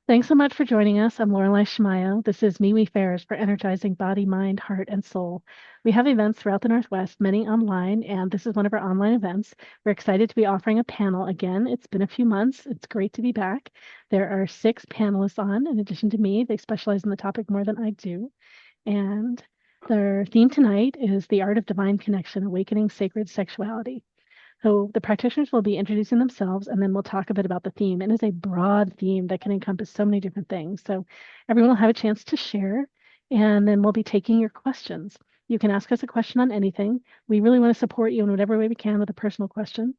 Thanks so much for joining us. I'm Laureli Shimayo. This is MeWe Fairs for energizing body, mind, heart, and soul. We have events throughout the Northwest, many online, and this is one of our online events. We're excited to be offering a panel again. It's been a few months. It's great to be back. There are 6 panelists on, in addition to me. They specialize in the topic more than I do. And their theme tonight is the art of divine connection, awakening sacred sexuality. So the practitioners will be introducing themselves, and then we'll talk a bit about the theme. It is a broad theme that can encompass so many different things. So everyone will have a chance to share, and then we'll be taking your questions. You can ask us a question on anything. We really want to support you in whatever way we can with a personal question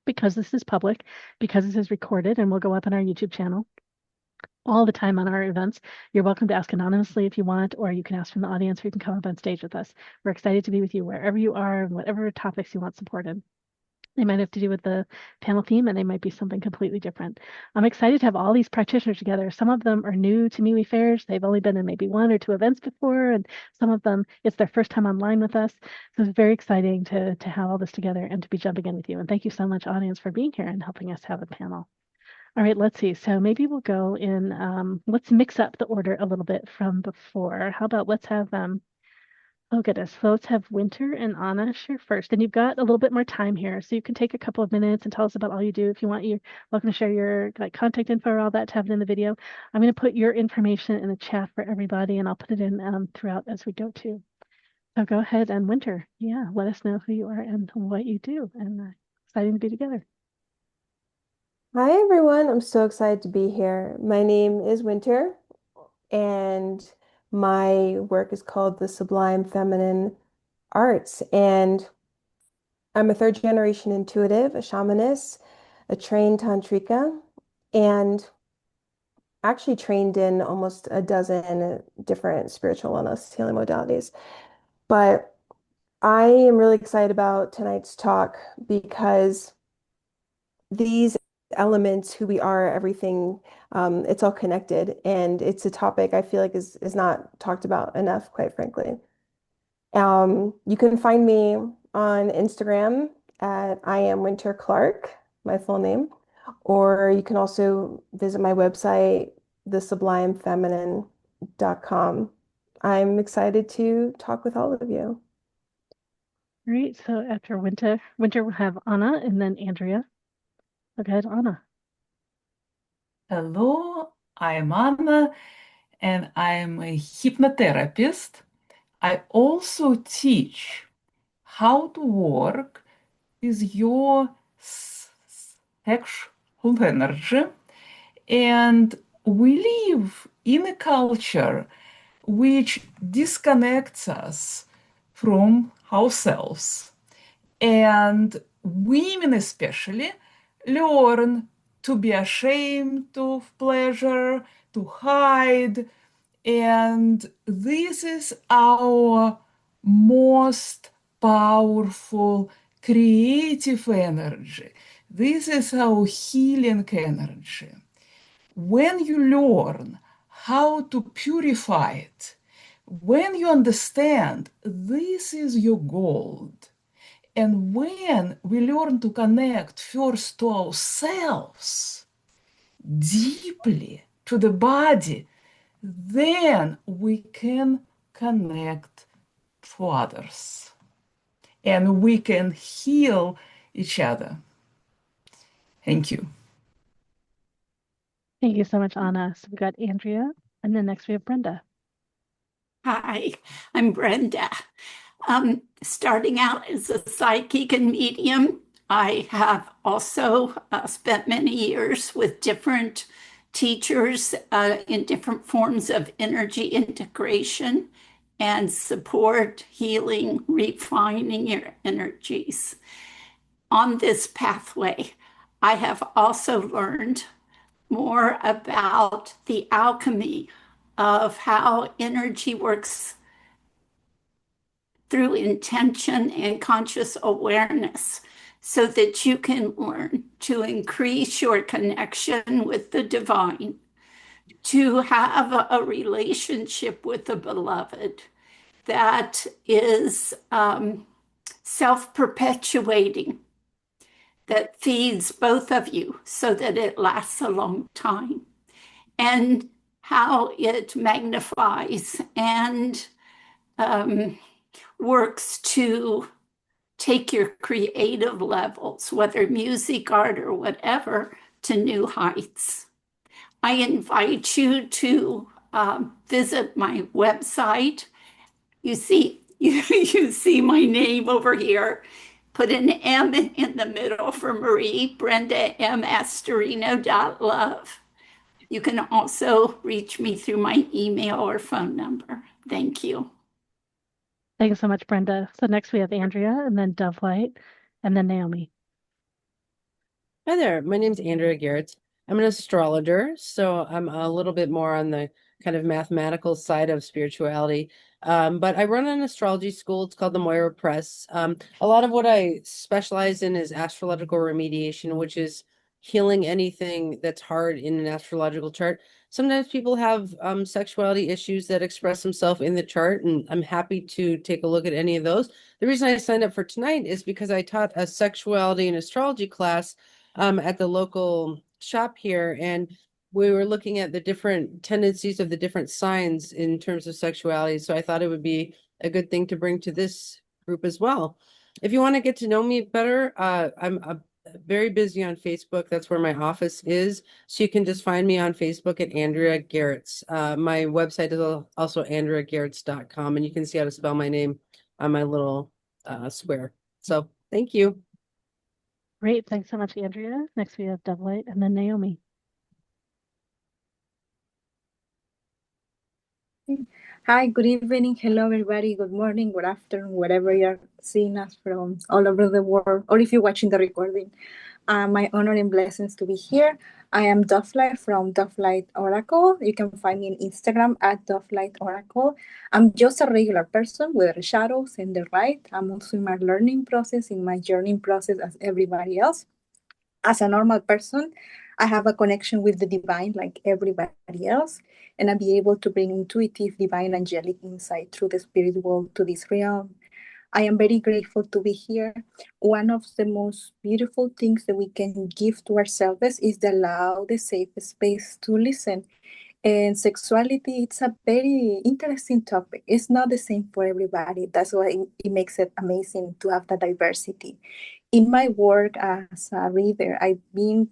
because this is public, because this is recorded, and will go up on our YouTube channel all the time on our events. You're welcome to ask anonymously if you want, or you can ask from the audience, or you can come up on stage with us. We're excited to be with you wherever you are and whatever topics you want supported. They might have to do with the panel theme, and they might be something completely different. I'm excited to have all these practitioners together. Some of them are new to MeWe Fairs. They've only been in maybe 1 or 2 events before, and some of them, it's their first time online with us. So it's very exciting to have all this together and to be jumping in with you. And thank you so much, audience, for being here and helping us have a panel. All right, let's see. So maybe we'll go in, let's mix up the order a little bit from before. How about let's have oh goodness. So let's have Winter and Anna share first. And you've got a little bit more time here. So you can take a couple of minutes and tell us about all you do. If you want, you're welcome to share your contact info or all that to have it in the video. I'm going to put your information in the chat for everybody, and I'll put it in throughout as we go too. So go ahead and Winter. Yeah, let us know who you are and what you do. And exciting to be together. Hi everyone, I'm so excited to be here. My name is Winter, and my work is called the Sublime Feminine Arts. And I'm a third generation intuitive, a shamanist, a trained tantrika, and actually trained in almost a dozen different spiritual wellness healing modalities. But I am really excited about tonight's talk because these elements, who we are, everything, it's all connected. And it's a topic I feel like is not talked about enough, quite frankly. You can find me on Instagram at I am Winter Clark, my full name, or you can also visit my website, thesublimefeminine.com. I'm excited to talk with all of you. All right. So after Winter will have Anna and then Andrea. Go ahead, Anna. Hello, I'm Anna, and I'm a hypnotherapist. I also teach how to work with your sexual energy. And we live in a culture which disconnects us from ourselves. And women, especially, learn to be ashamed of pleasure, to hide. And this is our most powerful creative energy. This is our healing energy. When you learn how to purify it, when you understand this is your gold, and when we learn to connect first to ourselves, deeply to the body, then we can connect to others and we can heal each other. Thank you. Thank you so much, Anna. So we got Andrea, and then next we have Brenda. Hi, I'm Brenda. Starting out as a psychic and medium, I have also spent many years with different teachers in different forms of energy integration and support, healing, refining your energies. On this pathway, I have also learned more about the alchemy of how energy works through intention and conscious awareness so that you can learn to increase your connection with the divine, to have a relationship with the beloved that is self-perpetuating, that feeds both of you so that it lasts a long time. and how it magnifies and works to take your creative levels, whether music, art, or whatever, to new heights. I invite you to visit my website. You see, you see my name over here. Put an M in the middle for Marie, Brenda M. Asterino.love. You can also reach me through my email or phone number. Thank you. Thanks so much, Brenda. So next we have Andrea, and then DoveLight, and then Naomi. Hi there, my name's Andrea Gehrz. I'm an astrologer, so I'm a little bit more on the kind of mathematical side of spirituality. But I run an astrology school. It's called the Moira Press. A lot of what I specialize in is astrological remediation, which is healing anything that's hard in an astrological chart. Sometimes people have sexuality issues that express themselves in the chart, and I'm happy to take a look at any of those. The reason I signed up for tonight is because I taught a sexuality and astrology class at the local shop here, and we were looking at the different tendencies of the different signs in terms of sexuality. So I thought it would be a good thing to bring to this group as well. If you want to get to know me better, I'm very busy on Facebook. That's where my office is. So you can just find me on Facebook at Andrea Gehrz. My website is also andreagehrz.com, and you can see how to spell my name on my little square. So thank you. Great. Thanks so much, Andrea. Next we have DoveLight, and then Naomi. Hi, good evening. Hello, everybody. Good morning, good afternoon, wherever you're seeing us from all over the world, or if you're watching the recording. My honor and blessings to be here. I am DoveLight from DoveLight Oracle. You can find me on Instagram at DoveLight Oracle. I'm just a regular person with the shadows and the light. I'm also in my learning process, in my journey process as everybody else. As a normal person, I have a connection with the divine like everybody else, and I'll be able to bring intuitive, divine, angelic insight through the spirit world to this realm. I am very grateful to be here. One of the most beautiful things that we can give to ourselves is to allow the safe space to listen. And sexuality, it's a very interesting topic. It's not the same for everybody. That's why it makes it amazing to have the diversity. In my work as a reader, I've been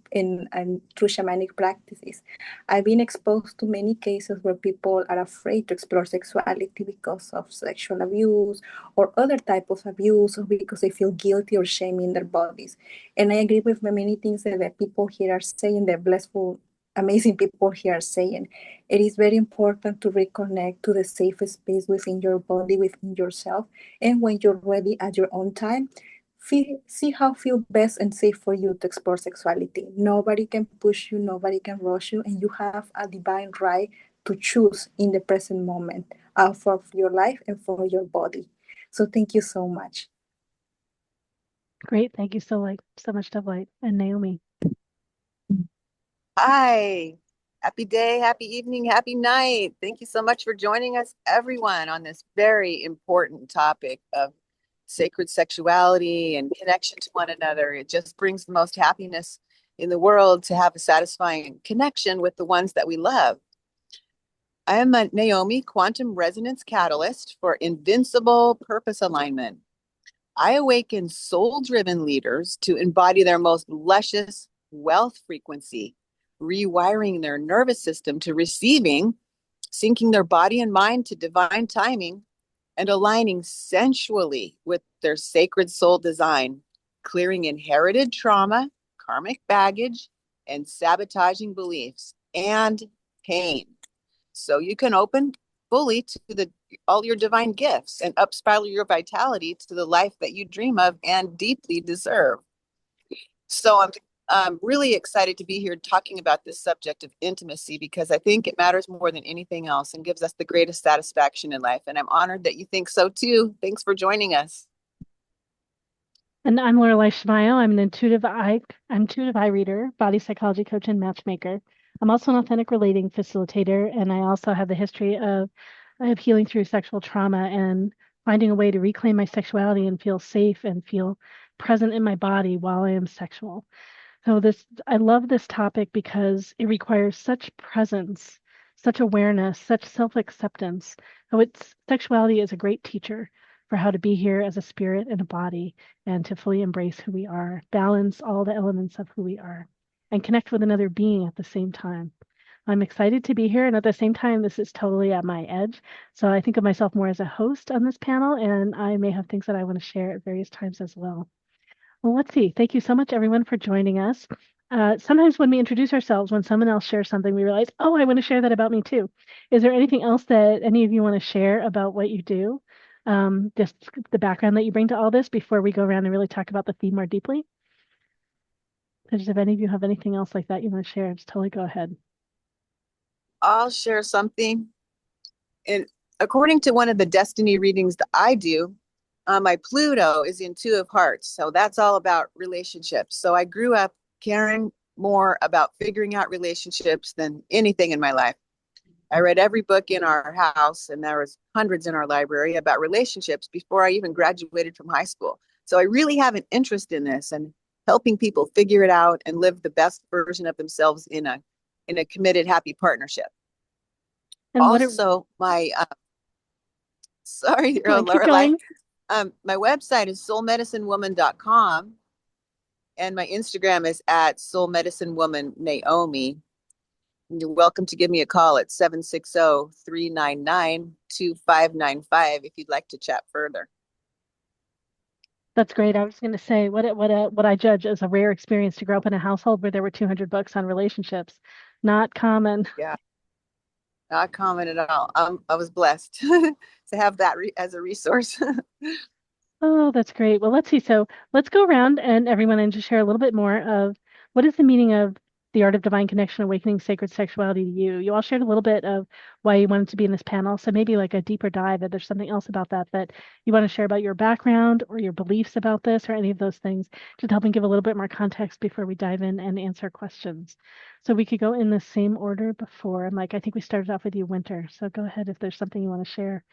through shamanic practices. I've been exposed to many cases where people are afraid to explore sexuality because of sexual abuse or other type of abuse, or because they feel guilty or shame in their bodies. And I agree with many things that the people here are saying, the blissful, amazing people here are saying. It is very important to reconnect to the safe space within your body, within yourself, and when you're ready at your own time, see how feel best and safe for you to explore sexuality. Nobody can push you, nobody can rush you, and you have a divine right to choose in the present moment for your life and for your body. So thank you so much. Great. Thank you so much, DoveLight, and Naomi. Hi, happy day, happy evening, happy night. Thank you so much for joining us, everyone, on this very important topic of sacred sexuality and connection to one another. It just brings the most happiness in the world to have a satisfying connection with the ones that we love. I am a Naomi, quantum resonance catalyst for invincible purpose alignment. I awaken soul-driven leaders to embody their most luscious wealth frequency, rewiring their nervous system to receiving, syncing their body and mind to divine timing, and aligning sensually with their sacred soul design, clearing inherited trauma, karmic baggage, and sabotaging beliefs and pain. So you can open fully to all your divine gifts and upspiral your vitality to the life that you dream of and deeply deserve. So I'm really excited to be here talking about this subject of intimacy, because I think it matters more than anything else and gives us the greatest satisfaction in life. And I'm honored that you think so too. Thanks for joining us. And I'm Laureli Shimayo. I'm an intuitive eye reader, body psychology coach, and matchmaker. I'm also an authentic relating facilitator, and I also have the history of healing through sexual trauma and finding a way to reclaim my sexuality and feel safe and feel present in my body while I am sexual. So I love this topic because it requires such presence, such awareness, such self-acceptance. So sexuality is a great teacher for how to be here as a spirit and a body and to fully embrace who we are, balance all the elements of who we are, and connect with another being at the same time. I'm excited to be here, and at the same time, this is totally at my edge. So I think of myself more as a host on this panel, and I may have things that I want to share at various times as well. Well, let's see. Thank you so much, everyone, for joining us. Sometimes when we introduce ourselves, when someone else shares something, we realize, oh, I want to share that about me too. Is there anything else that any of you want to share about what you do? Just the background that you bring to all this before we go around and really talk about the theme more deeply? If any of you have anything else like that you want to share, just totally go ahead. I'll share something. And according to one of the destiny readings that I do, my Pluto is in Two of Hearts. So that's all about relationships. So I grew up caring more about figuring out relationships than anything in my life. I read every book in our house, and there was hundreds in our library about relationships before I even graduated from high school. So I really have an interest in this and helping people figure it out and live the best version of themselves in a committed, happy partnership. And also, my sorry, Laureli. My website is soulmedicinewoman.com, and my Instagram is at soulmedicinewoman Naomi. You're welcome to give me a call at 760-399-2595 if you'd like to chat further. That's great. I was going to say what I judge as a rare experience to grow up in a household where there were 200 books on relationships. Not common. Yeah, not common at all. I was blessed to have that as a resource. Oh, that's great. Well, let's see. So let's go around and everyone and just share a little bit more of what is the meaning of the art of divine connection, awakening sacred sexuality to you. You all shared a little bit of why you wanted to be in this panel. So maybe like a deeper dive, if there's something else about that you want to share about your background or your beliefs about this or any of those things, just helping give a little bit more context before we dive in and answer questions. So we could go in the same order before. And like, I think we started off with you, Winter. So go ahead if there's something you want to share.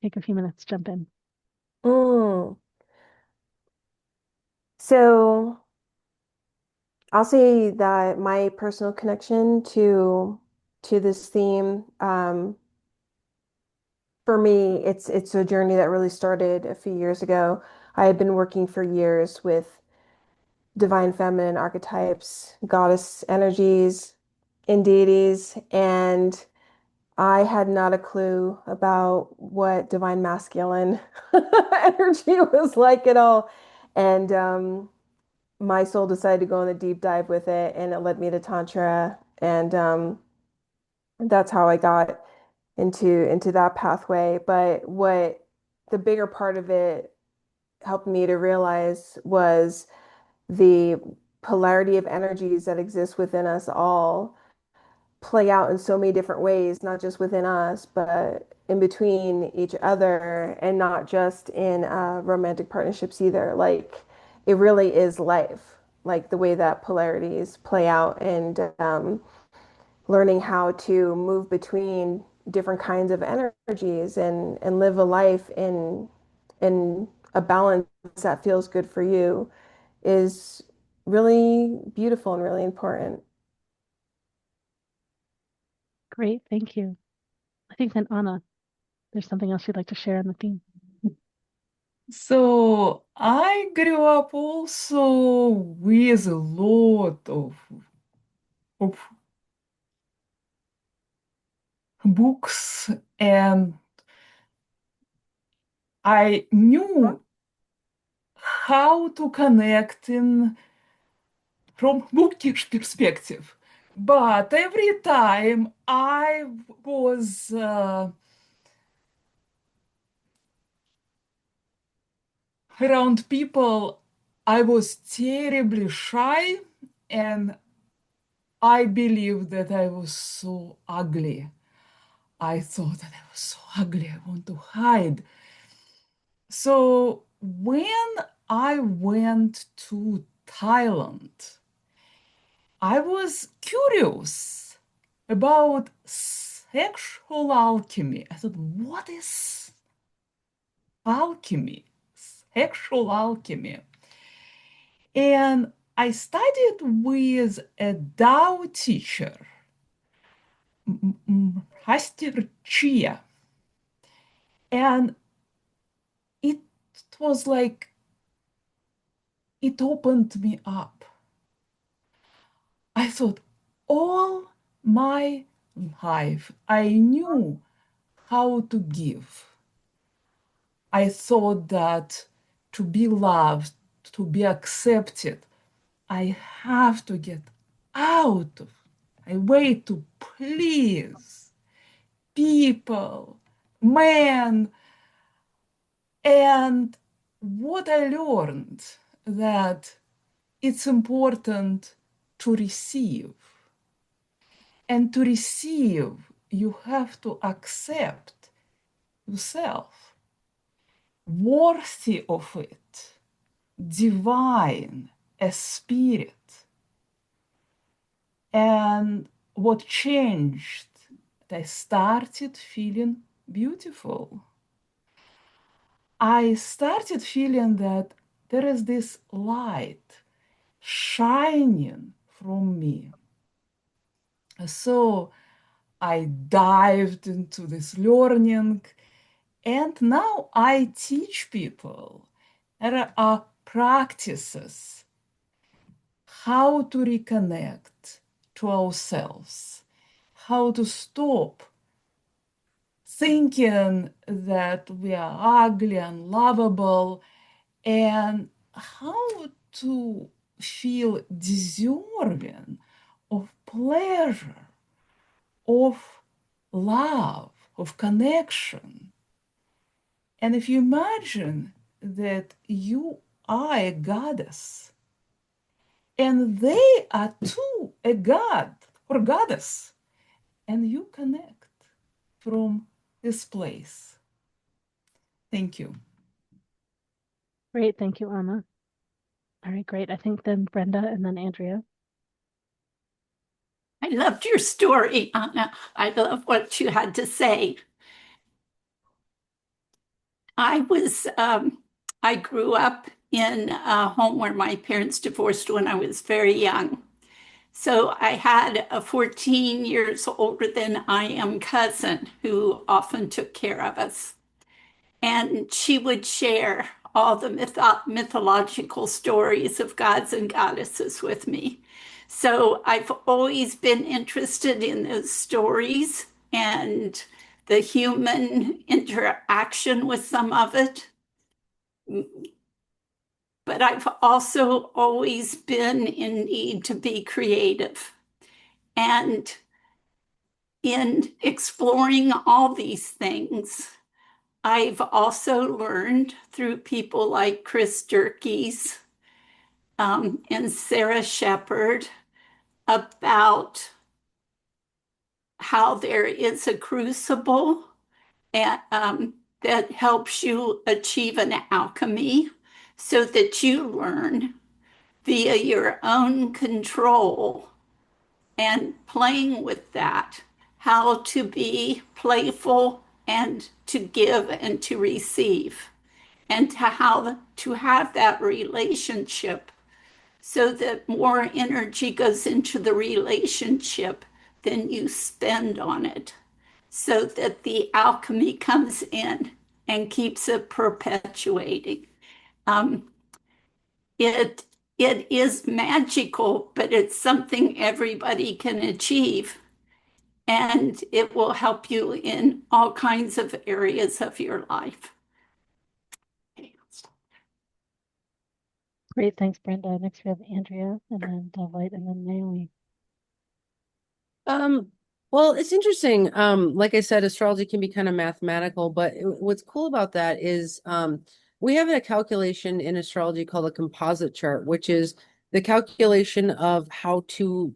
Take a few minutes, jump in. So I'll say that my personal connection to this theme, for me, it's a journey that really started a few years ago. I had been working for years with divine feminine archetypes, goddess energies, and deities, and I had not a clue about what divine masculine energy was like at all. And my soul decided to go on a deep dive with it, and it led me to Tantra. And that's how I got into that pathway. But what the bigger part of it helped me to realize was the polarity of energies that exist within us all play out in so many different ways, not just within us, but in between each other, and not just in romantic partnerships either. Like it really is life, like the way that polarities play out, and learning how to move between different kinds of energies and live a life in a balance that feels good for you is really beautiful and really important. Great, thank you. I think then Anna, there's something else you'd like to share on the theme. So I grew up also with a lot of books, and I knew how to connect in from bookish perspective. But every time I was around people, I was terribly shy, and I believed that I was so ugly. I thought that I was so ugly, I want to hide. So when I went to Thailand, I was curious about sexual alchemy. I thought, what is alchemy? Sexual alchemy. And I studied with a Tao teacher, Asterino, and it was like it opened me up. I thought all my life I knew how to give. I thought that to be loved, to be accepted, I have to get out of my way to please people, men. And what I learned that it's important to receive. And to receive, you have to accept yourself, worthy of it, divine, a spirit. And what changed? I started feeling beautiful. I started feeling that there is this light shining from me. So I dived into this learning, and now I teach people. There are practices how to reconnect to ourselves, how to stop thinking that we are ugly and lovable, and how to feel deserving of pleasure, of love, of connection. And if you imagine that you are a goddess and they are too a god or goddess, and you connect from this place. Thank you. Great. Thank you, Anna. All right, great. I think then Brenda and then Andrea. I loved your story, Anna. I love what you had to say. I grew up in a home where my parents divorced when I was very young. So I had a 14 years older than I am cousin who often took care of us. And she would share all the mythological stories of gods and goddesses with me. So I've always been interested in those stories and the human interaction with some of it. But I've also always been in need to be creative. And in exploring all these things, I've also learned through people like Chris Durkees and Sarah Shepard about how there is a crucible and, that helps you achieve an alchemy so that you learn via your own control and playing with that how to be playful and to give and to receive and to have that relationship so that more energy goes into the relationship than you spend on it, so that the alchemy comes in and keeps it perpetuating. Um, it it is magical, but it's something everybody can achieve, and it will help you in all kinds of areas of your life. Great. Thanks, Brenda. Next we have Andrea and then DoveLight and then Naomi. Well, it's interesting. Like I said, astrology can be kind of mathematical, but what's cool about that is we have a calculation in astrology called a composite chart, which is the calculation of how two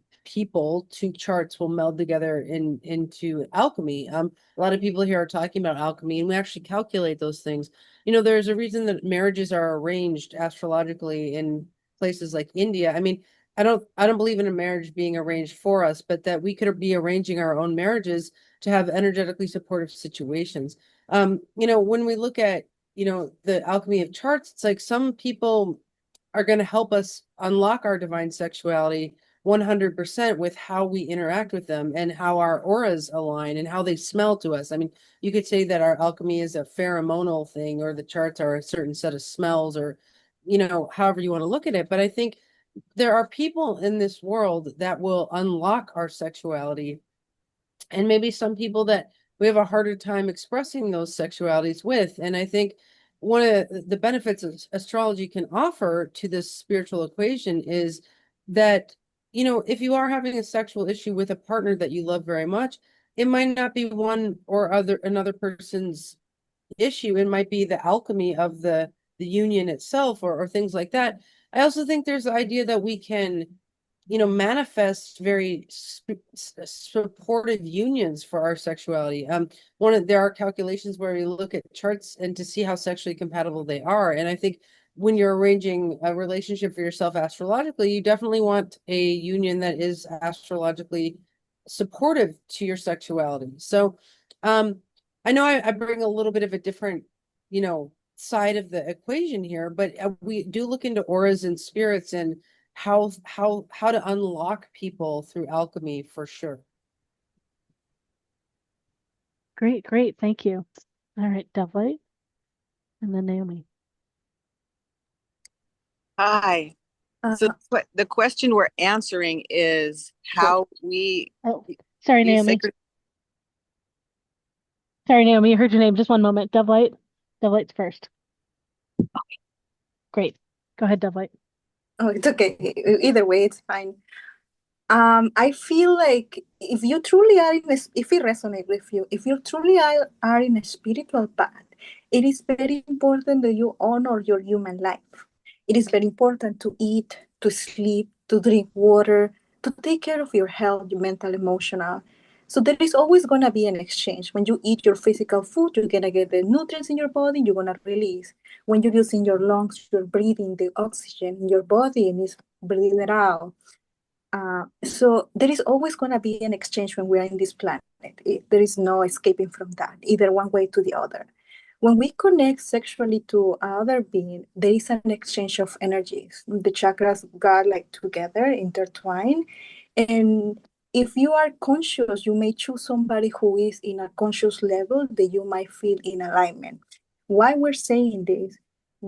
charts will meld together into alchemy. A lot of people here are talking about alchemy, and we actually calculate those things. You know, there's a reason that marriages are arranged astrologically in places like India. I mean, I don't believe in a marriage being arranged for us, but that we could be arranging our own marriages to have energetically supportive situations. You know, when we look at, you know, the alchemy of charts, it's like some people are going to help us unlock our divine sexuality 100% with how we interact with them and how our auras align and how they smell to us. I mean, you could say that our alchemy is a pheromonal thing, or the charts are a certain set of smells, or, you know, however you want to look at it. But I think there are people in this world that will unlock our sexuality, and maybe some people that we have a harder time expressing those sexualities with. And I think one of the benefits of astrology can offer to this spiritual equation is that, you know, if you are having a sexual issue with a partner that you love very much, it might not be one or another person's issue. It might be the alchemy of the union itself, or things like that. I also think there's the idea that we can, you know, manifest very supportive unions for our sexuality. There are calculations where we look at charts and to see how sexually compatible they are. And I think when you're arranging a relationship for yourself astrologically, you definitely want a union that is astrologically supportive to your sexuality. So, I know I bring a little bit of a different, you know, side of the equation here, but we do look into auras and spirits and how to unlock people through alchemy for sure. Great, great. Thank you. All right, DoveLight, and then Naomi. Hi. So the question we're answering is how we sorry, Naomi. Sorry, Naomi, I heard your name. Just one moment. DoveLight. DoveLight's first. Okay. Great. Go ahead, DoveLight. Oh, it's okay. Either way, it's fine. I feel like if you truly are if it resonates with you, if you truly are in a spiritual path, it is very important that you honor your human life. It is very important to eat, to sleep, to drink water, to take care of your health, your mental, emotional. So there is always going to be an exchange. When you eat your physical food, you're going to get the nutrients in your body, you're going to release. When you're using your lungs, you're breathing the oxygen in your body and it's breathing it out. So there is always going to be an exchange when we are in this planet. There is no escaping from that, either one way to the other. When we connect sexually to another being, there is an exchange of energies. The chakras got like together, intertwined. And if you are conscious, you may choose somebody who is in a conscious level that you might feel in alignment. Why we're saying this?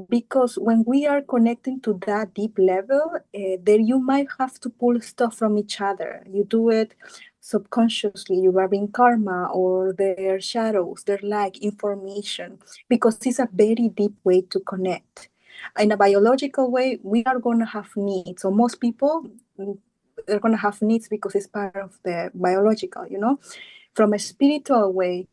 Because when we are connecting to that deep level, then you might have to pull stuff from each other. You do it subconsciously. You are in karma or their shadows, their like information, because it's a very deep way to connect. In a biological way, we are going to have needs. So most people, they're going to have needs because it's part of the biological, you know. From a spiritual way,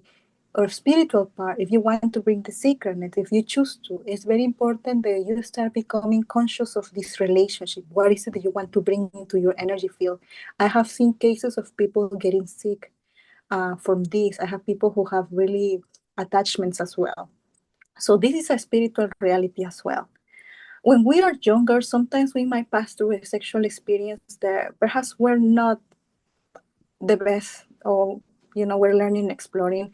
or spiritual part, if you want to bring the sacredness, if you choose to, it's very important that you start becoming conscious of this relationship. What is it that you want to bring into your energy field? I have seen cases of people getting sick from this. I have people who have really attachments as well. So this is a spiritual reality as well. When we are younger, sometimes we might pass through a sexual experience that perhaps we're not the best, or we're learning, exploring.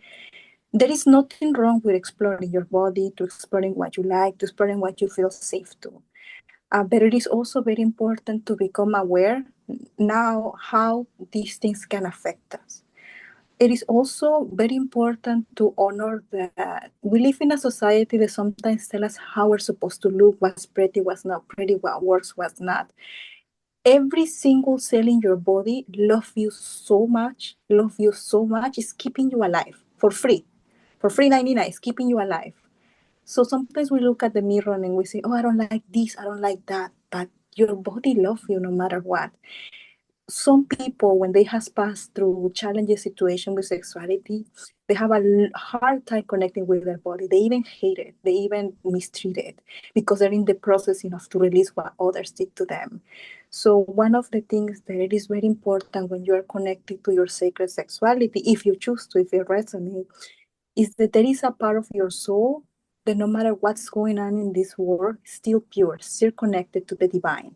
There is nothing wrong with exploring your body, to exploring what you like, to exploring what you feel safe to. But it is also very important to become aware now how these things can affect us. It is also very important to honor that we live in a society that sometimes tells us how we're supposed to look, what's pretty, what's not pretty, what works, what's not. Every single cell in your body love you so much, is keeping you alive for free. For $3.99, it's keeping you alive. So sometimes we look at the mirror and we say, oh, I don't like this, I don't like that. But your body loves you no matter what. Some people, when they have passed through challenging situations with sexuality, they have a hard time connecting with their body. They even hate it. They even mistreat it because they're in the process enough to release what others did to them. So one of the things that it is very important when you're connected to your sacred sexuality, if you choose to, if it resonates, is that there is a part of your soul that no matter what's going on in this world, is still pure, still connected to the divine.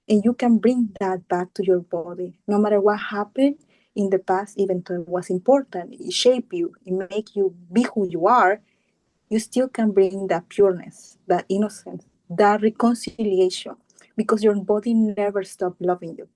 And you can bring that back to your body. No matter what happened in the past, even though it was important, it shaped you, it make you be who you are, you still can bring that pureness, that innocence, that reconciliation. because your body never stopped loving you.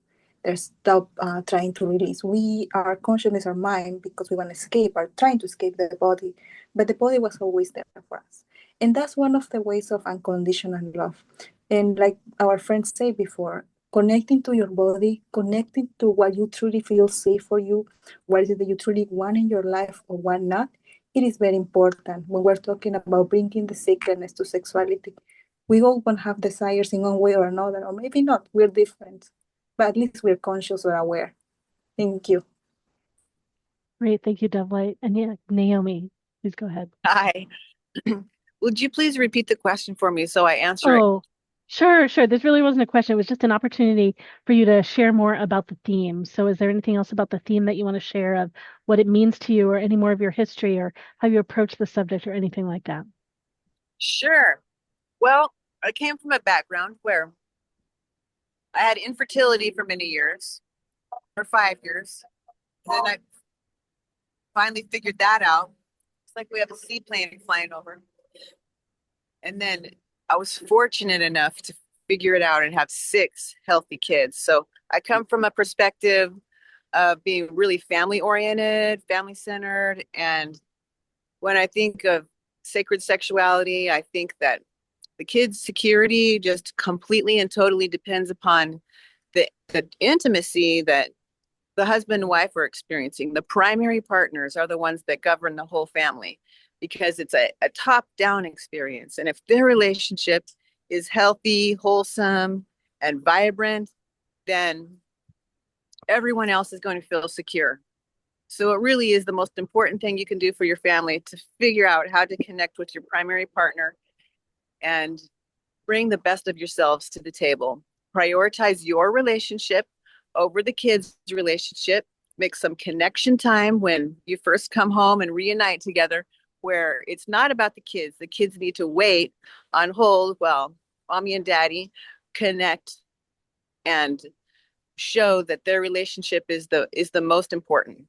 They stop trying to release. We, our consciousness, our mind, because we want to escape, are trying to escape the body, but the body was always there for us. And that's one of the ways of unconditional love. And like our friends say before, connecting to your body, connecting to what you truly feel safe for you, what is it that you truly want in your life or what not, it is very important when we're talking about bringing the sacredness to sexuality. We all want to have desires in one way or another, or maybe not, we're different, but at least we're conscious or aware. Thank you. Great. Thank you, DoveLight. And yeah, Naomi, please go ahead. Hi. Would you please repeat the question for me so I answer it? Oh, sure. This really wasn't a question. It was just an opportunity for you to share more about the theme. So is there anything else about the theme that you want to share of what it means to you, or any more of your history, or how you approach the subject, or anything like that? Sure. Well, I came from a background where I had infertility for many years, or 5 years. And then I finally figured that out. It's like we have a seaplane flying over. And then I was fortunate enough to figure it out and have 6 healthy kids. So I come from a perspective of being really family oriented, family centered. And when I think of sacred sexuality, I think that the kids' security just completely and totally depends upon the intimacy that the husband and wife are experiencing. The primary partners are the ones that govern the whole family, because it's a top-down experience. And if their relationship is healthy, wholesome, and vibrant, then everyone else is going to feel secure. So it really is the most important thing you can do for your family, to figure out how to connect with your primary partner and bring the best of yourselves to the table. Prioritize your relationship over the kids' relationship. Make some connection time when you first come home and reunite together, where it's not about the kids. The kids need to wait on hold while mommy and daddy connect and show that their relationship is the most important.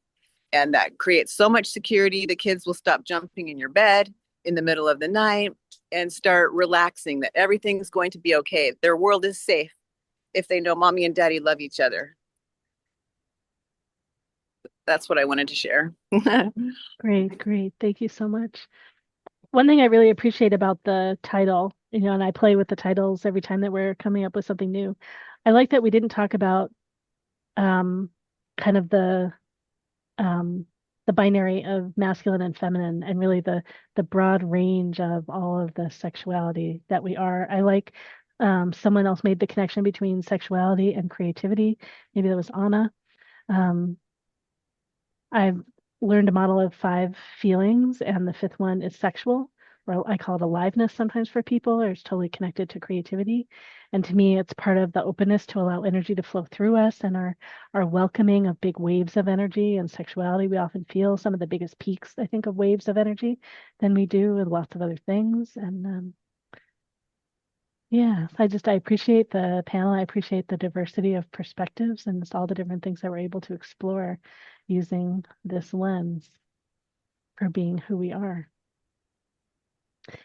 And that creates so much security. The kids will stop jumping in your bed in the middle of the night and start relaxing, that everything's going to be okay. Their world is safe if they know mommy and daddy love each other. That's what I wanted to share. Great. Thank you so much. One thing I really appreciate about the title, and I play with the titles every time that we're coming up with something new. I like that we didn't talk about kind of the binary of masculine and feminine, and really the broad range of all of the sexuality that we are. I like someone else made the connection between sexuality and creativity. Maybe that was Anna. I've learned a model of 5 feelings, and the 5th one is sexual, or I call it aliveness sometimes for people, or it's totally connected to creativity. And to me, it's part of the openness to allow energy to flow through us, and our welcoming of big waves of energy. And sexuality, we often feel some of the biggest peaks, I think, of waves of energy than we do with lots of other things. And yeah, I appreciate the panel. I appreciate the diversity of perspectives and just all the different things that we're able to explore using this lens for being who we are.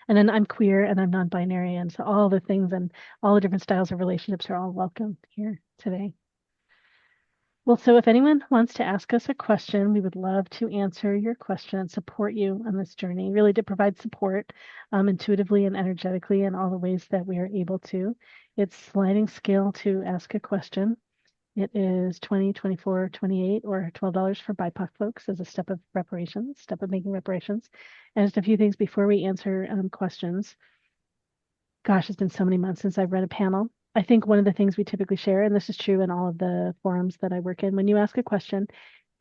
And then I'm queer and I'm non-binary, and so all the things and all the different styles of relationships are all welcome here today. Well, so if anyone wants to ask us a question, we would love to answer your question and support you on this journey, really to provide support intuitively and energetically in all the ways that we are able to. It's sliding scale to ask a question. It is $20, $24, $28, or $12 for BIPOC folks as a step of making reparations. And just a few things before we answer questions. Gosh, it's been so many months since I've read a panel. I think one of the things we typically share, and this is true in all of the forums that I work in, when you ask a question,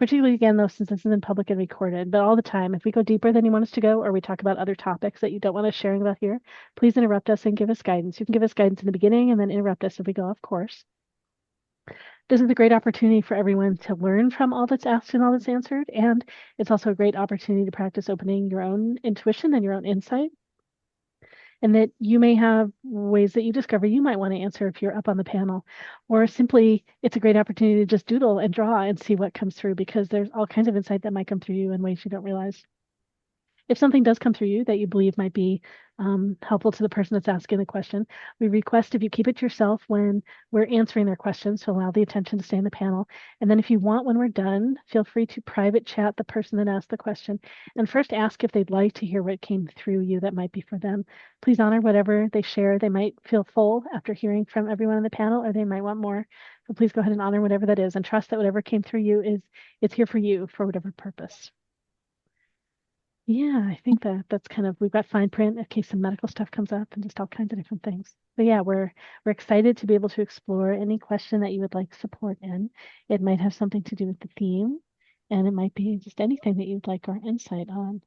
particularly again, though, since this is in public and recorded, but all the time, if we go deeper than you want us to go, or we talk about other topics that you don't want us sharing about here, please interrupt us and give us guidance. You can give us guidance in the beginning and then interrupt us if we go off course. This is a great opportunity for everyone to learn from all that's asked and all that's answered. And it's also a great opportunity to practice opening your own intuition and your own insight. And that you may have ways that you discover you might want to answer if you're up on the panel, or simply it's a great opportunity to just doodle and draw and see what comes through, because there's all kinds of insight that might come through you in ways you don't realize. If something does come through you that you believe might be helpful to the person that's asking the question, we request if you keep it to yourself when we're answering their questions to allow the attention to stay in the panel. And then if you want, when we're done, feel free to private chat the person that asked the question and first ask if they'd like to hear what came through you that might be for them. Please honor whatever they share. They might feel full after hearing from everyone on the panel, or they might want more. So please go ahead and honor whatever that is and trust that whatever came through you it's here for you for whatever purpose. Yeah, I think that's kind of, we've got fine print in case some medical stuff comes up and just all kinds of different things. But yeah, we're excited to be able to explore any question that you would like support in. It might have something to do with the theme, and it might be just anything that you'd like our insight on.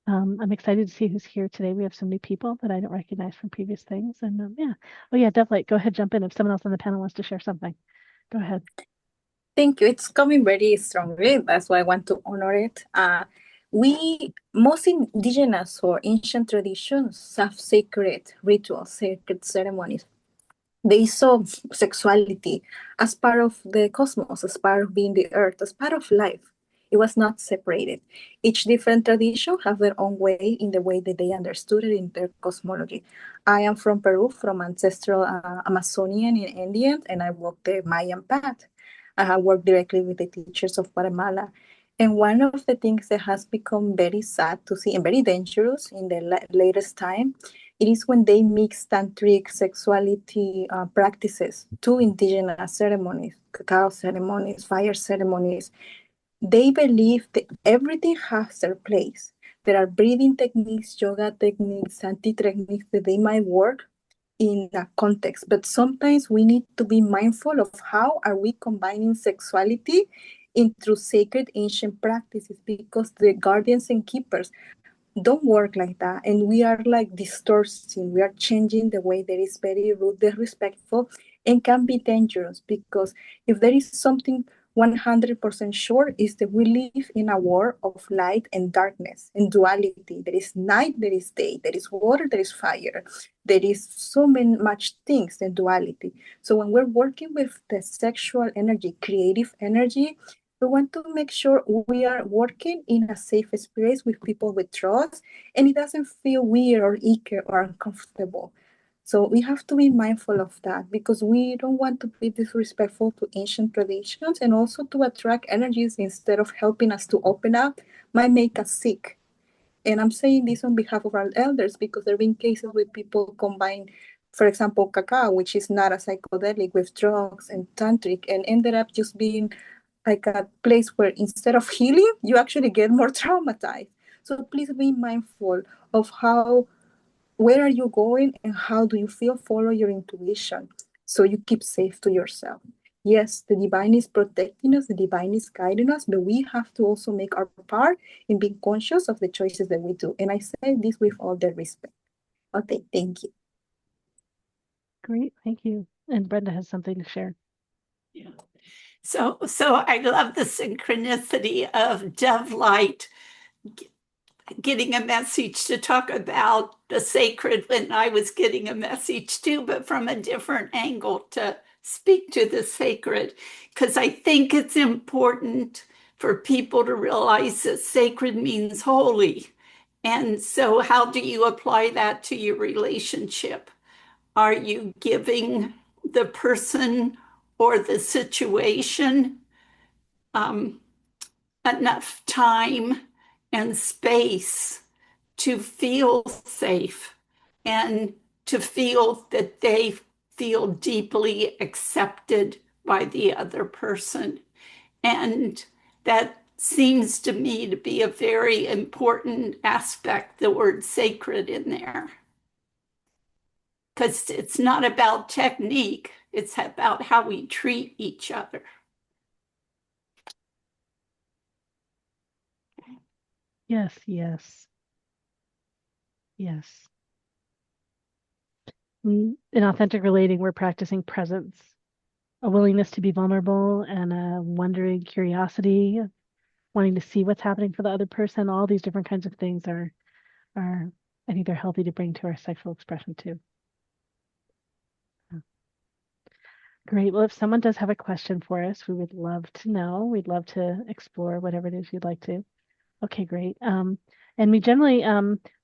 I'm excited to see who's here today. We have some new people that I don't recognize from previous things. And yeah. Oh yeah, DoveLight, go ahead, jump in if someone else on the panel wants to share something. Go ahead. Thank you. It's coming very strongly. That's why I want to honor it. Most indigenous or ancient traditions have sacred rituals, sacred ceremonies. They saw sexuality as part of the cosmos, as part of being the earth, as part of life. It was not separated. Each different tradition have their own way in the way that they understood it in their cosmology. I am from Peru, from ancestral Amazonian and Indian, and I walk the Mayan path. I have worked directly with the teachers of Guatemala. And one of the things that has become very sad to see and very dangerous in the latest time, it is when they mix tantric sexuality practices to indigenous ceremonies, cacao ceremonies, fire ceremonies. They believe that everything has their place. There are breathing techniques, yoga techniques, anti techniques that they might work in a context, but sometimes we need to be mindful of how are we combining sexuality into sacred ancient practices, because the guardians and keepers don't work like that, and we are like distorting, we are changing the way that is very rude, disrespectful, and can be dangerous, because if there is something 100% sure is that we live in a world of light and darkness and duality. There is night, there is day, there is water, there is fire. There is so much things in duality. So when we're working with the sexual energy, creative energy, we want to make sure we are working in a safe space with people with trust, and it doesn't feel weird or icky or uncomfortable. So we have to be mindful of that, because we don't want to be disrespectful to ancient traditions, and also to attract energies instead of helping us to open up might make us sick. And I'm saying this on behalf of our elders, because there have been cases where people combine, for example, cacao, which is not a psychedelic, with drugs and tantric, and ended up just being like a place where instead of healing, you actually get more traumatized. So please be mindful of where are you going and how do you feel. Follow your intuition so you keep safe to yourself. Yes, the divine is protecting us, the divine is guiding us, but we have to also make our part in being conscious of the choices that we do. And I say this with all the respect. Okay, thank you. Great, thank you. And Brenda has something to share. Yeah. So I love the synchronicity of DoveLight getting a message to talk about the sacred when I was getting a message too, but from a different angle to speak to the sacred, because I think it's important for people to realize that sacred means holy. And so how do you apply that to your relationship? Are you giving the person or the situation enough time and space to feel safe and to feel that they feel deeply accepted by the other person? And that seems to me to be a very important aspect, the word sacred in there. Because it's not about technique, it's about how we treat each other. Yes, yes, yes. In authentic relating, we're practicing presence, a willingness to be vulnerable, and a wondering curiosity, wanting to see what's happening for the other person. All these different kinds of things are I think they're healthy to bring to our sexual expression too. Great. Well, if someone does have a question for us, we would love to know. We'd love to explore whatever it is you'd like to. Okay, great. And And we generally,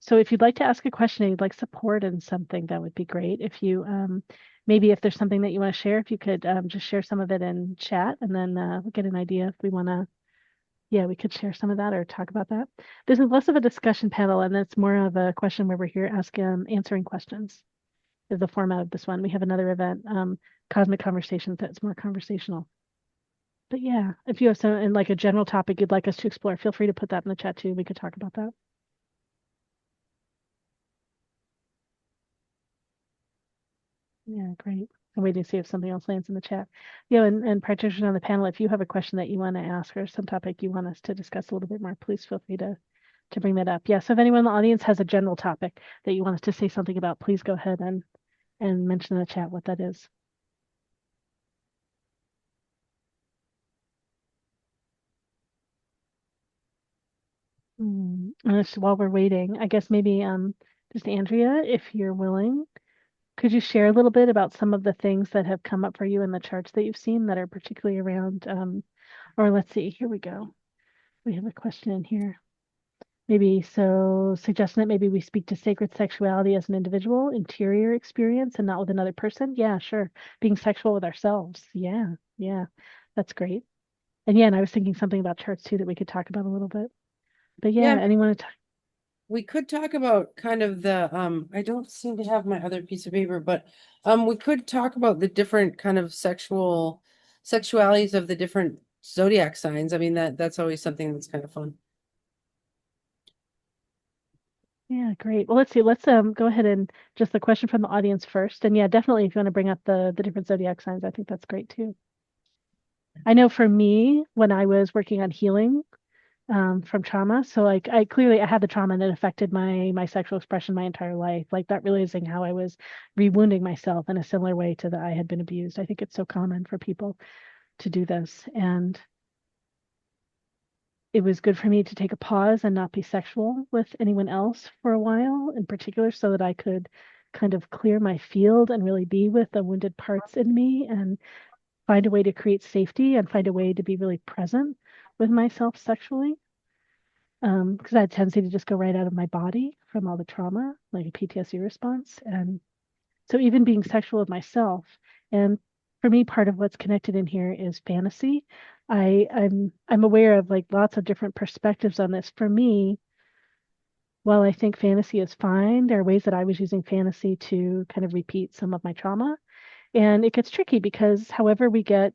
so if you'd like to ask a question and you'd like support in something, that would be great. If you, maybe if there's something that you want to share, if you could just share some of it in chat, and then we'll get an idea if we want to, yeah, we could share some of that or talk about that. This is less of a discussion panel, and it's more of a question where we're here answering questions is the format of this one. We have another event, Cosmic Conversations, that's more conversational. But yeah, if you have some, and like a general topic you'd like us to explore, feel free to put that in the chat too. We could talk about that. Yeah, great. I'm waiting to see if something else lands in the chat. Yeah, and practitioners on the panel, if you have a question that you want to ask or some topic you want us to discuss a little bit more, please feel free to bring that up. Yeah, so if anyone in the audience has a general topic that you want us to say something about, please go ahead and mention in the chat what that is. And just while we're waiting, I guess maybe just Andrea, if you're willing, could you share a little bit about some of the things that have come up for you in the charts that you've seen that are particularly around, or let's see, here we go. We have a question in here. Maybe so suggesting that maybe we speak to sacred sexuality as an individual, interior experience and not with another person. Yeah, sure. Being sexual with ourselves. Yeah, that's great. And yeah, and I was thinking something about charts too that we could talk about a little bit. But yeah, anyone to talk? We could talk about kind of the I don't seem to have my other piece of paper, but we could talk about the different kind of sexualities of the different zodiac signs. I mean, that's always something that's kind of fun. Yeah, great. Well, let's see. Let's go ahead and just the question from the audience first. And yeah, definitely if you want to bring up the different zodiac signs, I think that's great too. I know for me, when I was working on healing from trauma, so like I had the trauma and it affected my sexual expression my entire life. Like that realizing how I was rewounding myself in a similar way to that I had been abused. I think it's so common for people to do this. And it was good for me to take a pause and not be sexual with anyone else for a while in particular so that I could kind of clear my field and really be with the wounded parts in me and find a way to create safety and find a way to be really present with myself sexually. Because I had a tendency to just go right out of my body from all the trauma, like a PTSD response. And so even being sexual with myself, and for me, part of what's connected in here is fantasy. I'm aware of like lots of different perspectives on this. For me, while I think fantasy is fine, there are ways that I was using fantasy to kind of repeat some of my trauma. And it gets tricky because however we get,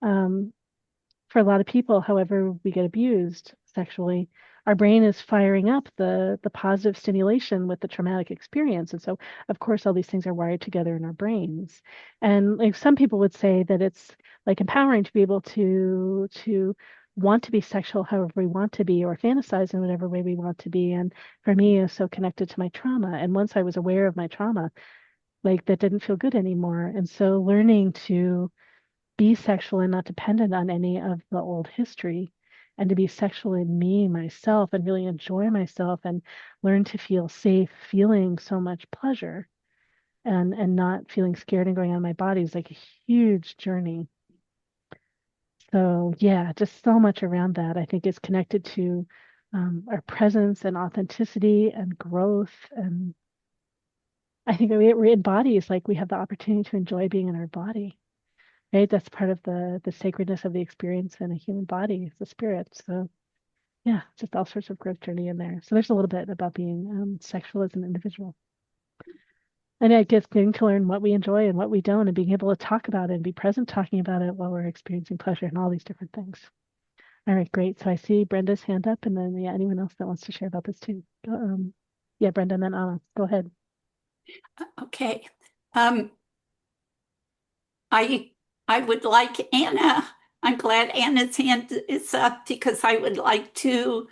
for a lot of people, however we get abused sexually, our brain is firing up the positive stimulation with the traumatic experience. And so, of course, all these things are wired together in our brains. And like some people would say that it's like empowering to be able to want to be sexual however we want to be or fantasize in whatever way we want to be. And for me, it's so connected to my trauma. And once I was aware of my trauma, like that didn't feel good anymore. And so learning to be sexual and not dependent on any of the old history and to be sexual in me, myself, and really enjoy myself and learn to feel safe, feeling so much pleasure and not feeling scared and going out of my body is like a huge journey. So yeah, just so much around that I think is connected to our presence and authenticity and growth. And I think it embodies like we have the opportunity to enjoy being in our body. Right, that's part of the sacredness of the experience in a human body, it's the spirit. So yeah, just all sorts of growth journey in there. So there's a little bit about being sexual as an individual. And I guess getting to learn what we enjoy and what we don't and being able to talk about it and be present talking about it while we're experiencing pleasure and all these different things. All right, great. So I see Brenda's hand up and then yeah, anyone else that wants to share about this too. Yeah, Brenda and then Anna, go ahead. Okay. I would like Anna. I'm glad Anna's hand is up because I would like to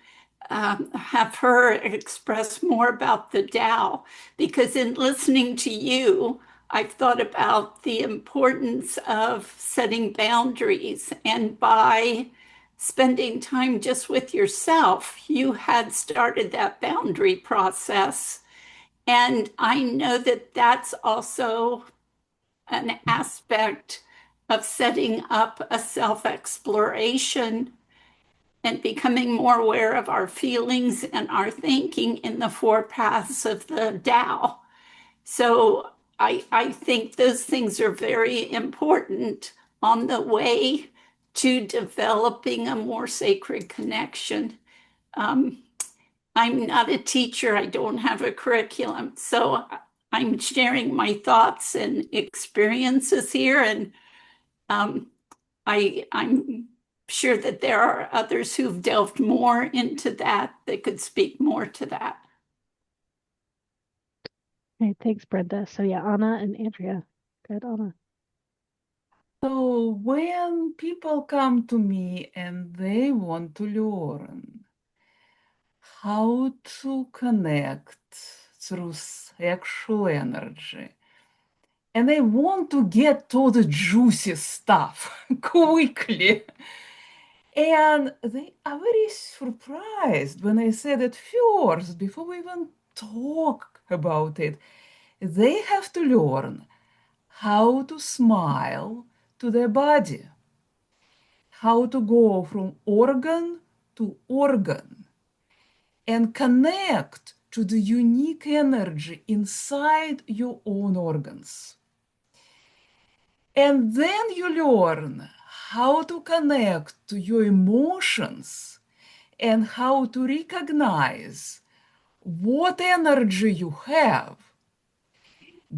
have her express more about the Tao. Because in listening to you, I've thought about the importance of setting boundaries. And by spending time just with yourself, you had started that boundary process. And I know that that's also an aspect of setting up a self-exploration and becoming more aware of our feelings and our thinking in the four paths of the Tao. So I think those things are very important on the way to developing a more sacred connection. I'm not a teacher, I don't have a curriculum, so I'm sharing my thoughts and experiences here, and I'm sure that there are others who've delved more into that could speak more to that. Okay, thanks, Brenda. So yeah, Anna and Andrea. Good, Anna. So when people come to me and they want to learn how to connect through sexual energy, and they want to get to the juicy stuff quickly, and they are very surprised when I said at first, before we even talk about it, they have to learn how to smile to their body, how to go from organ to organ and connect to the unique energy inside your own organs. And then you learn how to connect to your emotions and how to recognize what energy you have.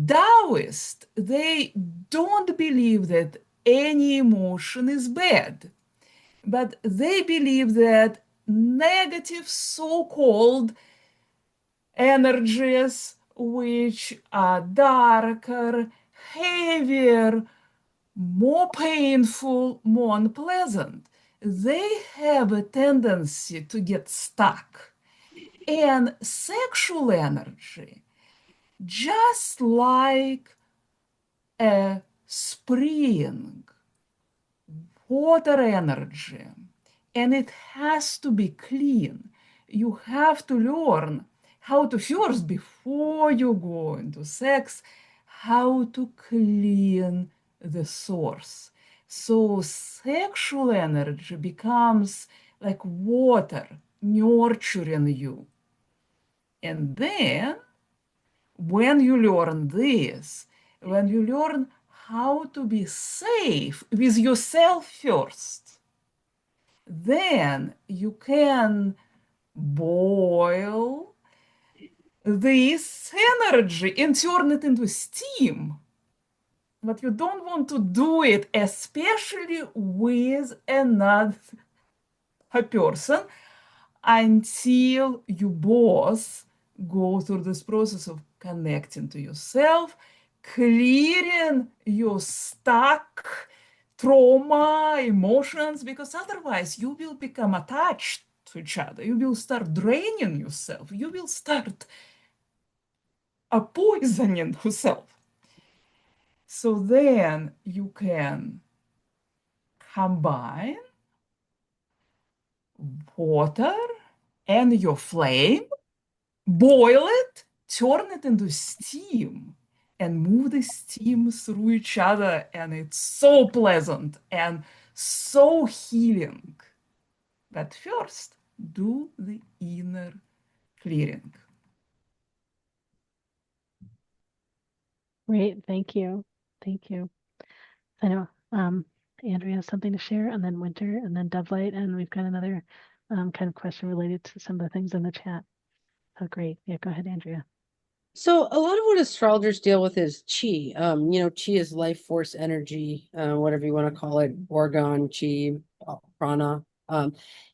Taoists, they don't believe that any emotion is bad, but they believe that negative so-called energies, which are darker, heavier, more painful, more unpleasant, they have a tendency to get stuck. And sexual energy, just like a spring, water energy, and it has to be clean. You have to learn how to first, before you go into sex, how to clean the source. So sexual energy becomes like water nurturing you. And then when you learn this, when you learn how to be safe with yourself first, then you can boil this energy and turn it into steam. But you don't want to do it, especially with another person, until you both go through this process of connecting to yourself, clearing your stuck trauma, emotions, because otherwise you will become attached to each other. You will start draining yourself. You will start poisoning yourself. So then you can combine water and your flame, boil it, turn it into steam, and move the steam through each other. And it's so pleasant and so healing. But first, do the inner clearing. Great, thank you. Thank you. I know Andrea has something to share, and then Winter, and then DoveLight, and we've got another kind of question related to some of the things in the chat. Oh, great. Yeah, go ahead, Andrea. So a lot of what astrologers deal with is chi. Chi is life force energy, whatever you want to call it, organ, chi, prana.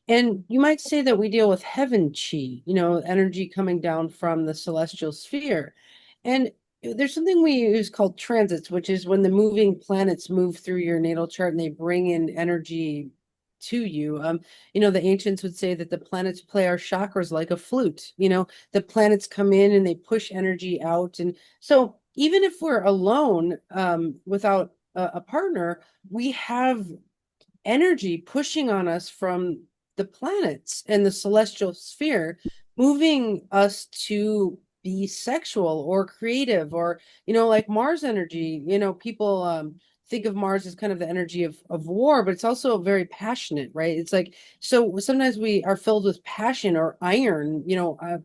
And you might say that we deal with heaven chi, energy coming down from the celestial sphere. And there's something we use called transits, which is when the moving planets move through your natal chart and they bring in energy to you. The ancients would say that the planets play our chakras like a flute. The planets come in and they push energy out. And so even if we're alone, without a partner, we have energy pushing on us from the planets and the celestial sphere, moving us to be sexual or creative, or like Mars energy. People think of Mars as kind of the energy of war, but it's also very passionate, right? It's like, so sometimes we are filled with passion or iron,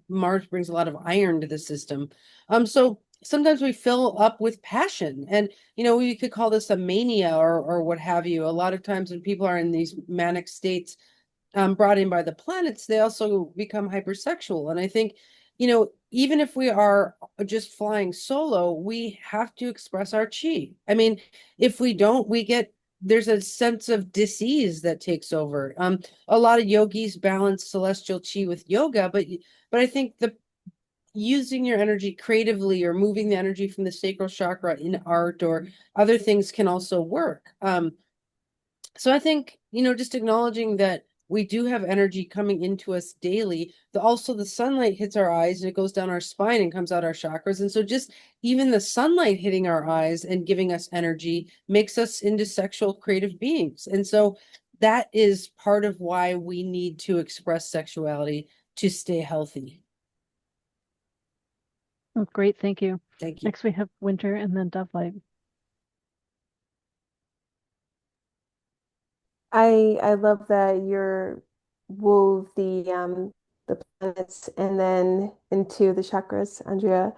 Mars brings a lot of iron to the system. So sometimes we fill up with passion, and, we could call this a mania or what have you. A lot of times when people are in these manic states, brought in by the planets, they also become hypersexual. And I think, even if we are just flying solo, we have to express our chi. I mean, if we don't, there's a sense of disease that takes over. A lot of yogis balance celestial chi with yoga, but I think the using your energy creatively or moving the energy from the sacral chakra in art or other things can also work. So I think, just acknowledging that we do have energy coming into us daily. Also, the sunlight hits our eyes and it goes down our spine and comes out our chakras. And so just even the sunlight hitting our eyes and giving us energy makes us into sexual creative beings. And so that is part of why we need to express sexuality to stay healthy. Oh, great. Thank you. Thank you. Next, we have Winter and then DoveLight. I love that you're wove the planets and then into the chakras, Andrea,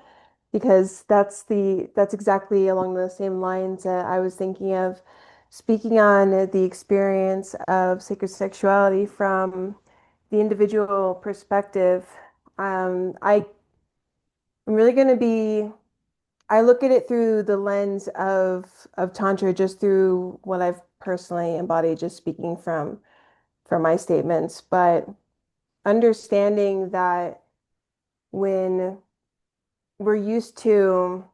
because that's exactly along the same lines that I was thinking of, speaking on the experience of sacred sexuality from the individual perspective. I'm really going to be I look at it through the lens of Tantra, just through what I've personally embodied, just speaking from my statements, but understanding that when we're used to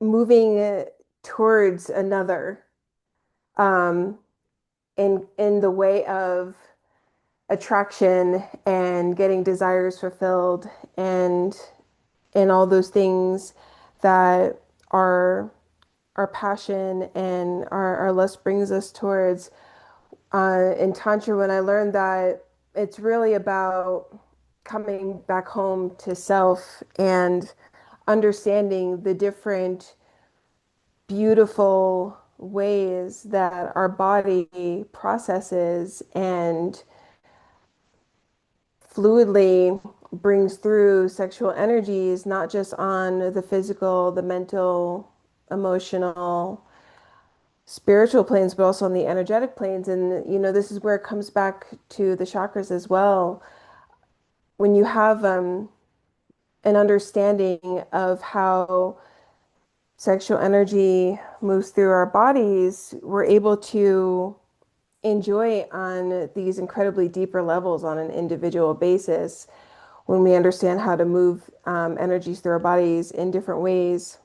moving towards another, um, in the way of attraction and getting desires fulfilled and all those things that our passion and our lust brings us towards. In Tantra, when I learned that it's really about coming back home to self and understanding the different beautiful ways that our body processes and fluidly brings through sexual energies, not just on the physical, the mental, emotional, spiritual planes, but also on the energetic planes. And, this is where it comes back to the chakras as well. When you have an understanding of how sexual energy moves through our bodies, we're able to enjoy it on these incredibly deeper levels on an individual basis when we understand how to move energies through our bodies in different ways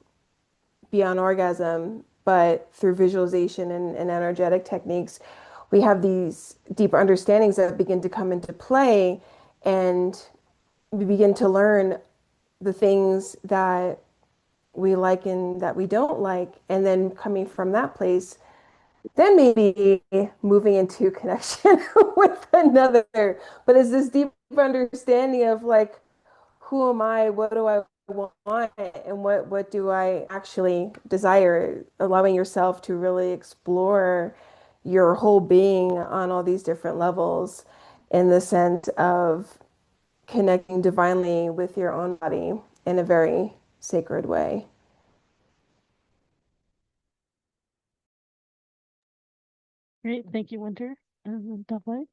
beyond orgasm, but through visualization and energetic techniques, we have these deeper understandings that begin to come into play, and we begin to learn the things that we like and that we don't like. And then coming from that place, then maybe moving into connection with another. But it's this deep understanding of like, who am I? What do I want? And what do I actually desire? Allowing yourself to really explore your whole being on all these different levels in the sense of connecting divinely with your own body in a very sacred way. Great. Thank you, Winter. And then DoveLight.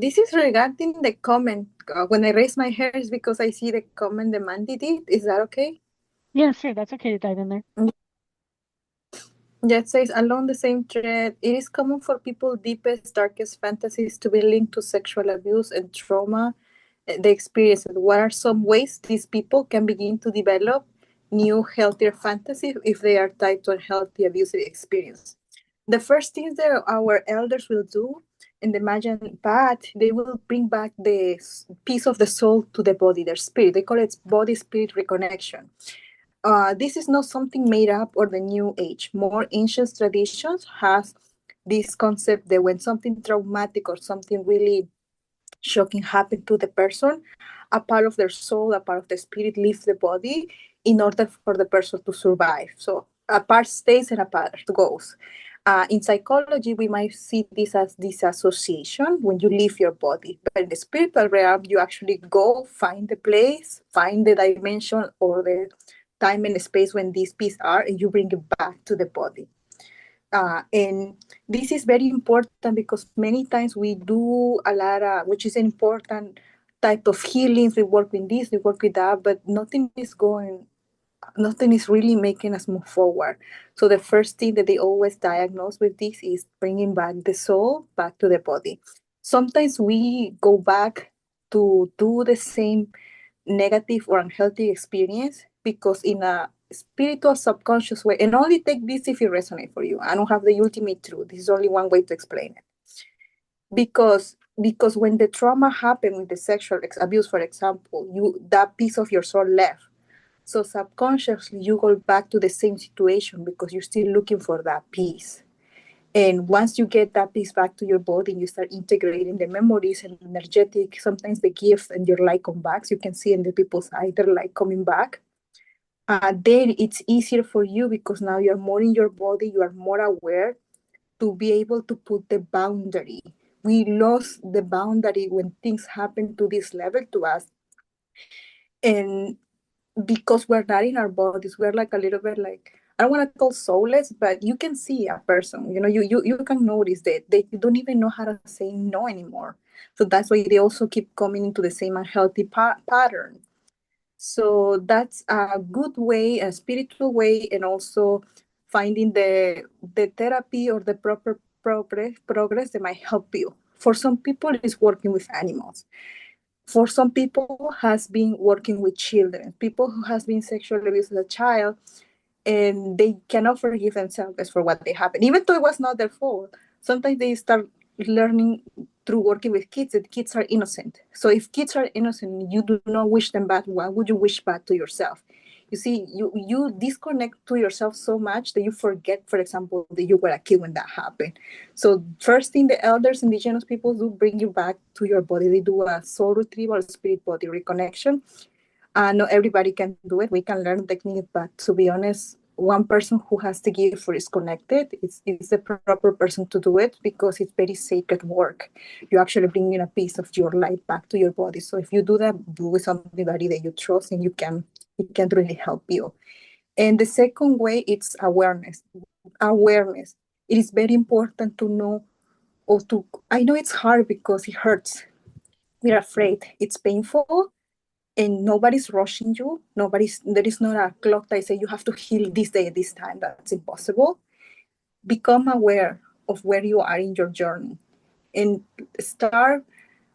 This is regarding the comment. When I raise my hair is because I see the comment the Mandy did. Is that okay? Yeah, sure. That's okay to dive in there. Yeah, it says along the same thread, it is common for people's deepest, darkest fantasies to be linked to sexual abuse and trauma they experience. What are some ways these people can begin to develop new, healthier fantasies if they are tied to a healthy, abusive experience? The first thing that our elders will do in the Mayan path, they will bring back the piece of the soul to the body, their spirit. They call it body-spirit reconnection. This is not something made up or the new age. More ancient traditions have this concept that when something traumatic or something really shocking happen to the person, a part of their soul, a part of the spirit leaves the body in order for the person to survive. So a part stays and a part goes. In psychology, we might see this as disassociation when you leave your body. But in the spiritual realm, you actually go find the place, find the dimension or the time and space when these pieces are, and you bring it back to the body. And this is very important because many times we do a lot of, which is an important type of healings. We work with this, we work with that, but nothing is really making us move forward. So the first thing that they always diagnose with this is bringing back the soul back to the body. Sometimes we go back to do the same negative or unhealthy experience because in a spiritual subconscious way, and only take this if it resonates for you. I don't have the ultimate truth. This is only one way to explain it. Because when the trauma happened with the sexual abuse, for example, that piece of your soul left. So subconsciously you go back to the same situation because you're still looking for that piece. And once you get that piece back to your body, you start integrating the memories and energetic, sometimes the gifts and your light come back. So you can see in the people's eye their light coming back. Then it's easier for you because now you're more in your body, you are more aware to be able to put the boundary. We lost the boundary when things happen to this level to us. And because we're not in our bodies, we're like a little bit like, I don't want to call soulless, but you can see a person, you can notice that they don't even know how to say no anymore. So that's why they also keep coming into the same unhealthy pattern. So that's a good way, a spiritual way, and also finding the therapy or the proper progress that might help you. For some people, it's working with animals. For some people, has been working with children, people who has been sexually abused as a child, and they cannot forgive themselves for what they happened, even though it was not their fault. Sometimes they start learning through working with kids that kids are innocent. So if kids are innocent, you do not wish them bad. Why would you wish bad to yourself? You see, you disconnect to yourself so much that you forget, for example, that you were a kid when that happened. So first thing the elders, indigenous people do, bring you back to your body. They do a soul retrieval, spirit body reconnection. Not everybody can do it. We can learn technique, but to be honest, one person who has the gift for is connected. It's the proper person to do it because it's very sacred work. You're actually bringing a piece of your life back to your body. So if you do that, do with somebody that you trust, and it can really help you. And the second way, it's awareness. Awareness. It is very important to know or to. I know it's hard because it hurts. We're afraid. It's painful, and nobody's rushing you. There is not a clock that say you have to heal this day at this time. That's impossible. Become aware of where you are in your journey and start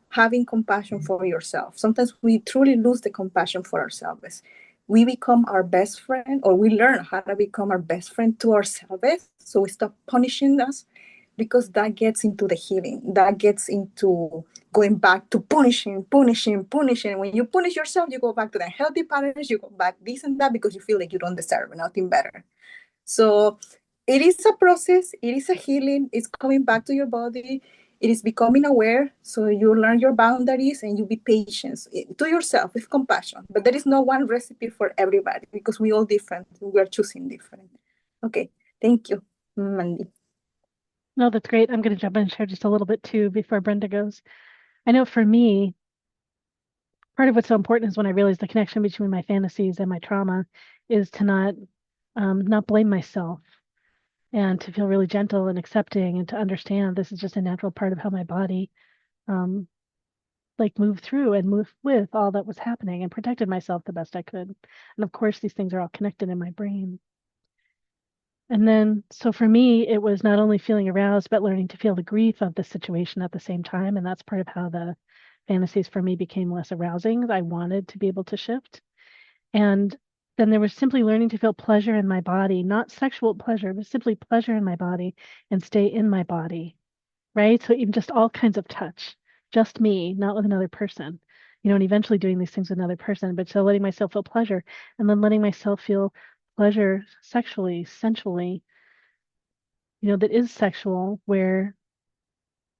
having compassion for yourself. Sometimes we truly lose the compassion for ourselves. We become our best friend, or we learn how to become our best friend to ourselves. So we stop punishing us, because that gets into the healing. That gets into going back to punishing. When you punish yourself, you go back to the healthy patterns, you go back this and that because you feel like you don't deserve nothing better. So it is a process, it is a healing, it's coming back to your body, it is becoming aware. So you learn your boundaries and you be patient to yourself with compassion. But there is no one recipe for everybody because we all different. We are choosing different. Okay, thank you, Mandy. No, that's great. I'm going to jump in and share just a little bit too before Brenda goes. I know for me, part of what's so important is when I realized the connection between my fantasies and my trauma is to not blame myself, and to feel really gentle and accepting, and to understand this is just a natural part of how my body like moved through and moved with all that was happening, and protected myself the best I could. And of course, these things are all connected in my brain. And then, so for me, it was not only feeling aroused, but learning to feel the grief of the situation at the same time. And that's part of how the fantasies for me became less arousing. I wanted to be able to shift. And then there was simply learning to feel pleasure in my body, not sexual pleasure, but simply pleasure in my body, and stay in my body, right? So even just all kinds of touch, just me, not with another person, and eventually doing these things with another person, but so letting myself feel pleasure, and then letting myself feel pleasure sexually, sensually, that is sexual, where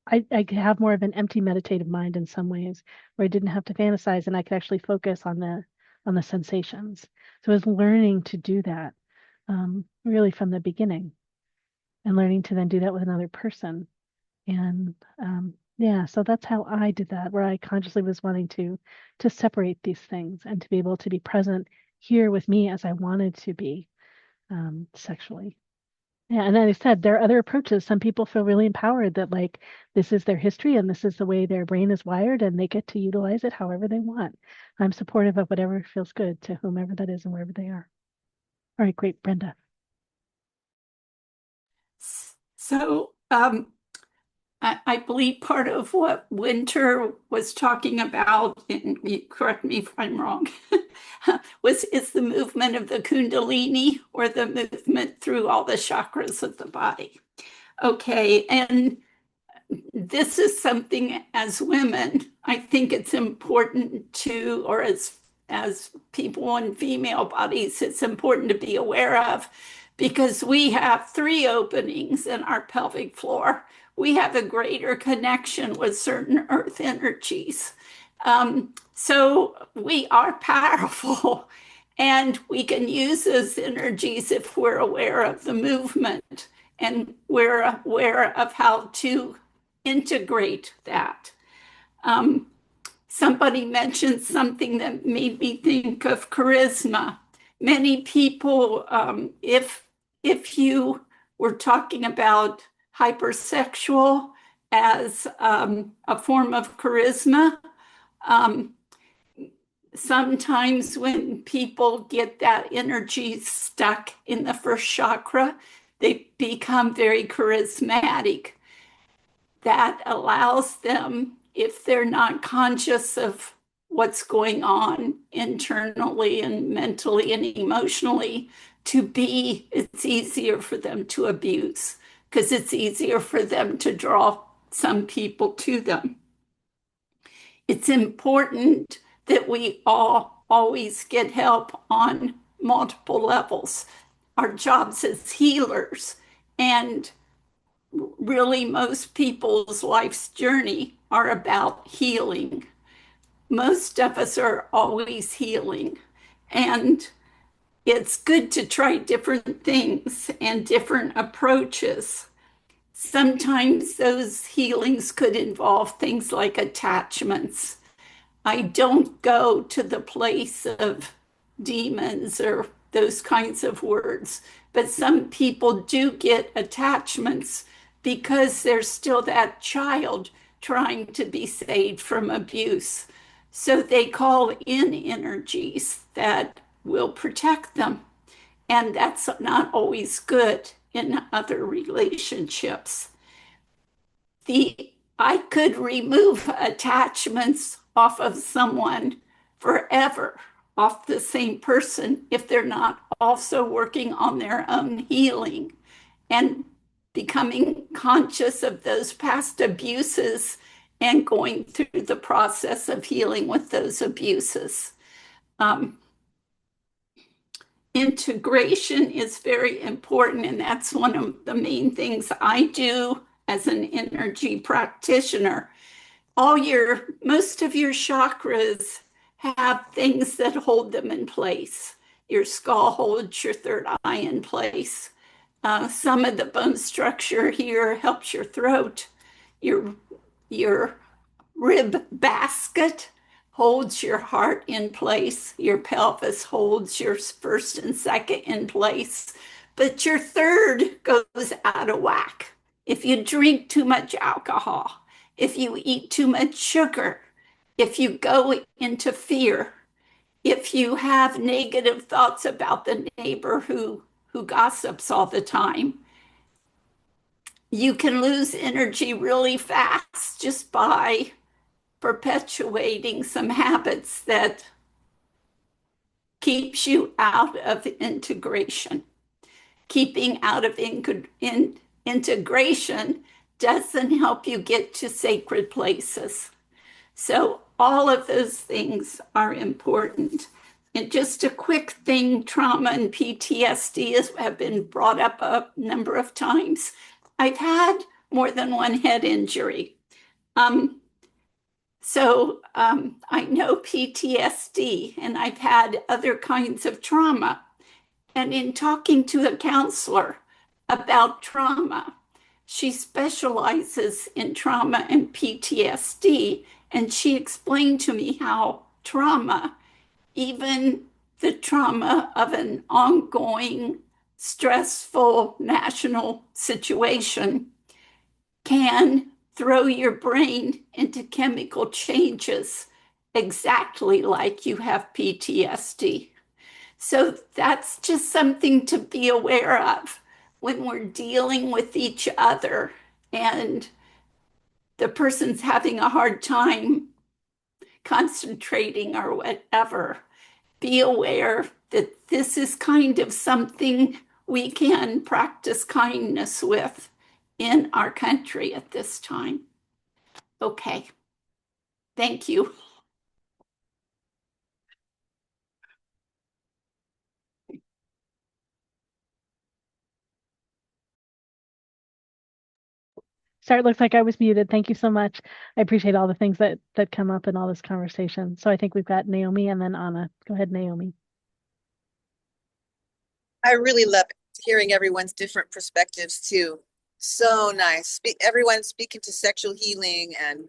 I could have more of an empty meditative mind in some ways, where I didn't have to fantasize and I could actually focus on the sensations. So I was learning to do that really from the beginning, and learning to then do that with another person. And yeah, so that's how I did that, where I consciously was wanting to separate these things and to be able to be present here with me as I wanted to be sexually. Yeah, and then I said there are other approaches. Some people feel really empowered that like this is their history and this is the way their brain is wired and they get to utilize it however they want. I'm supportive of whatever feels good to whomever that is and wherever they are. All right, great, Brenda. So I believe part of what Winter was talking about, and you correct me if I'm wrong, is the movement of the Kundalini, or the movement through all the chakras of the body. Okay, and this is something as women, I think it's important to, or as people in female bodies, it's important to be aware of, because we have 3 openings in our pelvic floor. We have a greater connection with certain earth energies. So we are powerful, and we can use those energies if we're aware of the movement and we're aware of how to integrate that. Somebody mentioned something that made me think of charisma. Many people, if you were talking about hypersexual as a form of charisma, sometimes when people get that energy stuck in the first chakra, they become very charismatic. That allows them, if they're not conscious of what's going on internally and mentally and emotionally, it's easier for them to abuse, because it's easier for them to draw some people to them. It's important that we all always get help on multiple levels. Our jobs as healers, and really most people's life's journey are about healing. Most of us are always healing, and it's good to try different things and different approaches. Sometimes those healings could involve things like attachments. I don't go to the place of demons or those kinds of words, but some people do get attachments because there's still that child trying to be saved from abuse. So they call in energies that will protect them. And that's not always good in other relationships. I could remove attachments off of someone forever, off the same person, if they're not also working on their own healing and becoming conscious of those past abuses and going through the process of healing with those abuses. Integration is very important, and that's one of the main things I do as an energy practitioner. Most of your chakras have things that hold them in place. Your skull holds your third eye in place. Some of the bone structure here helps your throat. Your rib basket holds your heart in place. Your pelvis holds your first and second in place. But your third goes out of whack. If you drink too much alcohol, if you eat too much sugar, if you go into fear, if you have negative thoughts about the neighbor who gossips all the time, you can lose energy really fast just by perpetuating some habits that keeps you out of integration. Keeping out of integration doesn't help you get to sacred places. So all of those things are important. And just a quick thing, trauma and PTSD have been brought up a number of times. I've had more than one head injury. I know PTSD, and I've had other kinds of trauma. And in talking to a counselor about trauma, she specializes in trauma and PTSD, and she explained to me how trauma, even the trauma of an ongoing stressful national situation, can throw your brain into chemical changes exactly like you have PTSD. So that's just something to be aware of when we're dealing with each other and the person's having a hard time concentrating or whatever. Be aware that this is kind of something we can practice kindness with in our country at this time. Okay. Thank you. Sorry, it looks like I was muted. Thank you so much. I appreciate all the things that come up in all this conversation. So I think we've got Naomi and then Anna. Go ahead, Naomi. I really love hearing everyone's different perspectives too. So nice. Everyone speaking to sexual healing, and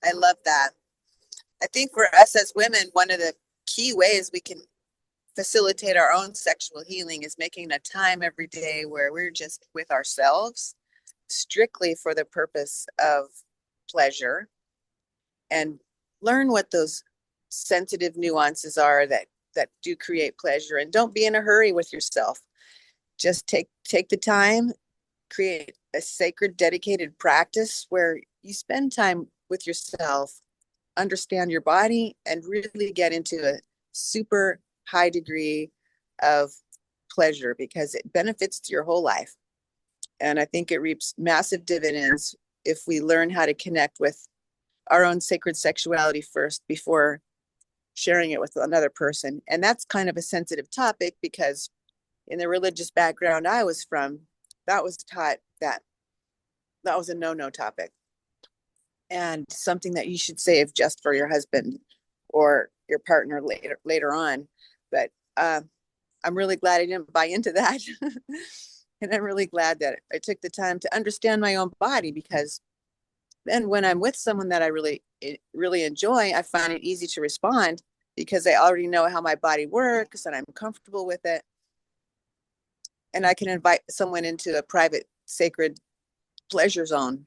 I love that. I think for us as women, one of the key ways we can facilitate our own sexual healing is making a time every day where we're just with ourselves, strictly for the purpose of pleasure, and learn what those sensitive nuances are that do create pleasure. And don't be in a hurry with yourself. Just take the time, create a sacred, dedicated practice where you spend time with yourself, understand your body, and really get into a super high degree of pleasure, because it benefits to your whole life. And I think it reaps massive dividends if we learn how to connect with our own sacred sexuality first before sharing it with another person. And that's kind of a sensitive topic, because in the religious background I was from, that was taught that was a no-no topic and something that you should save just for your husband or your partner later on. But I'm really glad I didn't buy into that. And I'm really glad that I took the time to understand my own body, because then when I'm with someone that I really enjoy, I find it easy to respond because I already know how my body works and I'm comfortable with it. And I can invite someone into a private, sacred pleasure zone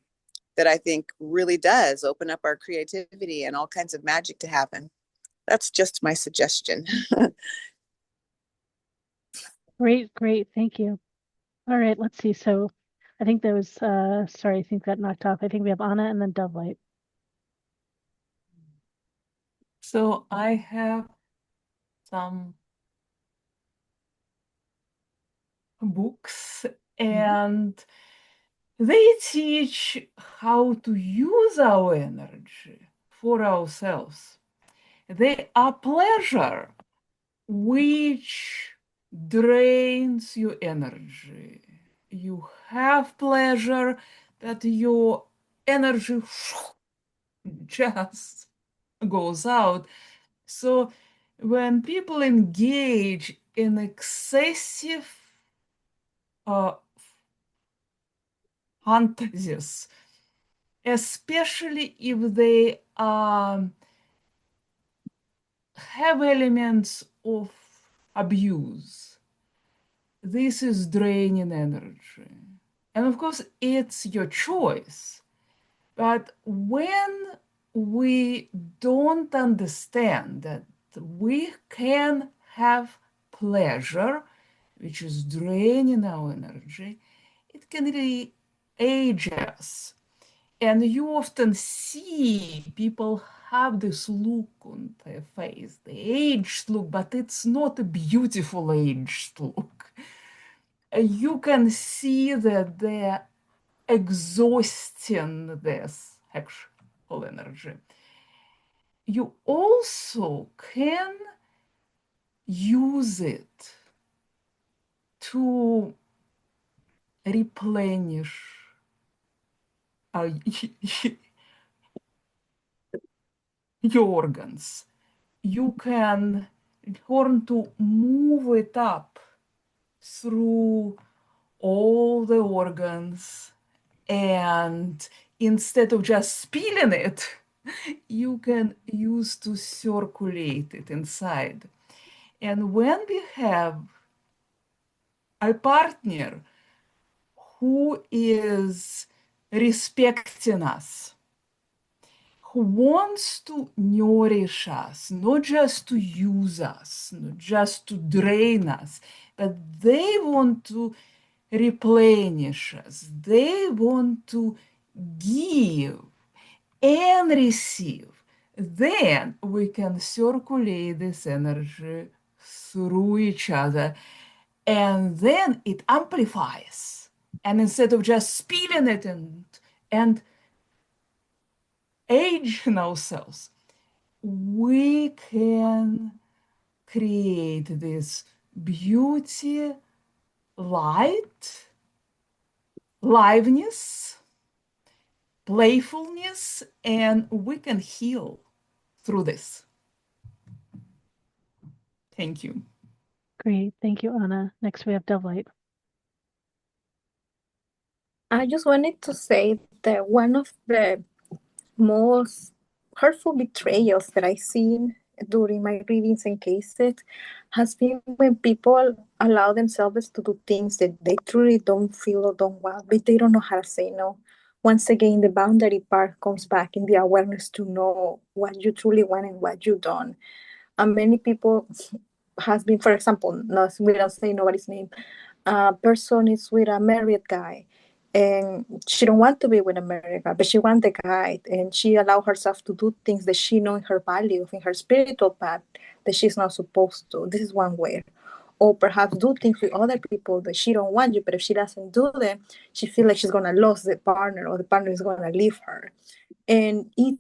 that I think really does open up our creativity and all kinds of magic to happen. That's just my suggestion. Great. Thank you. All right, let's see. So I think there was, sorry, I think that knocked off. I think we have Anna and then DoveLight. So I have some books, and they teach how to use our energy for ourselves. They are pleasure which drains your energy. You have pleasure that your energy just goes out. So when people engage in excessive fantasies, especially if they have elements of abuse, this is draining energy. And of course, it's your choice. But when we don't understand that we can have pleasure, which is draining our energy, it can really age us. And you often see people have this look on their face, the aged look, but it's not a beautiful aged look. You can see that they're exhausting this sexual energy. You also can use it to replenish uh, your organs. You can learn to move it up through all the organs, and instead of just spilling it, you can use to circulate it inside. And when we have a partner who is respecting us, who wants to nourish us, not just to use us, not just to drain us, but they want to replenish us. They want to give and receive. Then we can circulate this energy through each other, and then it amplifies. And instead of just spilling it and aging ourselves, we can create this beauty, light, liveness, playfulness, and we can heal through this. Thank you. Great. Thank you, Anna. Next, we have DoveLight. I just wanted to say that one of the most hurtful betrayals that I've seen during my readings and cases has been when people allow themselves to do things that they truly don't feel or don't want, but they don't know how to say no. Once again, the boundary part comes back in the awareness to know what you truly want and what you don't. And many people has been, for example, no, we don't say nobody's name. A person is with a married guy, and she don't want to be with a married guy, but she want the guy, and she allow herself to do things that she know in her value, in her spiritual path, that she's not supposed to. This is one way. Or perhaps do things with other people that she don't want you, but if she doesn't do them, she feel like she's gonna lose the partner, or the partner is gonna leave her. And it,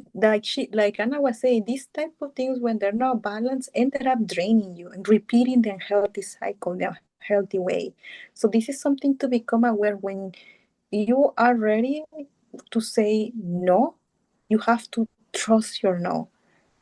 like Anna was saying, these type of things, when they're not balanced, ended up draining you and repeating the unhealthy cycle, the unhealthy way. So this is something to become aware. When you are ready to say no, you have to trust your no.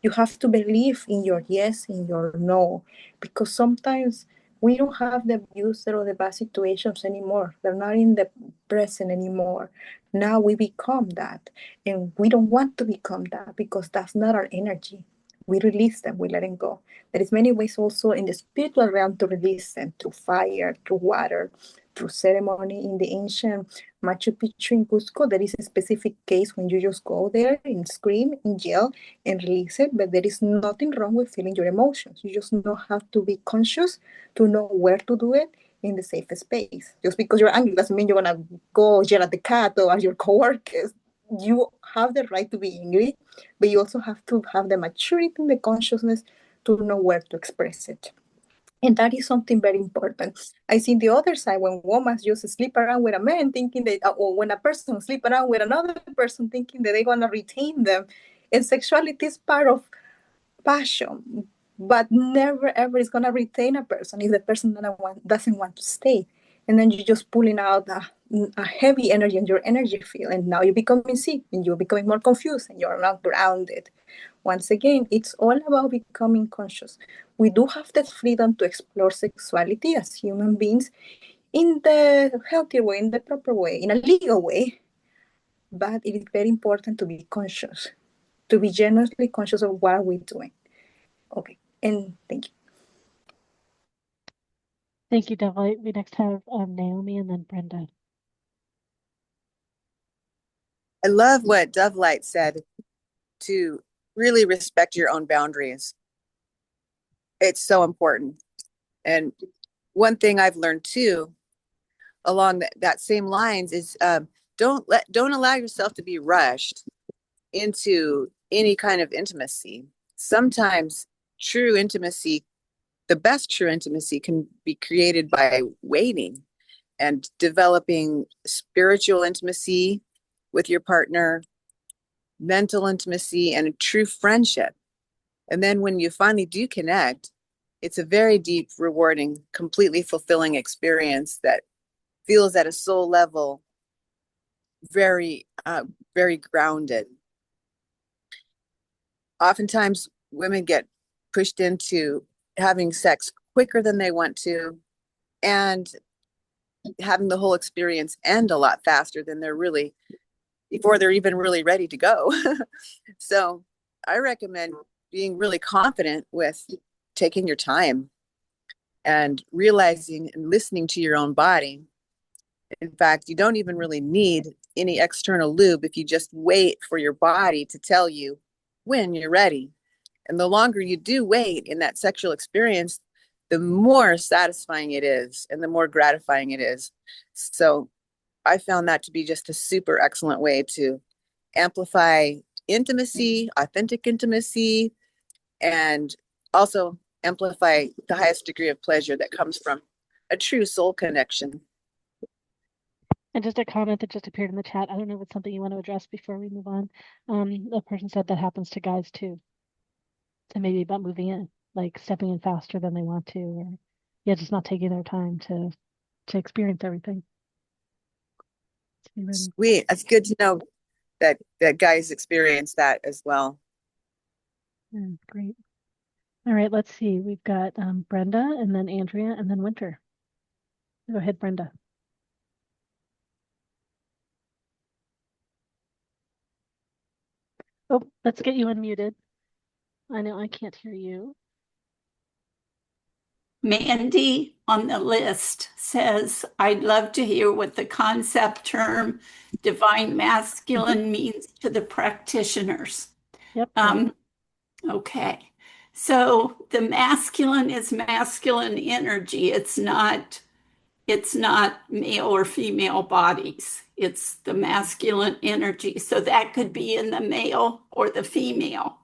You have to believe in your yes, in your no, because sometimes we don't have the abuser or the bad situations anymore. They're not in the present anymore. Now we become that, and we don't want to become that because that's not our energy. We release them, we let them go. There is many ways also in the spiritual realm to release them, through fire, through water, through ceremony. In the ancient Machu Picchu in Cusco, there is a specific case when you just go there and scream and yell and release it, but there is nothing wrong with feeling your emotions. You just know how to be conscious, to know where to do it in the safest space. Just because you're angry doesn't mean you're gonna go yell at the cat or at your coworkers. You have the right to be angry, but you also have to have the maturity and the consciousness to know where to express it. And that is something very important. I see the other side, when women just sleep around with a man thinking that, or when a person sleep around with another person thinking that they're going to retain them. And sexuality is part of passion, but never ever is going to retain a person if the person doesn't want to stay. And then you're just pulling out a heavy energy in your energy field, and now you're becoming sick and you're becoming more confused and you're not grounded. Once again, it's all about becoming conscious. We do have the freedom to explore sexuality as human beings in the healthy way, in the proper way, in a legal way. But it is very important to be conscious, to be genuinely conscious of what we're doing. Okay, and thank you. Thank you, DoveLight. We next have Naomi and then Brenda. I love what DoveLight said, to really respect your own boundaries. It's so important. And one thing I've learned too, along that same lines, is don't allow yourself to be rushed into any kind of intimacy. Sometimes true intimacy, the best true intimacy, can be created by waiting and developing spiritual intimacy with your partner, mental intimacy, and a true friendship. And then when you finally do connect, it's a very deep, rewarding, completely fulfilling experience that feels at a soul level very, very grounded. Oftentimes, women get pushed into having sex quicker than they want to, and having the whole experience end a lot faster than before they're even really ready to go. So I recommend being really confident with taking your time and realizing and listening to your own body. In fact, you don't even really need any external lube if you just wait for your body to tell you when you're ready. And the longer you do wait in that sexual experience, the more satisfying it is and the more gratifying it is. So I found that to be just a super excellent way to amplify intimacy, authentic intimacy, and also amplify the highest degree of pleasure that comes from a true soul connection. And just a comment that just appeared in the chat. I don't know if it's something you want to address before we move on. The person said that happens to guys too. So maybe about moving in, like stepping in faster than they want to, or yeah, just not taking their time to experience everything. To be ready. Sweet. That's good to know that guys experience that as well. Yeah, great. All right, let's see. We've got Brenda and then Andrea and then Winter. Go ahead, Brenda. Oh, let's get you unmuted. I know I can't hear you. Mandy on the list says, I'd love to hear what the concept term divine masculine means to the practitioners. Yep. Okay. So the masculine is masculine energy. It's not male or female bodies. It's the masculine energy. So that could be in the male or the female.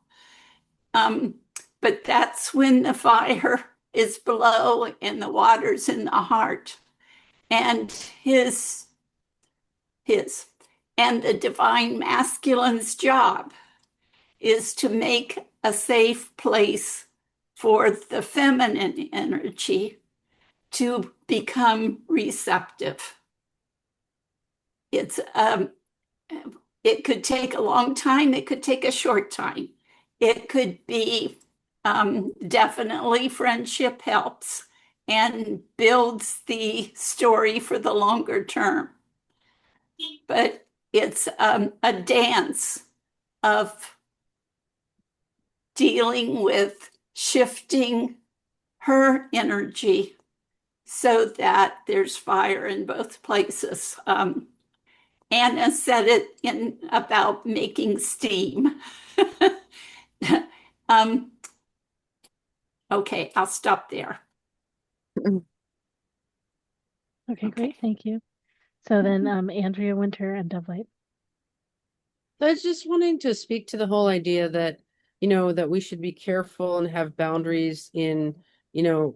But that's when the fire is below and the water's in the heart. And and the divine masculine's job is to make a safe place for the feminine energy to become receptive. It could take a long time. It could take a short time. It could be definitely friendship helps and builds the story for the longer term. But it's a dance of dealing with shifting her energy so that there's fire in both places. Anna said it in about making steam. Okay, I'll stop there. Okay, great. Thank you. So then Andrea, Winter, and DoveLight. I was just wanting to speak to the whole idea that, that we should be careful and have boundaries in,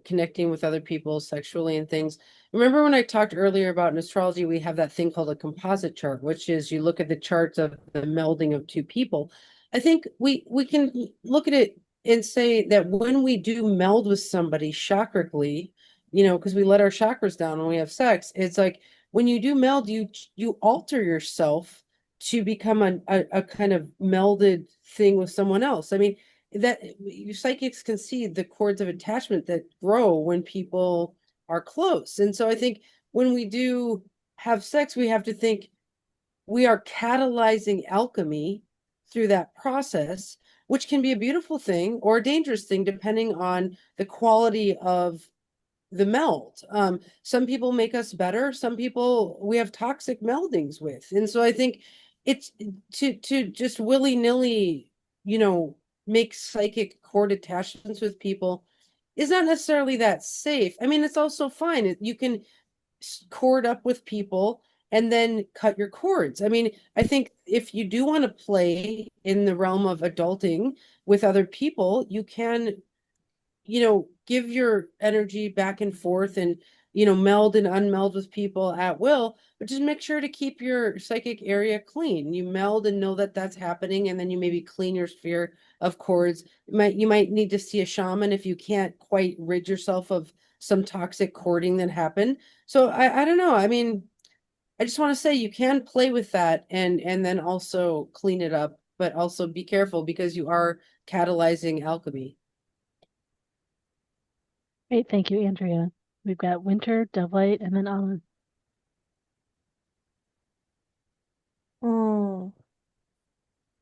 connecting with other people sexually and things. Remember when I talked earlier about in astrology, we have that thing called a composite chart, which is you look at the charts of the melding of two people. I think we can look at it and say that when we do meld with somebody chakrically, because we let our chakras down when we have sex, it's like when you do meld, you alter yourself to become a kind of melded thing with someone else. I mean, that you psychics can see the cords of attachment that grow when people are close. And so I think when we do have sex, we have to think we are catalyzing alchemy through that process, which can be a beautiful thing or a dangerous thing, depending on the quality of the meld. Some people make us better. Some people we have toxic meldings with. And so I think it's to just willy-nilly, make psychic cord attachments with people is not necessarily that safe. I mean, it's also fine. You can cord up with people and then cut your cords. I mean, I think if you do want to play in the realm of adulting with other people, you can, give your energy back and forth and, meld and unmeld with people at will, but just make sure to keep your psychic area clean. You meld and know that that's happening, and then you maybe clean your sphere of cords. You might need to see a shaman if you can't quite rid yourself of some toxic cording that happened. So I don't know. I mean, I just want to say you can play with that and then also clean it up, but also be careful because you are catalyzing alchemy. Great, thank you, Andrea. We've got Winter, DoveLight, and then Anna.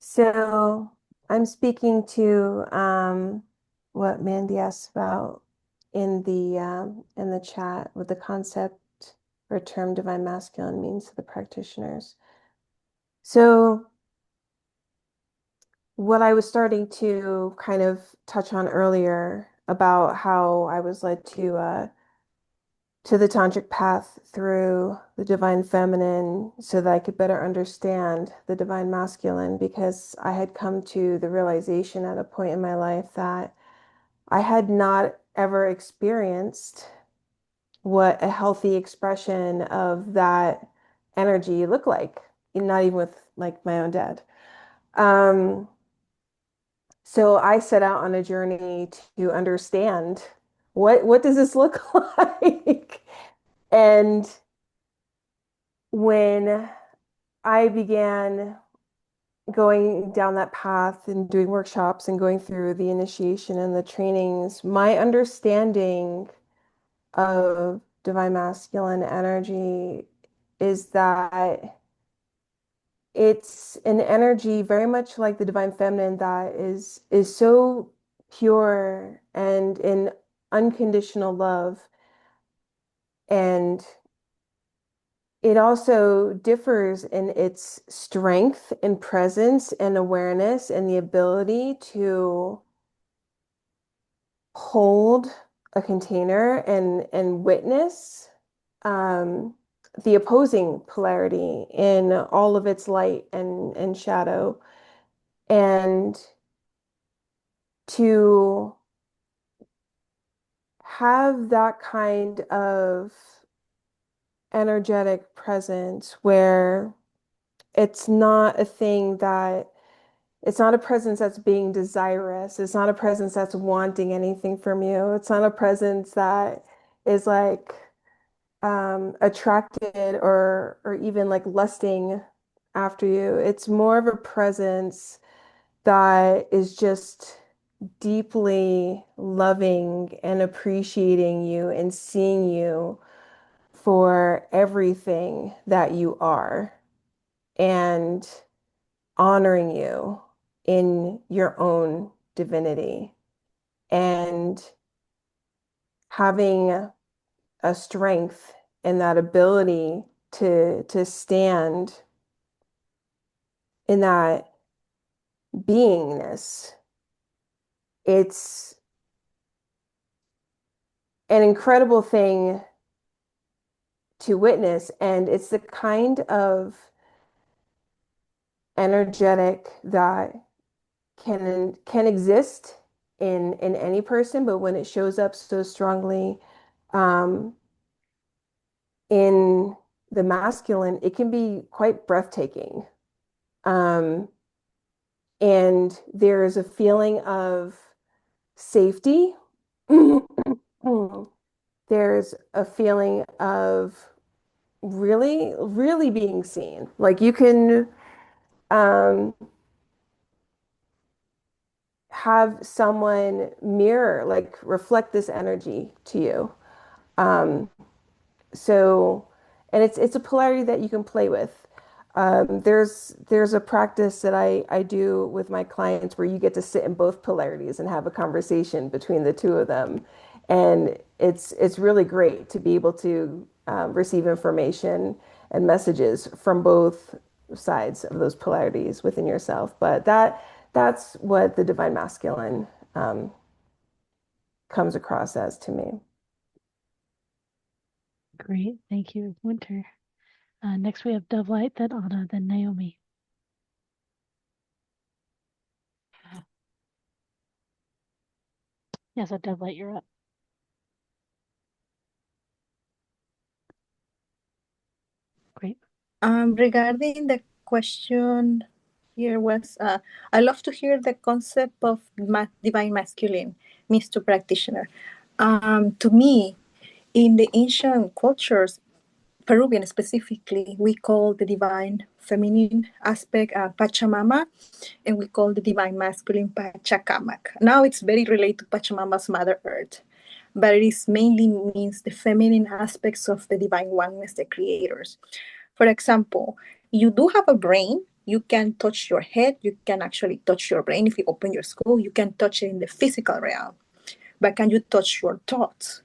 So I'm speaking to what Mandy asked about in the chat, what the concept or term divine masculine means to the practitioners. So what I was starting to kind of touch on earlier about how I was led to the tantric path through the divine feminine so that I could better understand the divine masculine, because I had come to the realization at a point in my life that I had not ever experienced what a healthy expression of that energy looked like, not even with like my own dad. So I set out on a journey to understand what does this look like? And when I began going down that path and doing workshops and going through the initiation and the trainings, my understanding of divine masculine energy is that it's an energy very much like the divine feminine that is so pure and in unconditional love. And it also differs in its strength and presence and awareness and the ability to hold a container and witness the opposing polarity in all of its light and shadow, and to have that kind of energetic presence where it's not a thing that it's not a presence that's being desirous. It's not a presence that's wanting anything from you. It's not a presence that is like attracted or even like lusting after you. It's more of a presence that is just deeply loving and appreciating you and seeing you for everything that you are and honoring you in your own divinity and having a strength and that ability to stand in that beingness. It's an incredible thing to witness, and it's the kind of energetic that can exist in any person, but when it shows up so strongly in the masculine, it can be quite breathtaking. And there's a feeling of safety. There's a feeling of really, really being seen. Like you can have someone mirror, like reflect this energy to you. So, and it's a polarity that you can play with. There's a practice that I do with my clients where you get to sit in both polarities and have a conversation between the two of them, and it's really great to be able to receive information and messages from both sides of those polarities within yourself. But that's what the divine masculine comes across as to me. Great, thank you, Winter. Next we have DoveLight, then Anna, then Naomi. Yeah, so DoveLight, you're up. Great. Regarding the question here was, I love to hear the concept of divine masculine means to practitioner. To me, in the ancient cultures, Peruvian specifically, we call the divine feminine aspect Pachamama, and we call the divine masculine Pachacamac. Now it's very related to Pachamama's Mother Earth, but it is mainly means the feminine aspects of the divine oneness, the creators. For example, you do have a brain. You can touch your head. You can actually touch your brain. If you open your skull, you can touch it in the physical realm. But can you touch your thoughts?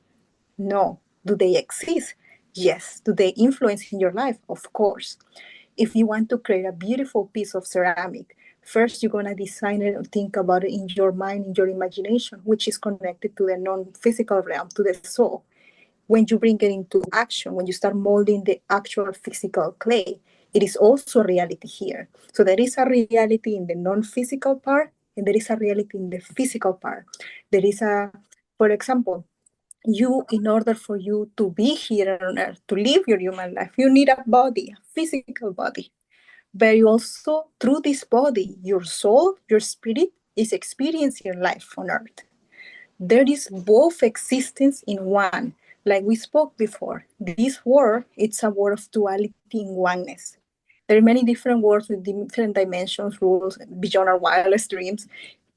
No. Do they exist? Yes. Do they influence in your life? Of course. If you want to create a beautiful piece of ceramic, first you're going to design it and think about it in your mind, in your imagination, which is connected to the non-physical realm, to the soul. When you bring it into action, when you start molding the actual physical clay, it is also a reality here. So there is a reality in the non-physical part, and there is a reality in the physical part. There is for example, in order for you to be here on earth, to live your human life, you need a body, a physical body. But you also, through this body, your soul, your spirit is experiencing life on earth. There is both existence in one. Like we spoke before, this word, it's a word of duality in oneness. There are many different words with different dimensions, rules, beyond our wildest dreams.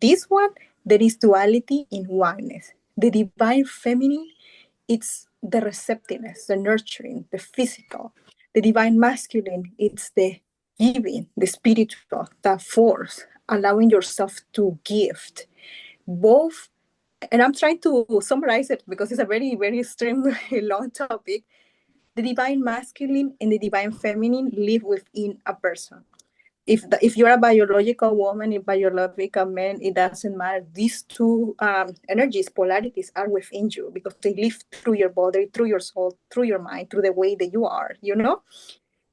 This one, there is duality in oneness. The divine feminine, it's the receptiveness, the nurturing, the physical. The divine masculine, it's the giving, the spiritual, the force, allowing yourself to gift. Both, and I'm trying to summarize it because it's a very, very extremely long topic. The divine masculine and the divine feminine live within a person. If you're a biological woman, a biological man, it doesn't matter. These two energies, polarities, are within you because they live through your body, through your soul, through your mind, through the way that you are,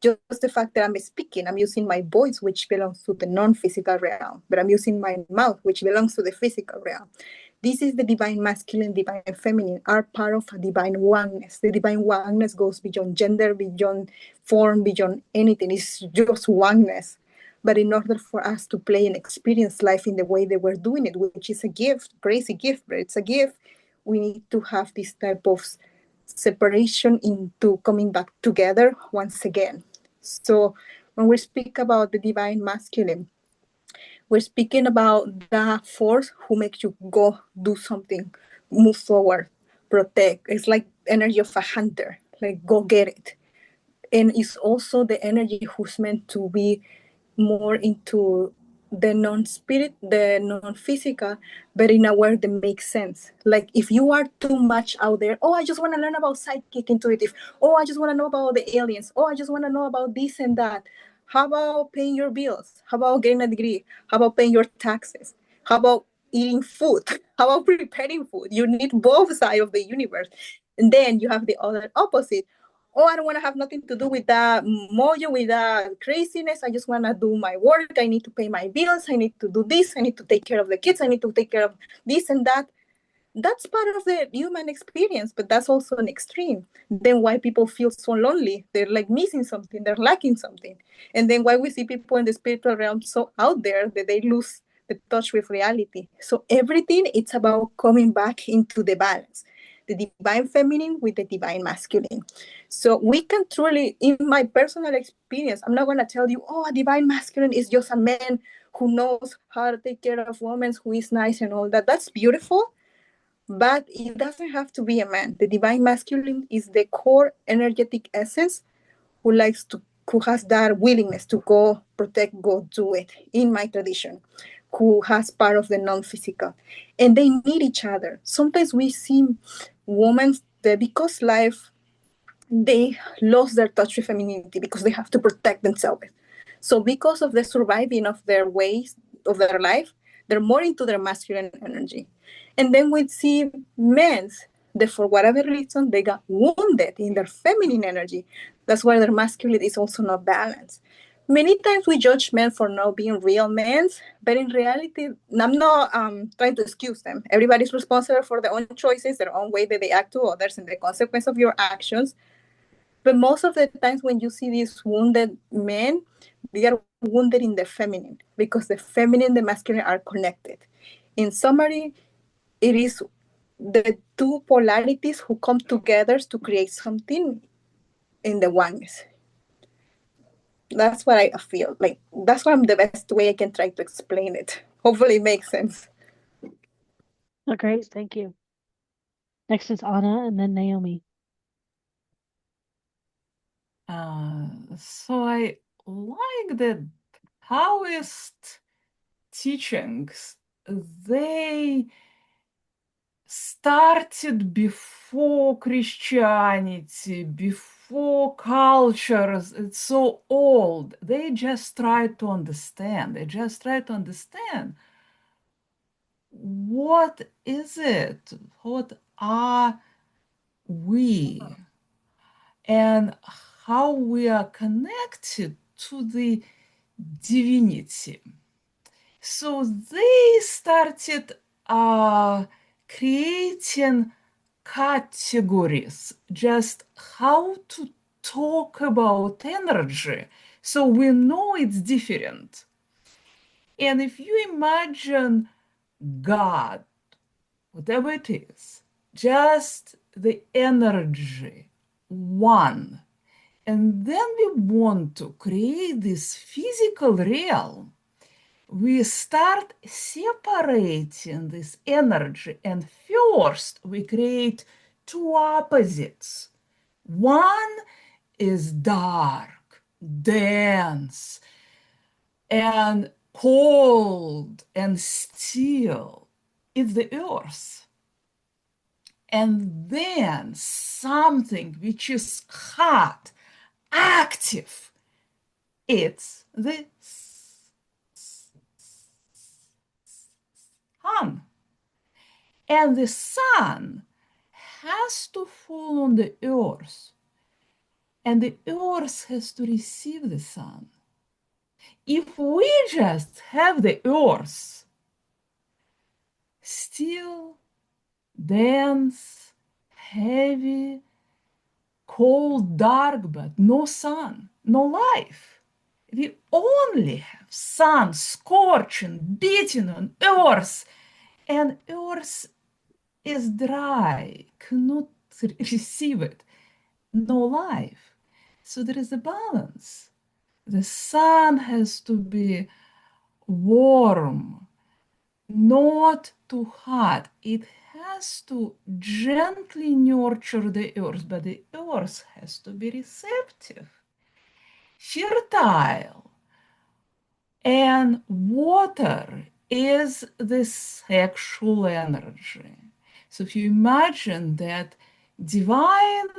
Just the fact that I'm speaking, I'm using my voice, which belongs to the non-physical realm, but I'm using my mouth, which belongs to the physical realm. This is the divine masculine, divine feminine, are part of a divine oneness. The divine oneness goes beyond gender, beyond form, beyond anything. It's just oneness. But in order for us to play and experience life in the way that we're doing it, which is a gift, crazy gift, but it's a gift, we need to have this type of separation into coming back together once again. So when we speak about the divine masculine, we're speaking about the force who makes you go do something, move forward, protect. It's like energy of a hunter, like go get it. And it's also the energy who's meant to be more into the non-spirit, the non-physical, but in a way that makes sense. Like if you are too much out there, oh, I just want to learn about psychic intuitive. Oh, I just want to know about the aliens. Oh, I just want to know about this and that. How about paying your bills? How about getting a degree? How about paying your taxes? How about eating food? How about preparing food? You need both sides of the universe. And then you have the other opposite. Oh, I don't want to have nothing to do with that mojo, with that craziness. I just want to do my work. I need to pay my bills. I need to do this. I need to take care of the kids. I need to take care of this and that. That's part of the human experience, but that's also an extreme. Then why people feel so lonely? They're like missing something. They're lacking something. And then why we see people in the spiritual realm so out there that they lose the touch with reality. So everything, it's about coming back into the balance. The divine feminine with the divine masculine. So we can truly, in my personal experience, I'm not going to tell you, oh, a divine masculine is just a man who knows how to take care of women, who is nice and all that. That's beautiful, but it doesn't have to be a man. The divine masculine is the core energetic essence who has that willingness to go protect, go do it, in my tradition, who has part of the non-physical. And they need each other. Sometimes we see women that because they lost their touch with femininity because they have to protect themselves. So because of the surviving of their ways of their life, they're more into their masculine energy. And then we see men that for whatever reason, they got wounded in their feminine energy. That's why their masculine is also not balanced. Many times we judge men for not being real men, but in reality, I'm not trying to excuse them. Everybody's responsible for their own choices, their own way that they act to others, and the consequence of your actions. But most of the times when you see these wounded men, they are wounded in the feminine because the feminine and the masculine are connected. In summary, it is the two polarities who come together to create something in the oneness. That's what I feel like. That's what the best way I can try to explain it. Hopefully it makes sense. Oh, great. Thank you. Next is Anna and then Naomi. So I like the Taoist teachings. They started before Christianity, before cultures. It's so old. They just try to understand. They just try to understand what is it? What are we? And how we are connected to the divinity. So they started creating categories, just how to talk about energy so we know it's different. And if you imagine God, whatever it is, just the energy, one. And then we want to create this physical realm. We start separating this energy, and first we create two opposites. One is dark, dense, and cold and still. It's the earth. And then something which is hot, active, it's the sun. And the sun has to fall on the earth, and the earth has to receive the sun. If we just have the earth, still dense, heavy, cold, dark, but no sun, no life. We only have sun scorching, beating on earth, and earth is dry, cannot receive it, no life. So there is a balance. The sun has to be warm, not too hot. It has to gently nurture the earth, but the earth has to be receptive, fertile. And water is the sexual energy. So if you imagine that divine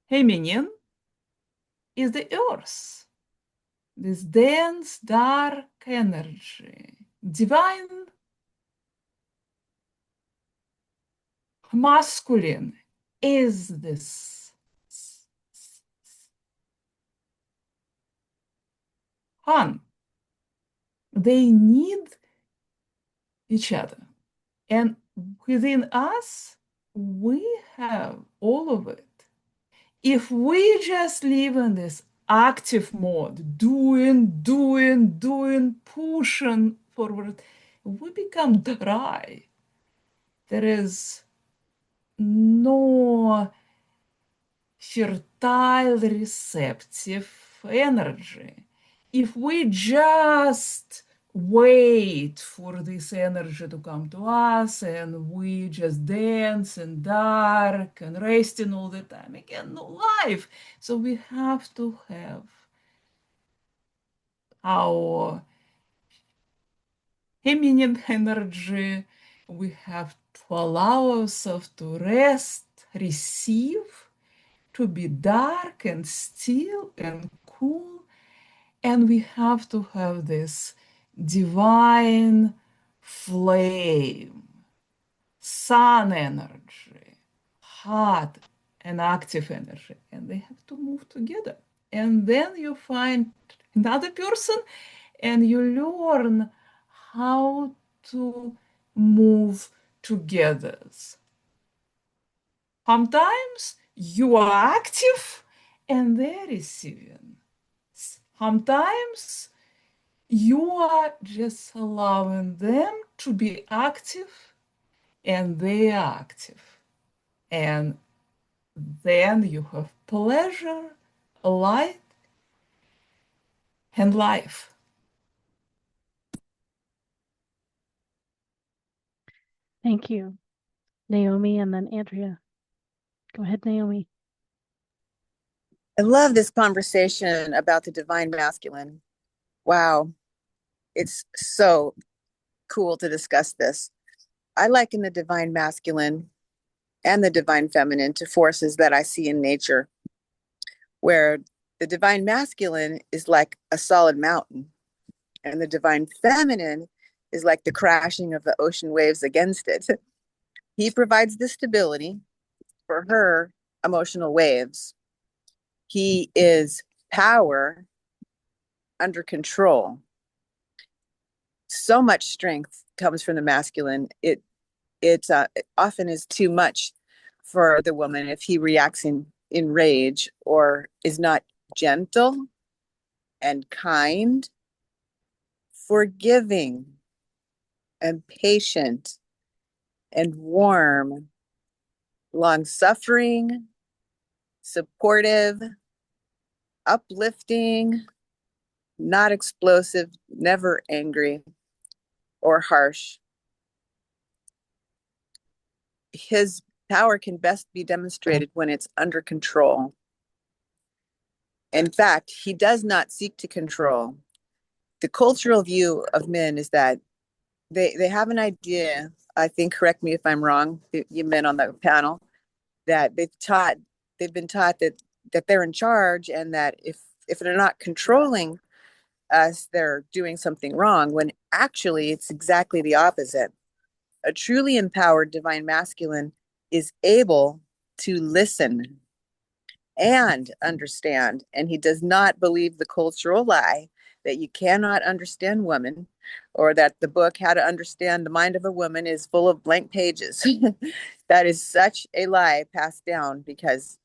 feminine is the earth, this dense, dark energy. Divine masculine is this sun. They need each other. And within us, we have all of it. If we just live in this active mode, doing, pushing forward, we become dry. There is no fertile, receptive energy. If we just wait for this energy to come to us and we just dance in dark and resting all the time, again, no life. So we have to have our feminine energy. We have to allow ourselves to rest, receive, to be dark and still and cool. And we have to have this divine flame, sun energy, hot and active energy, and they have to move together. And then you find another person and you learn how to move together. Sometimes you are active and they're receiving. Sometimes you are just allowing them to be active and they are active. And then you have pleasure, light, and life. Thank you, Naomi, and then Andrea. Go ahead, Naomi. I love this conversation about the divine masculine. Wow, it's so cool to discuss this. I liken the divine masculine and the divine feminine to forces that I see in nature, where the divine masculine is like a solid mountain, and the divine feminine is like the crashing of the ocean waves against it. He provides the stability for her emotional waves. He is power under control. So much strength comes from the masculine. It often is too much for the woman if he reacts in rage or is not gentle and kind, forgiving and patient and warm, long-suffering, supportive, uplifting, not explosive, never angry or harsh. His power can best be demonstrated when it's under control. In fact, he does not seek to control. The cultural view of men is that they have an idea, I think, correct me if I'm wrong, you men on the panel, that they've been taught that they're in charge, and that if they're not controlling us, they're doing something wrong, when actually it's exactly the opposite. A truly empowered divine masculine is able to listen and understand, and he does not believe the cultural lie that you cannot understand women, or that the book How to Understand the Mind of a Woman is full of blank pages. That is such a lie passed down, because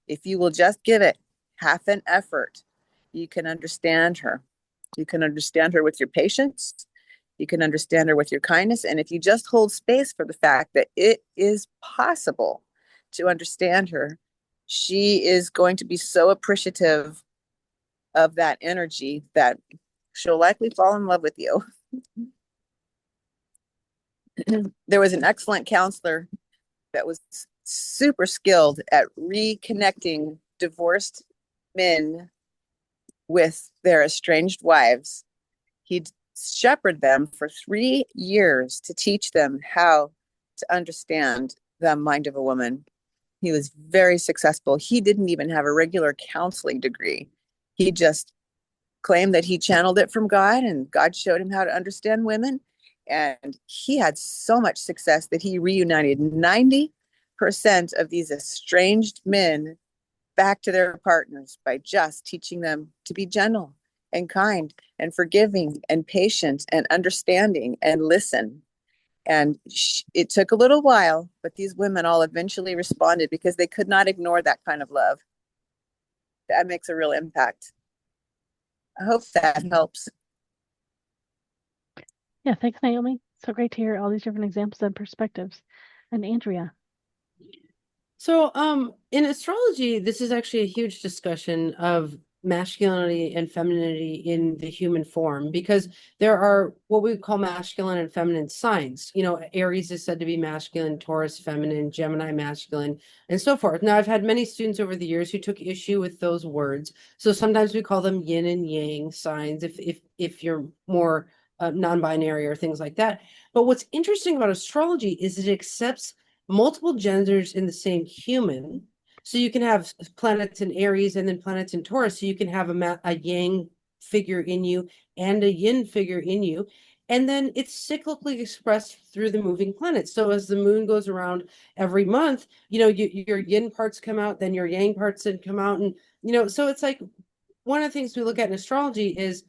if you will just give it half an effort, you can understand her. You can understand her with your patience. You can understand her with your kindness. And if you just hold space for the fact that it is possible to understand her, she is going to be so appreciative of that energy that she'll likely fall in love with you. There was an excellent counselor that was super skilled at reconnecting divorced men with their estranged wives. He'd shepherd them for 3 years to teach them how to understand the mind of a woman. He was very successful. He didn't even have a regular counseling degree. He just claimed that he channeled it from God, and God showed him how to understand women. And he had so much success that he reunited 90% of these estranged men back to their partners by just teaching them to be gentle and kind and forgiving and patient and understanding and listen. And it took a little while, but these women all eventually responded because they could not ignore that kind of love. That makes a real impact. I hope that helps. Yeah, thanks, Naomi. So great to hear all these different examples and perspectives. And Andrea. So, in astrology, this is actually a huge discussion of masculinity and femininity in the human form, because there are what we call masculine and feminine signs. You know, Aries is said to be masculine, Taurus feminine, Gemini masculine, and so forth. Now, I've had many students over the years who took issue with those words. So sometimes we call them yin and yang signs if you're more non-binary or things like that. But what's interesting about astrology is it accepts multiple genders in the same human. So you can have planets in Aries and then planets in Taurus. So you can have a yang figure in you and a yin figure in you. And then it's cyclically expressed through the moving planets. So as the moon goes around every month, you know, your yin parts come out, then your yang parts then come out. And, you know, so it's like one of the things we look at in astrology is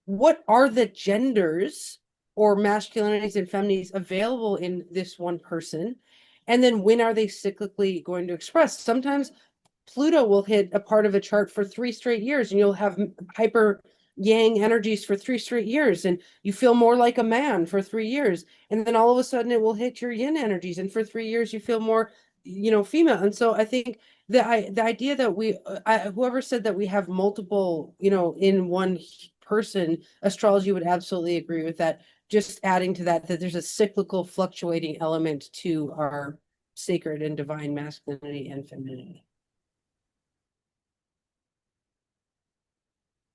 what are the genders or masculinities and feminities available in this one person? And then when are they cyclically going to express? Sometimes Pluto will hit a part of a chart for 3 straight years, and you'll have hyper yang energies for 3 straight years, and you feel more like a man for 3 years. And then all of a sudden it will hit your yin energies, and for 3 years you feel more female. And so I think the idea that whoever said that we have multiple, in one person, astrology would absolutely agree with that. Just adding to that there's a cyclical fluctuating element to our sacred and divine masculinity and femininity.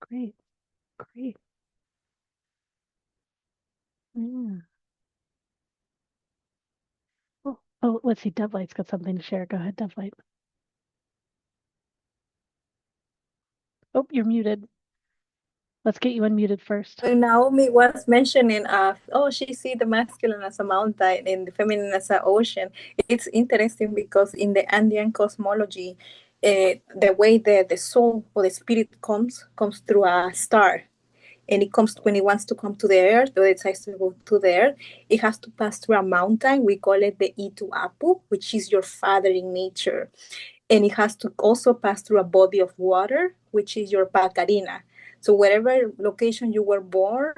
Great. Great. Yeah. Oh, let's see. DoveLight's got something to share. Go ahead, DoveLight. Oh, you're muted. Let's get you unmuted first. Naomi was mentioning, she see the masculine as a mountain and the feminine as an ocean. It's interesting because in the Andean cosmology, the way the soul or the spirit comes through a star. And it comes when it wants to come to the earth, or it decides to go to the earth, it has to pass through a mountain. We call it the Itu Apu, which is your father in nature. And it has to also pass through a body of water, which is your Pacarina. So wherever location you were born,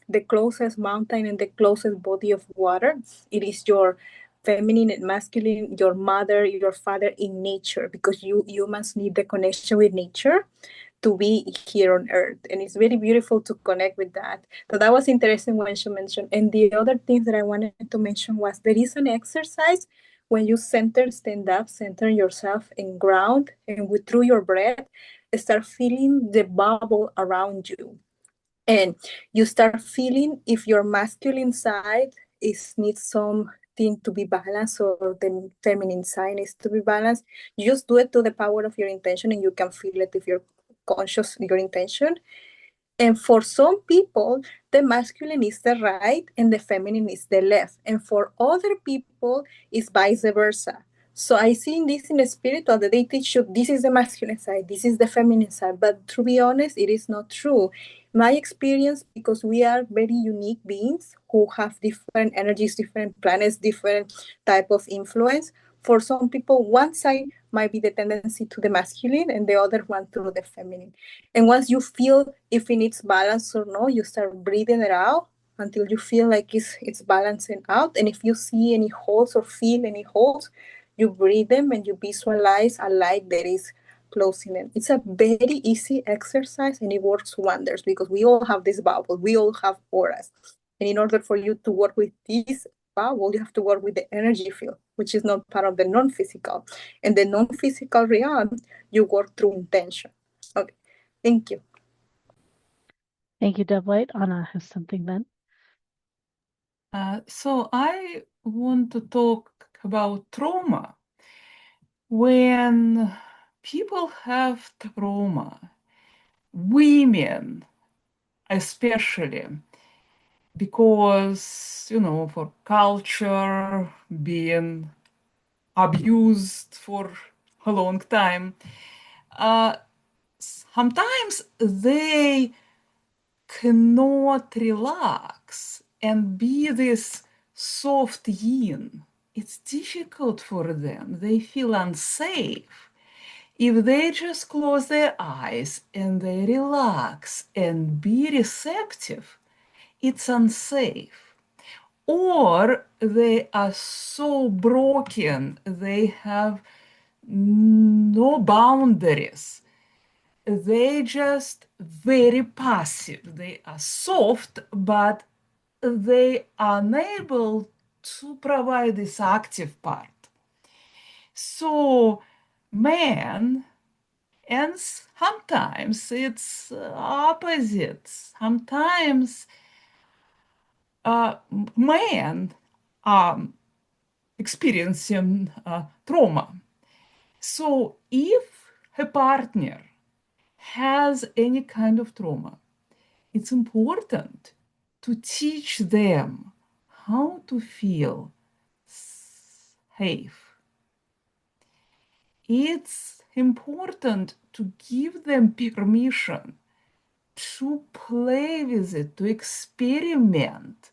the closest mountain and the closest body of water, it is your feminine and masculine, your mother, your father in nature, because you humans need the connection with nature to be here on earth. And it's very beautiful to connect with that. So that was interesting when she mentioned. And the other thing that I wanted to mention was there is an exercise when you stand up, center yourself in ground, and through your breath, start feeling the bubble around you. And you start feeling if your masculine side needs something to be balanced, or the feminine side needs to be balanced. You just do it to the power of your intention, and you can feel it if you're conscious your intention. And for some people, the masculine is the right and the feminine is the left. And for other people, it's vice versa. So I see this in the spiritual that they teach you this is the masculine side, this is the feminine side. But to be honest, it is not true. My experience, because we are very unique beings who have different energies, different planets, different type of influence. For some people, one side might be the tendency to the masculine and the other one to the feminine. And once you feel if it needs balance or no, you start breathing it out until you feel like it's balancing out. And if you see any holes or feel any holes, you breathe them and you visualize a light that is closing it. It's a very easy exercise and it works wonders because we all have this bubble. We all have auras. And in order for you to work with this bubble, you have to work with the energy field, which is not part of the non-physical. And the non-physical realm, you work through intention. Okay. Thank you. Thank you, DoveLight. Anna has something then. So I want to talk about trauma. When people have trauma, women especially, because, for culture, being abused for a long time, sometimes they cannot relax and be this soft yin. It's difficult for them. They feel unsafe. If they just close their eyes and they relax and be receptive, it's unsafe. Or they are so broken, they have no boundaries. They just very passive. They are soft, but they are unable to provide this active part. So men, and sometimes it's opposite. Sometimes men are experiencing trauma. So if a partner has any kind of trauma, it's important to teach them how to feel safe. It's important to give them permission to play with it, to experiment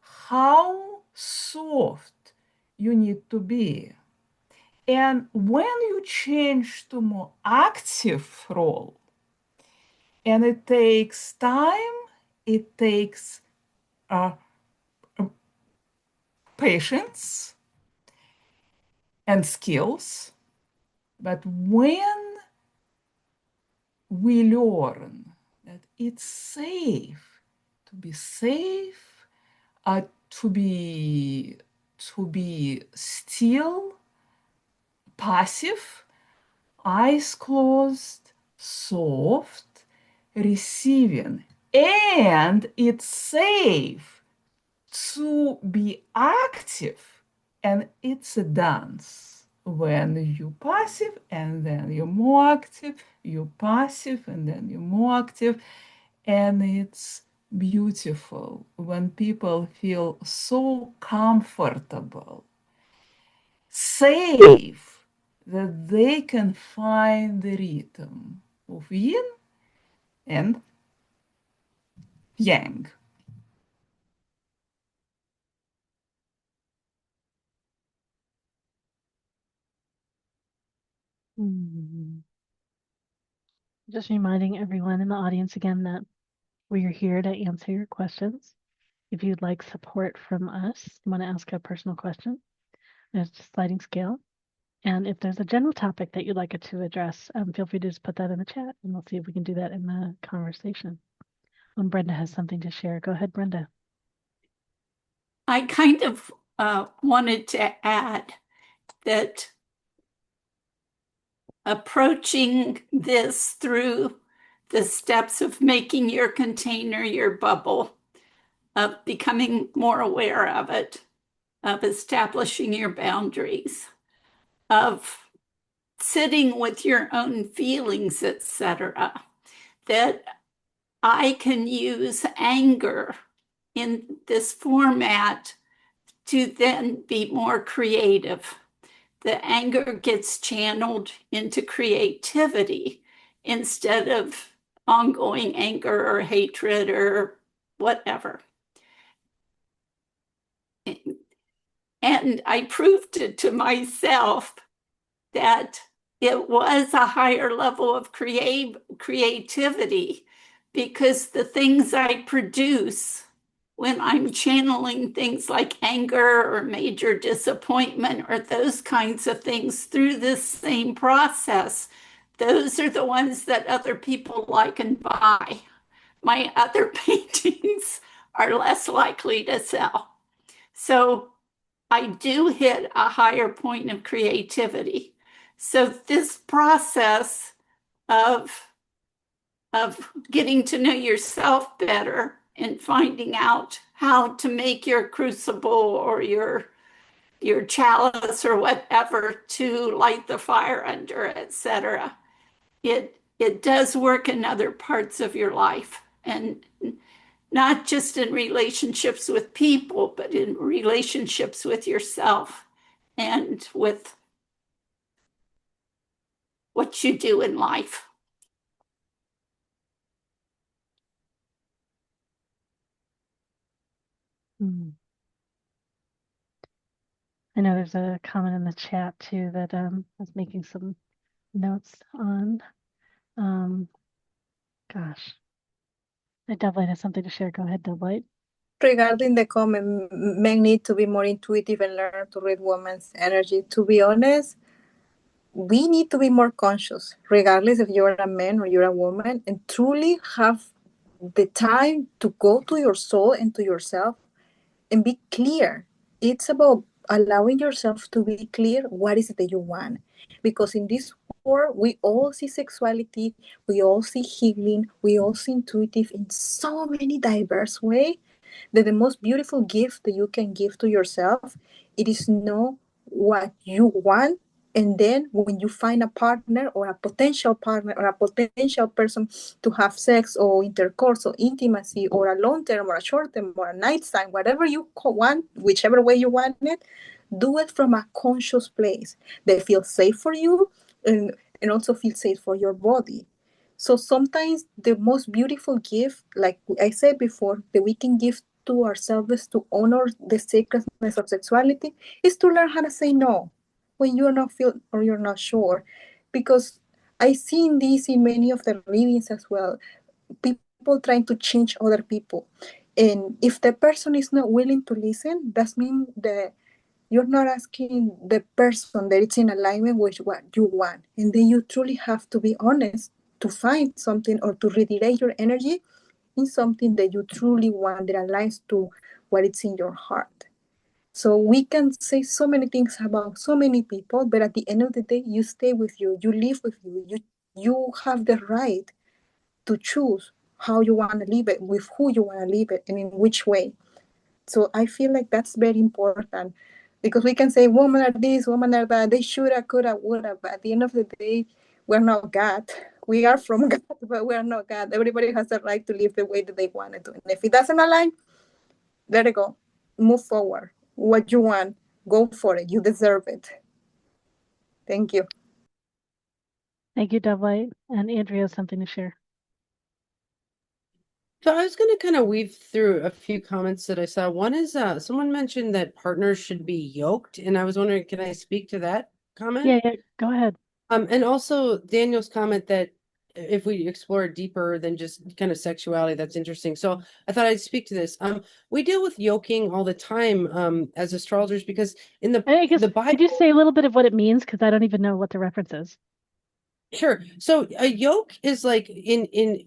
how soft you need to be. And when you change to more active role, and it takes time, it takes patience, and skills. But when we learn that it's safe, to be safe, to be still, passive, eyes closed, soft, receiving, and it's safe to be active, and it's a dance. When you passive and then you're more active, you passive and then you're more active, and it's beautiful when people feel so comfortable, safe, that they can find the rhythm of yin and yang. Just reminding everyone in the audience again that we are here to answer your questions. If you'd like support from us, you want to ask a personal question, there's a sliding scale. And if there's a general topic that you'd like it to address, feel free to just put that in the chat and we'll see if we can do that in the conversation. When Brenda has something to share, go ahead, Brenda. I kind of wanted to add that approaching this through the steps of making your container your bubble, of becoming more aware of it, of establishing your boundaries, of sitting with your own feelings, etc., that I can use anger in this format to then be more creative. The anger gets channeled into creativity instead of ongoing anger or hatred or whatever. And I proved it to myself that it was a higher level of creativity, because the things I produce when I'm channeling things like anger or major disappointment or those kinds of things through this same process, those are the ones that other people like and buy. My other paintings are less likely to sell. So I do hit a higher point of creativity. So this process of getting to know yourself better and finding out how to make your crucible or your chalice or whatever to light the fire under, etc. It does work in other parts of your life, and not just in relationships with people, but in relationships with yourself and with what you do in life. I know there's a comment in the chat too that I was making some notes on. Gosh, DoveLight has something to share. Go ahead, DoveLight. Regarding the comment, men need to be more intuitive and learn to read women's energy. To be honest, we need to be more conscious, regardless if you're a man or you're a woman, and truly have the time to go to your soul and to yourself and be clear. It's about allowing yourself to be clear what is it that you want. Because in this world, we all see sexuality, we all see healing, we all see intuitive in so many diverse ways, that the most beautiful gift that you can give to yourself, it is know what you want. And then when you find a partner or a potential person to have sex or intercourse or intimacy or a long term or a short term or a night time, whatever you want, whichever way you want it, do it from a conscious place that feels safe for you and also feels safe for your body. So sometimes the most beautiful gift, like I said before, that we can give to ourselves to honor the sacredness of sexuality is to learn how to say no when you're not feel or you're not sure. Because I've seen this in many of the readings as well. People trying to change other people. And if the person is not willing to listen, that means that You're not asking the person that it's in alignment with what you want. And then you truly have to be honest to find something or to redirect your energy in something that you truly want that aligns to what it's in your heart. So we can say so many things about so many people, but at the end of the day, you stay with you, you live with you have the right to choose how you want to live it, with who you want to live it, and in which way. So I feel like that's very important because we can say women are this, women are that, they shoulda, coulda, woulda, but at the end of the day, we're not God. We are from God, but we're not God. Everybody has the right to live the way that they want to do. And if it doesn't align, let it go. Move forward. What you want, go for it. You deserve it. Thank you. Thank you, DoveLight. And Andrea has something to share. So I was going to kind of weave through a few comments that I saw. One is someone mentioned that partners should be yoked, and I was wondering, can I speak to that comment? Yeah, go ahead. And also Daniel's comment that if we explore deeper than just kind of sexuality, that's interesting. So I thought I'd speak to this. We deal with yoking all the time as astrologers because in the Bible, could you say a little bit of what it means? Because I don't even know what the reference is. Sure. So a yoke is like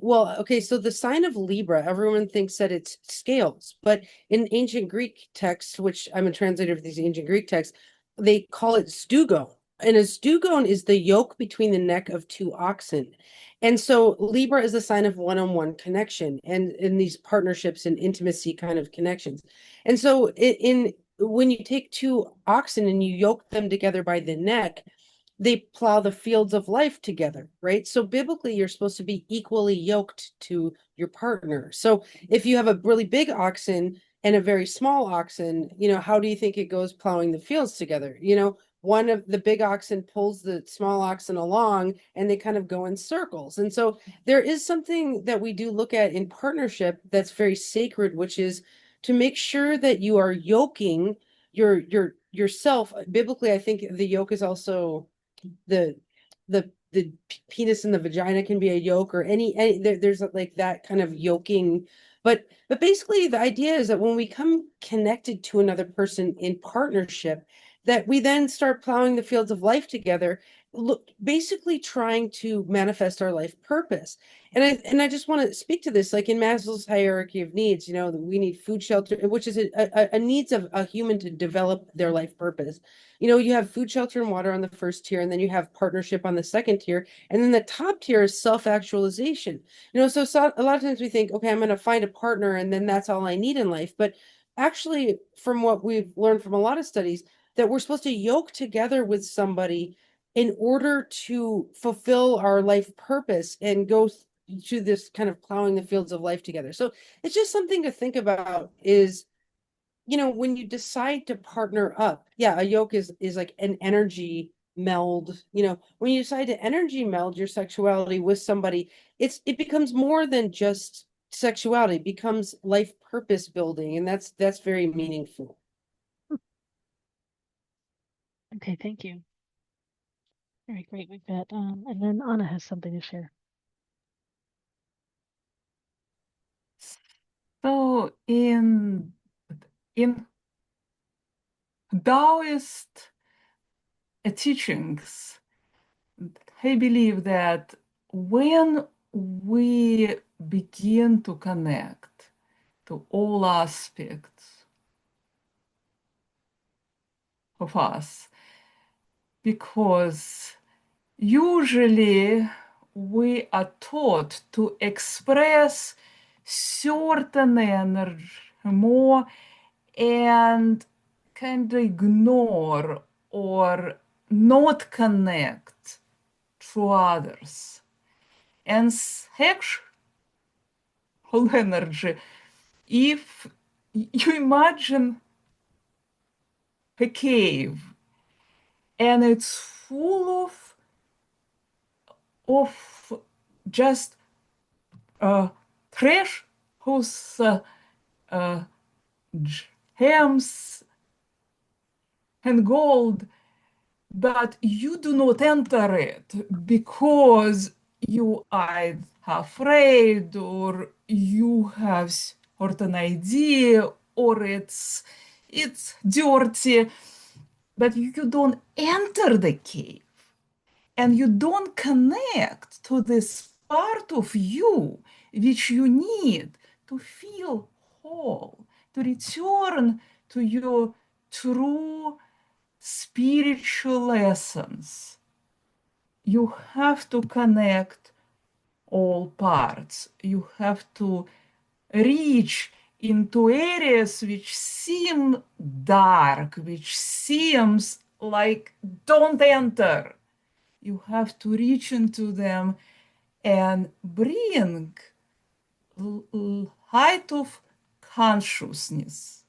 well, okay, so the sign of Libra, everyone thinks that it's scales, but in ancient Greek texts, which I'm a translator of these ancient Greek texts, they call it stugon. And a stugon is the yoke between the neck of two oxen. And so Libra is a sign of one-on-one connection and in these partnerships and intimacy kind of connections. And so when you take two oxen and you yoke them together by the neck, they plow the fields of life together, right? So biblically, you're supposed to be equally yoked to your partner. So if you have a really big oxen and a very small oxen, how do you think it goes plowing the fields together? One of the big oxen pulls the small oxen along and they kind of go in circles. And so there is something that we do look at in partnership that's very sacred, which is to make sure that you are yoking yourself. Biblically, I think the yoke is also the penis and the vagina can be a yoke, or there's like that kind of yoking, but basically the idea is that when we come connected to another person in partnership, that we then start plowing the fields of life together, basically trying to manifest our life purpose. And I just want to speak to this, like in Maslow's hierarchy of needs, we need food, shelter, which is a needs of a human to develop their life purpose. You have food, shelter, and water on the first tier, and then you have partnership on the second tier, and then the top tier is self-actualization. So a lot of times we think, okay, I'm going to find a partner, and then that's all I need in life. But actually, from what we've learned from a lot of studies, that we're supposed to yoke together with somebody in order to fulfill our life purpose and go to this kind of plowing the fields of life together. So it's just something to think about is, when you decide to partner up, a yoke is like an energy meld. When you decide to energy meld your sexuality with somebody, it becomes more than just sexuality, it becomes life purpose building, and that's very meaningful. Okay, thank you. Very great. We've got and then Anna has something to share. So in Taoist teachings, I believe that when we begin to connect to all aspects of us, because usually we are taught to express certain energy more and kind of ignore or not connect to others. And sexual energy, if you imagine a cave and it's full of just trash whose gems and gold, but you do not enter it because you are afraid or you have certain idea or it's dirty. but you don't enter the cave and you don't connect to this part of you which you need to feel whole, to return to your true spiritual essence. You have to connect all parts. You have to reach into areas which seem dark, which seems like don't enter. You have to reach into them and bring height of consciousness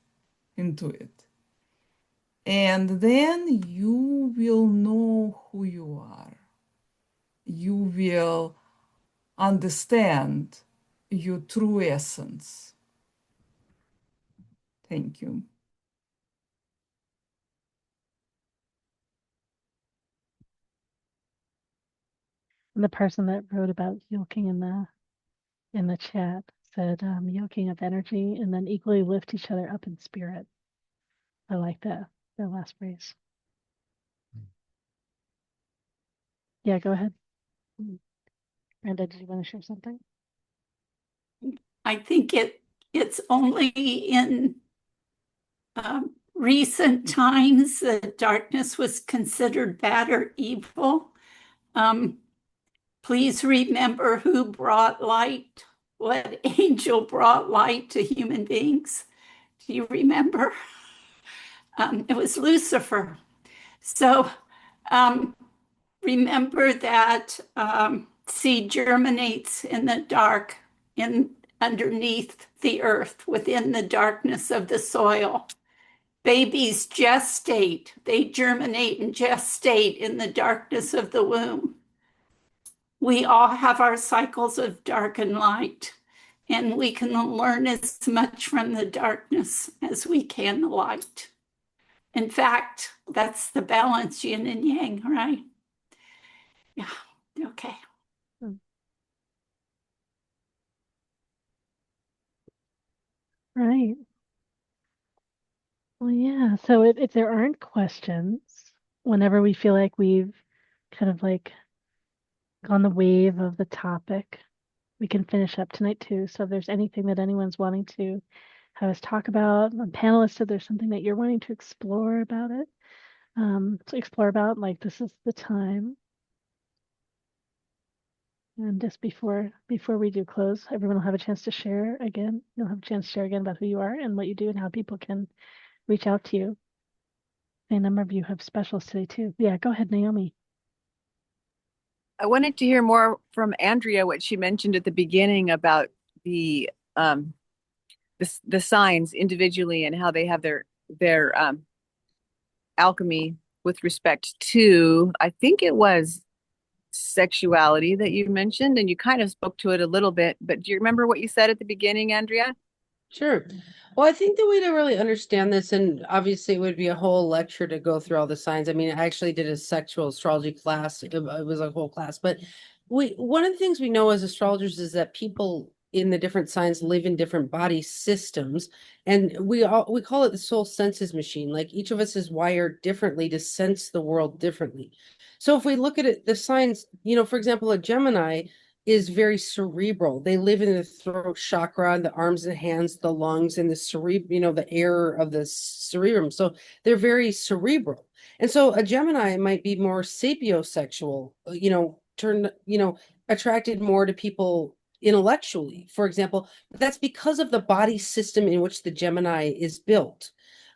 into it. And then you will know who you are. You will understand your true essence. Thank you. And the person that wrote about yoking in the chat said yoking of energy and then equally lift each other up in spirit. I like that last phrase. Yeah, go ahead. Brenda, did you want to share something? I think it's only in recent times that darkness was considered bad or evil. Please remember who brought light, what angel brought light to human beings. Do you remember? It was Lucifer. So remember that seed germinates in the dark, underneath the earth, within the darkness of the soil. Babies gestate, they germinate and gestate in the darkness of the womb. We all have our cycles of dark and light, and we can learn as much from the darkness as we can the light. In fact, that's the balance, yin and yang, right? Yeah, okay. Right. Well, yeah. So if there aren't questions, whenever we feel like we've kind of like gone the wave of the topic, we can finish up tonight too. So if there's anything that anyone's wanting to have us talk about, panelists, if there's something that you're wanting to explore about it, like this is the time. And just before we do close, everyone will have a chance to share again. You'll have a chance to share again about who you are and what you do and how people can reach out to you. A number of you have specials today too. Yeah, go ahead, Naomi. I wanted to hear more from Andrea, what she mentioned at the beginning about the signs individually and how they have their alchemy with respect to, I think it was sexuality that you mentioned, and you kind of spoke to it a little bit, but do you remember what you said at the beginning, Andrea? Sure. Well, I think the way to really understand this, and obviously it would be a whole lecture to go through all the signs. I mean, I actually did a sexual astrology class. It was a whole class, but one of the things we know as astrologers is that people in the different signs live in different body systems, and we call it the soul senses machine. Like each of us is wired differently to sense the world differently. So if we look at it, the signs, for example, a Gemini is very cerebral. They live in the throat chakra, the arms and hands, the lungs, and the air of the cerebrum. So they're very cerebral. And so a Gemini might be more sapiosexual, attracted more to people intellectually, for example. That's because of the body system in which the Gemini is built.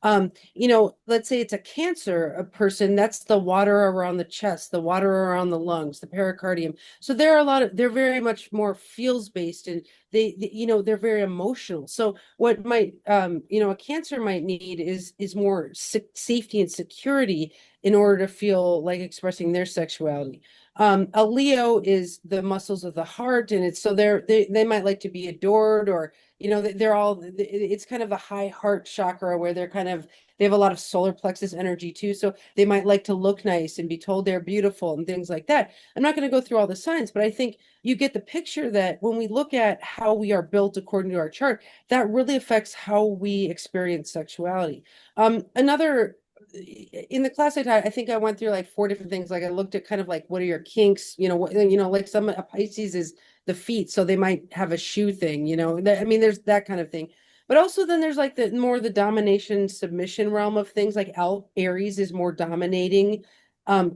Let's say it's a Cancer person, that's the water around the chest, the water around the lungs, the pericardium. So they're very much more feels based, and they're very emotional. So what might, a Cancer might need is more safety and security in order to feel like expressing their sexuality. A Leo is the muscles of the heart, and they might like to be adored, or it's kind of the high heart chakra where they have a lot of solar plexus energy too. So they might like to look nice and be told they're beautiful and things like that. I'm not going to go through all the signs, but I think you get the picture that when we look at how we are built according to our chart, that really affects how we experience sexuality. Another in the class I taught, I think I went through like 4 different things. Like I looked at kind of like what are your kinks, like some a Pisces is the feet, so they might have a shoe thing, I mean, there's that kind of thing. But also then there's like the domination submission realm of things. Like Aries is more dominating.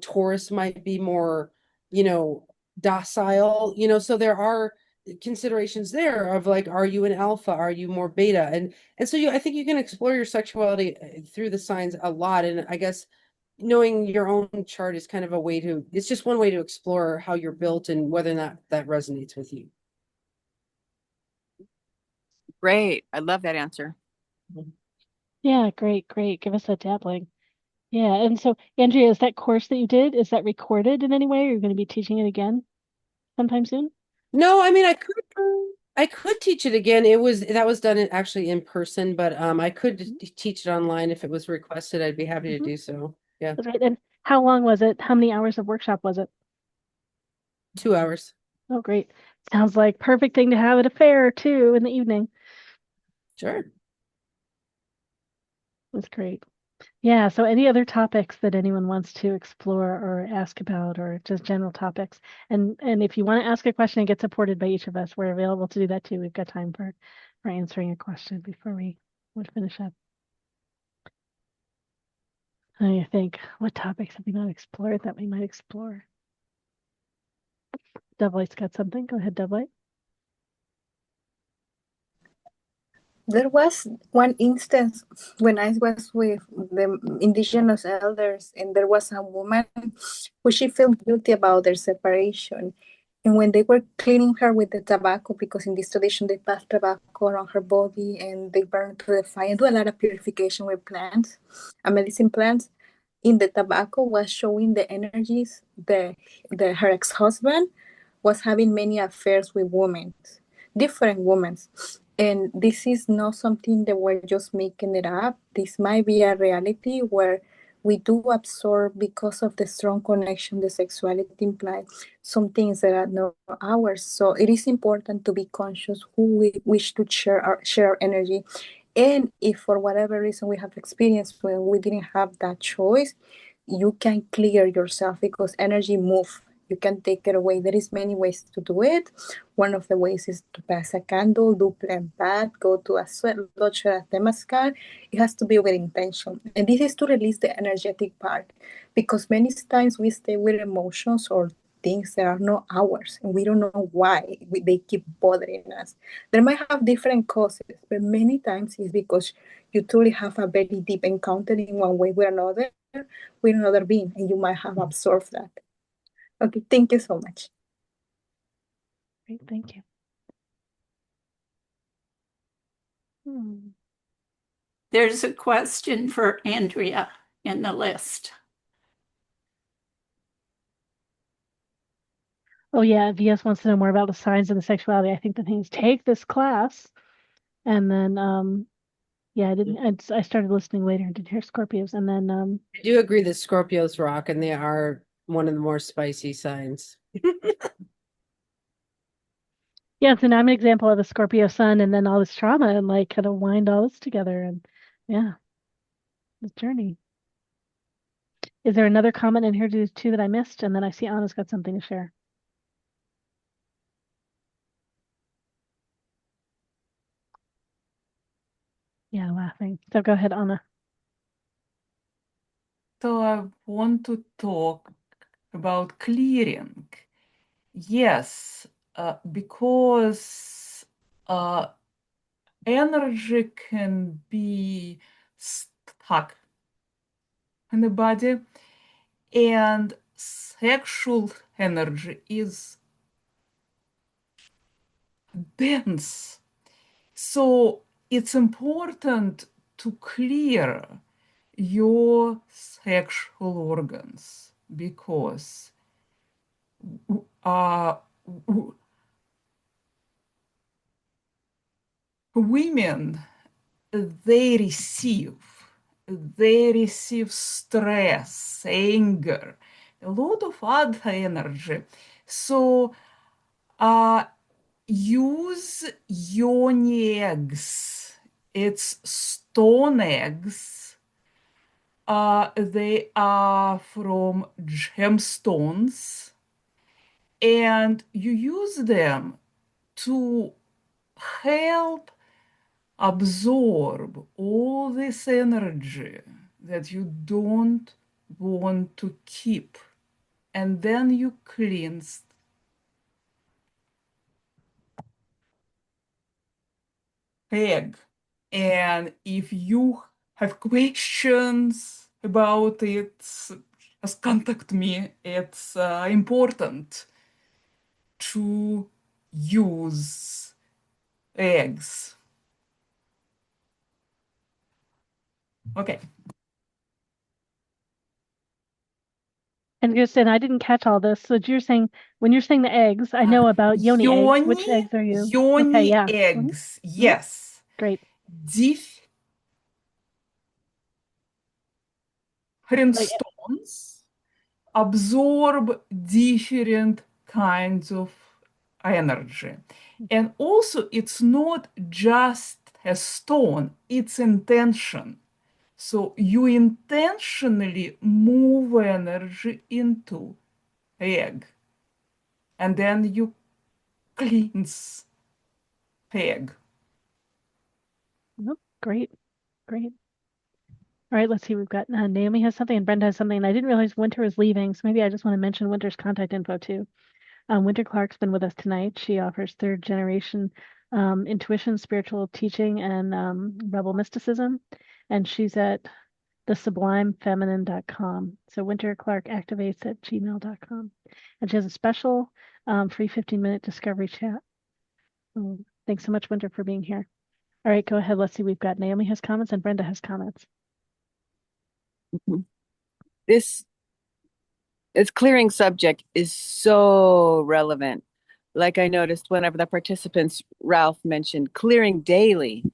Taurus might be more, docile, so there are considerations there of like, are you an alpha? Are you more beta? And so I think you can explore your sexuality through the signs a lot. And I guess knowing your own chart is kind of it's just one way to explore how you're built and whether or not that resonates with you. Great. I love that answer. Yeah, great. Give us that dabbling. Yeah, and so Andrea, is that course that you did, is that recorded in any way? Are you going to be teaching it again sometime soon? No, I mean, I could teach it again. That was done actually in person, but I could teach it online if it was requested. I'd be happy to do so. Yeah. That's right. And how long was it? How many hours of workshop was it? 2 hours. Oh, great. Sounds like perfect thing to have at a fair too in the evening. Sure. That's great. Yeah, so any other topics that anyone wants to explore or ask about, or just general topics. And if you want to ask a question and get supported by each of us, we're available to do that too. We've got time for answering a question before we would finish up. I think, what topics have we not explored that we might explore? DoveLight's got something. Go ahead, DoveLight. There was one instance when I was with the indigenous elders, and there was a woman who she felt guilty about their separation. And when they were cleaning her with the tobacco, because in this tradition they pass tobacco around her body and they burn to the fire and do a lot of purification with plants, medicine plants. In the tobacco was showing the energies her ex-husband was having many affairs with women, different women. And this is not something that we're just making it up. This might be a reality where we do absorb, because of the strong connection the sexuality implies, some things that are not ours. So it is important to be conscious who we wish to share our energy. And if for whatever reason we have experienced when we didn't have that choice, you can clear yourself, because energy moves. You can take it away. There is many ways to do it. One of the ways is to pass a candle, do plant bath, go to a sweat lodge or a temazcal. It has to be with intention. And this is to release the energetic part, because many times we stay with emotions or things that are not ours, and we don't know why they keep bothering us. There might have different causes, but many times it's because you truly have a very deep encounter in one way with another being, and you might have absorbed that. Okay, thank you so much. Great, thank you. There's a question for Andrea in the list. Oh yeah, VS wants to know more about the signs of the sexuality. I think the thing is take this class, and then yeah, I started listening later and didn't hear Scorpios, and then I do agree that Scorpios rock, and they are one of the more spicy signs. yeah, so now I'm an example of a Scorpio sun, and then all this trauma, and like kind of wind all this together, and yeah, this journey. Is there another comment in here too that I missed? And then I see Anna's got something to share. Yeah, laughing. So go ahead, Anna. So I want to talk about clearing. Yes, because energy can be stuck in the body, and sexual energy is dense. So it's important to clear your sexual organs, because women, they receive stress, anger, a lot of other energy. So use yoni eggs. It's stone eggs They are from gemstones, and you use them to help absorb all this energy that you don't want to keep. And then you cleanse. Egg. And if you have questions about it, just contact me. It's important to use eggs. Okay. And just and I didn't catch all this. So you're saying when you're saying the eggs, I know about yoni eggs. Which eggs are you? Yoni Okay, yeah. eggs. Yes. Great. Different stones absorb different kinds of energy. And also, it's not just a stone, it's intention. So you intentionally move energy into egg, and then you cleanse egg. Oh, great. Great. All right, let's see. We've got Naomi has something and Brenda has something. And I didn't realize Winter was leaving, so maybe I just want to mention Winter's contact info too. Winter Clark's been with us tonight. She offers third generation intuition, spiritual teaching, and rebel mysticism. And she's at thesublimefeminine.com. So Winter Clark activates at gmail.com. And she has a special free 15-minute discovery chat. Thanks so much, Winter, for being here. All right, go ahead. Let's see. We've got Naomi has comments and Brenda has comments. This clearing subject is so relevant. Like I noticed whenever the participants, Ralph mentioned, clearing daily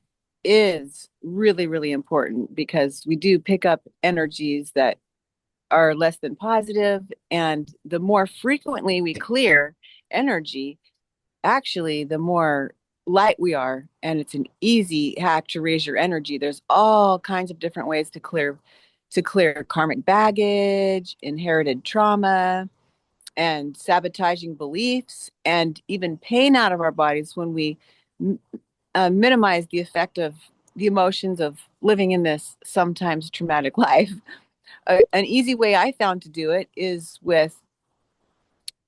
is really, really important because we do pick up energies that are less than positive. And the more frequently we clear energy, actually, the more light we are. And it's an easy hack to raise your energy. There's all kinds of different ways to clear karmic baggage, inherited trauma, and sabotaging beliefs, and even pain out of our bodies when we minimize the effect of the emotions of living in this sometimes traumatic life. An easy way I found to do it is with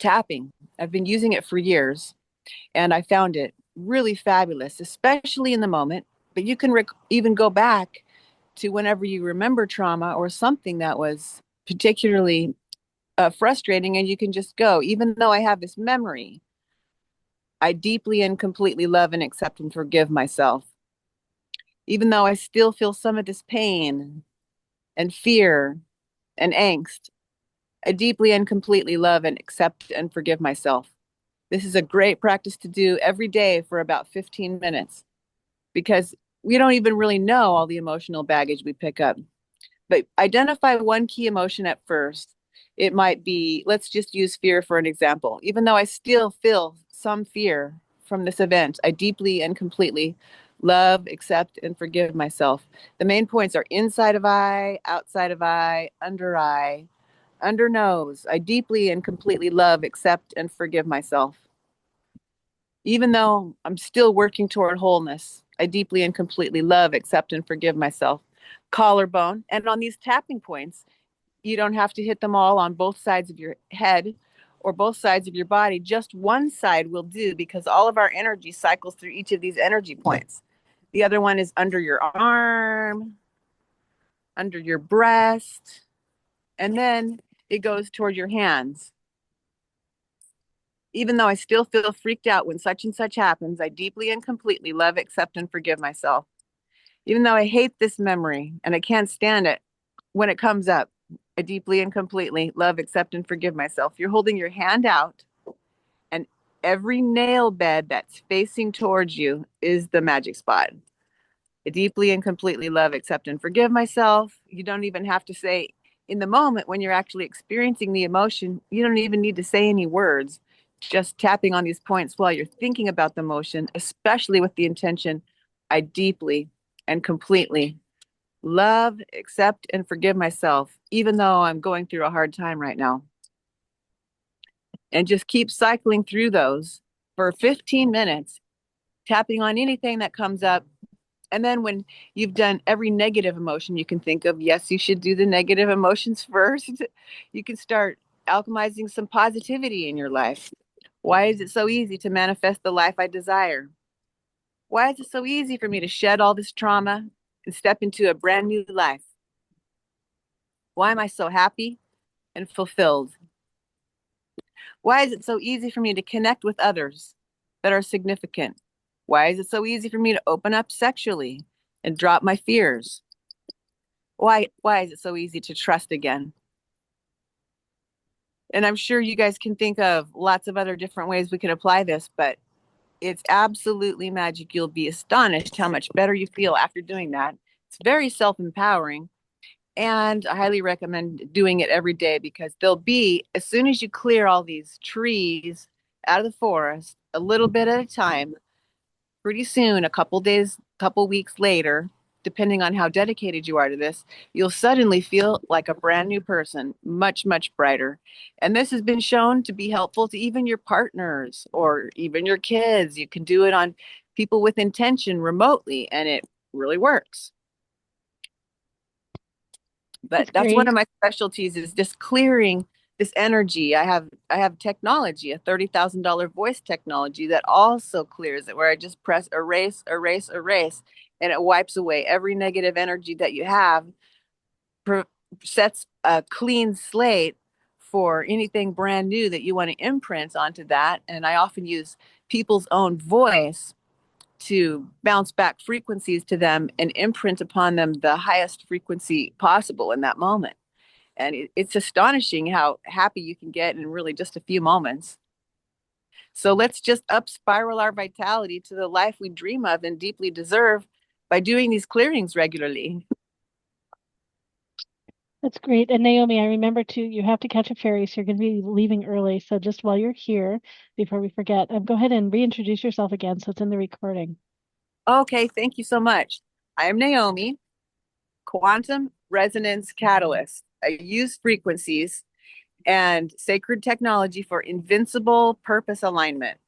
tapping. I've been using it for years, and I found it really fabulous, especially in the moment. But you can even go back to whenever you remember trauma or something that was particularly frustrating, and you can just go, even though I have this memory, I deeply and completely love and accept and forgive myself. Even though I still feel some of this pain and fear and angst, I deeply and completely love and accept and forgive myself. This is a great practice to do every day for about 15 minutes because we don't even really know all the emotional baggage we pick up. But identify one key emotion at first. It might be, let's just use fear for an example. Even though I still feel some fear from this event, I deeply and completely love, accept, and forgive myself. The main points are inside of eye, outside of eye, under nose. I deeply and completely love, accept, and forgive myself. Even though I'm still working toward wholeness, I deeply and completely love, accept, and forgive myself. Collarbone. And on these tapping points, you don't have to hit them all on both sides of your head or both sides of your body. Just one side will do because all of our energy cycles through each of these energy points. The other one is under your arm, under your breast, and then it goes toward your hands. Even though I still feel freaked out when such and such happens, I deeply and completely love, accept, and forgive myself. Even though I hate this memory and I can't stand it when it comes up, I deeply and completely love, accept, and forgive myself. You're holding your hand out, and every nail bed that's facing towards you is the magic spot. I deeply and completely love, accept, and forgive myself. You don't even have to say in the moment when you're actually experiencing the emotion, you don't even need to say any words. Just tapping on these points while you're thinking about the emotion, especially with the intention, I deeply and completely love, accept, and forgive myself, even though I'm going through a hard time right now. And just keep cycling through those for 15 minutes, tapping on anything that comes up. And then when you've done every negative emotion you can think of, yes, you should do the negative emotions first. You can start alchemizing some positivity in your life. Why is it so easy to manifest the life I desire? Why is it so easy for me to shed all this trauma and step into a brand new life? Why am I so happy and fulfilled? Why is it so easy for me to connect with others that are significant? Why is it so easy for me to open up sexually and drop my fears? Why is it so easy to trust again? And I'm sure you guys can think of lots of other different ways we can apply this, but it's absolutely magic. You'll be astonished how much better you feel after doing that. It's very self-empowering, and I highly recommend doing it every day, because there'll be, as soon as you clear all these trees out of the forest, a little bit at a time, pretty soon, a couple days, couple weeks later, depending on how dedicated you are to this, you'll suddenly feel like a brand new person, much, much brighter. And this has been shown to be helpful to even your partners or even your kids. You can do it on people with intention remotely, and it really works. But that's one of my specialties, is just clearing this energy. I have technology, a $30,000 voice technology that also clears it, where I just press erase, erase, erase, and it wipes away every negative energy that you have, sets a clean slate for anything brand new that you want to imprint onto that. And I often use people's own voice to bounce back frequencies to them and imprint upon them the highest frequency possible in that moment. And it's astonishing how happy you can get in really just a few moments. So let's just up spiral our vitality to the life we dream of and deeply deserve by doing these clearings regularly. That's great. And Naomi, I remember too, you have to catch a ferry, so you're going to be leaving early. So just while you're here, before we forget, go ahead and reintroduce yourself again, so it's in the recording. Okay, thank you so much. I am Naomi, quantum resonance catalyst. I use frequencies and sacred technology for invincible purpose alignment.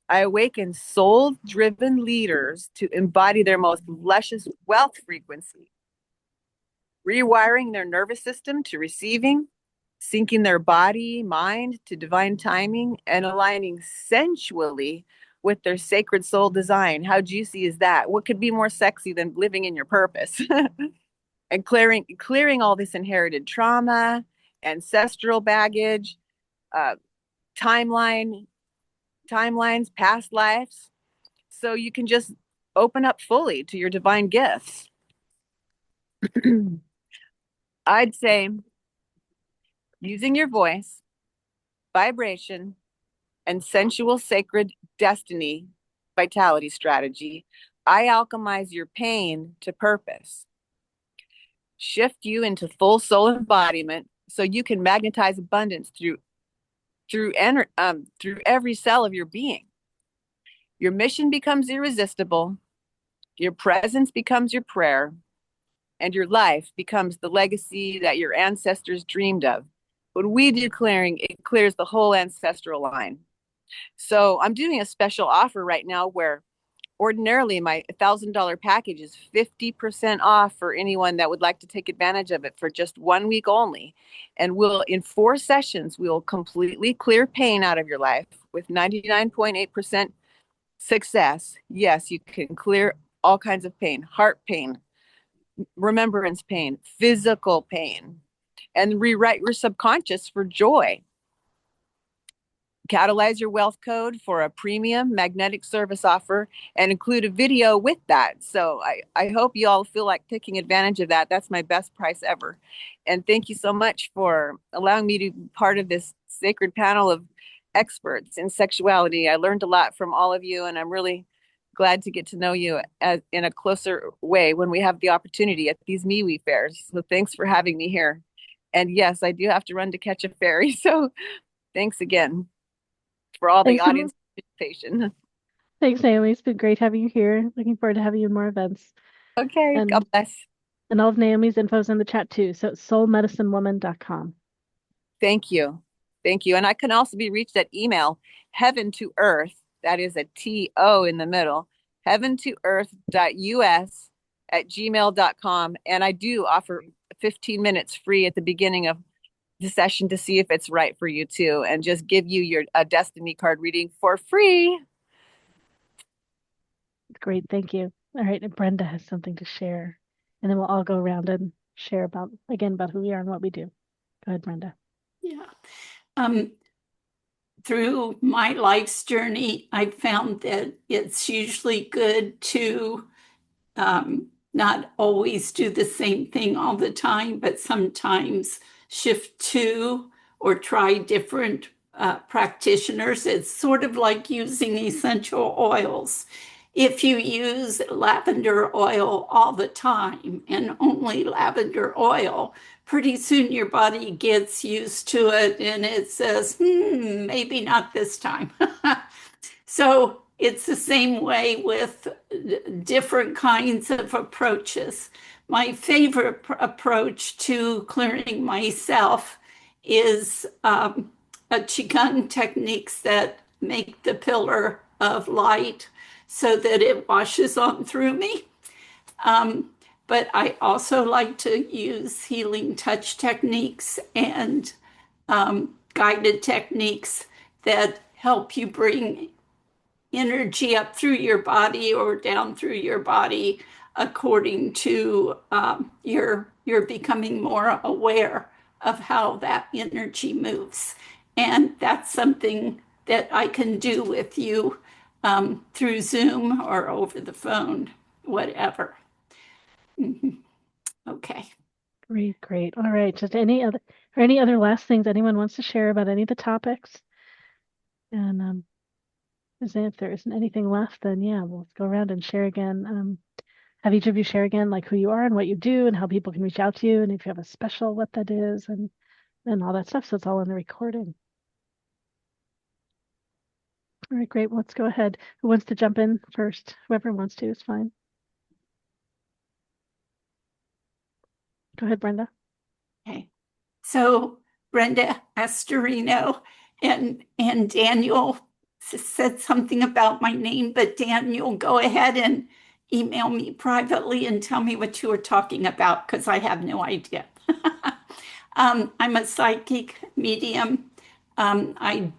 I awaken soul-driven leaders to embody their most luscious wealth frequency, rewiring their nervous system to receiving, syncing their body, mind to divine timing, and aligning sensually with their sacred soul design. How juicy is that? What could be more sexy than living in your purpose? And clearing all this inherited trauma, ancestral baggage, timelines, past lives, so you can just open up fully to your divine gifts. I'd say using your voice, vibration, and sensual sacred destiny vitality strategy, I alchemize your pain to purpose. Shift you into full soul embodiment so you can magnetize abundance through every cell of your being. Your mission becomes irresistible, your presence becomes your prayer, and your life becomes the legacy that your ancestors dreamed of. When we do clearing, it clears the whole ancestral line. So I'm doing a special offer right now where ordinarily my $1,000 package is 50% off for anyone that would like to take advantage of it for just 1 week only. And in 4 sessions, we'll completely clear pain out of your life with 99.8% success. Yes, you can clear all kinds of pain, heart pain, remembrance pain, physical pain, and rewrite your subconscious for joy. Catalyze your wealth code for a premium magnetic service offer and include a video with that. So I hope you all feel like taking advantage of that. That's my best price ever. And thank you so much for allowing me to be part of this sacred panel of experts in sexuality. I learned a lot from all of you, and I'm really glad to get to know you in a closer way when we have the opportunity at these MeWe fairs. So thanks for having me here. And yes, I do have to run to catch a ferry. So thanks again for all the audience participation. Thanks, Naomi. It's been great having you here. Looking forward to having you in more events. Okay, God bless. And all of Naomi's info is in the chat too. So it's soulmedicinewoman.com. Thank you. Thank you. And I can also be reached at email, heaven to earth. That is a T-O in the middle, heaventoearth.us@gmail.com. And I do offer 15 minutes free at the beginning of the session to see if it's right for you too, and just give you your destiny card reading for free. Great, thank you. All right, and Brenda has something to share. And then we'll all go around and share about who we are and what we do. Go ahead, Brenda. Yeah. Through my life's journey, I found that it's usually good to not always do the same thing all the time, but sometimes shift to or try different practitioners. It's sort of like using essential oils. If you use lavender oil all the time and only lavender oil, pretty soon your body gets used to it and it says, maybe not this time. So it's the same way with different kinds of approaches. My favorite approach to clearing myself is a Qigong techniques that make the pillar of light so that it washes on through me. But I also like to use healing touch techniques and guided techniques that help you bring energy up through your body or down through your body according to you're becoming more aware of how that energy moves. And that's something that I can do with you through Zoom or over the phone, whatever. Okay. Great. All right. Just any other last things anyone wants to share about any of the topics? And if there isn't anything left, then yeah, we'll go around and share again. Have each of you share again, like who you are and what you do and how people can reach out to you, and if you have a special, what that is, and all that stuff. So it's all in the recording. All right, great. Well, let's go ahead. Who wants to jump in first? Whoever wants to is fine. Go ahead, Brenda. Okay. So Brenda, Asterino, and Daniel said something about my name, but Daniel, go ahead and email me privately and tell me what you were talking about, because I have no idea. I'm a psychic medium. I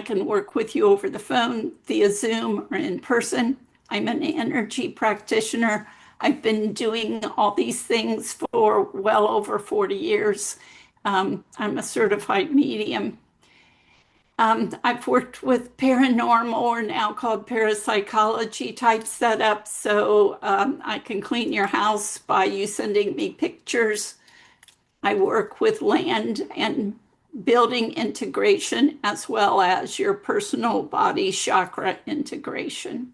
can work with you over the phone, via Zoom, or in person. I'm an energy practitioner. I've been doing all these things for well over 40 years. I'm a certified medium. I've worked with paranormal, or now called parapsychology type setups. So I can clean your house by you sending me pictures. I work with land and building integration, as well as your personal body chakra integration.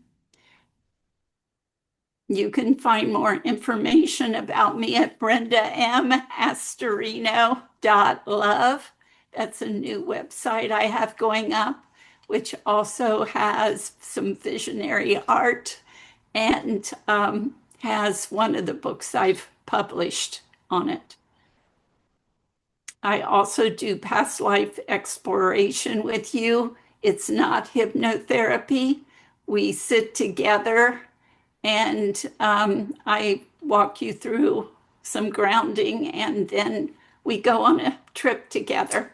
You can find more information about me at brendamasterino.love. That's a new website I have going up, which also has some visionary art and has one of the books I've published on it. I also do past life exploration with you. It's not hypnotherapy. We sit together and I walk you through some grounding, and then we go on a trip together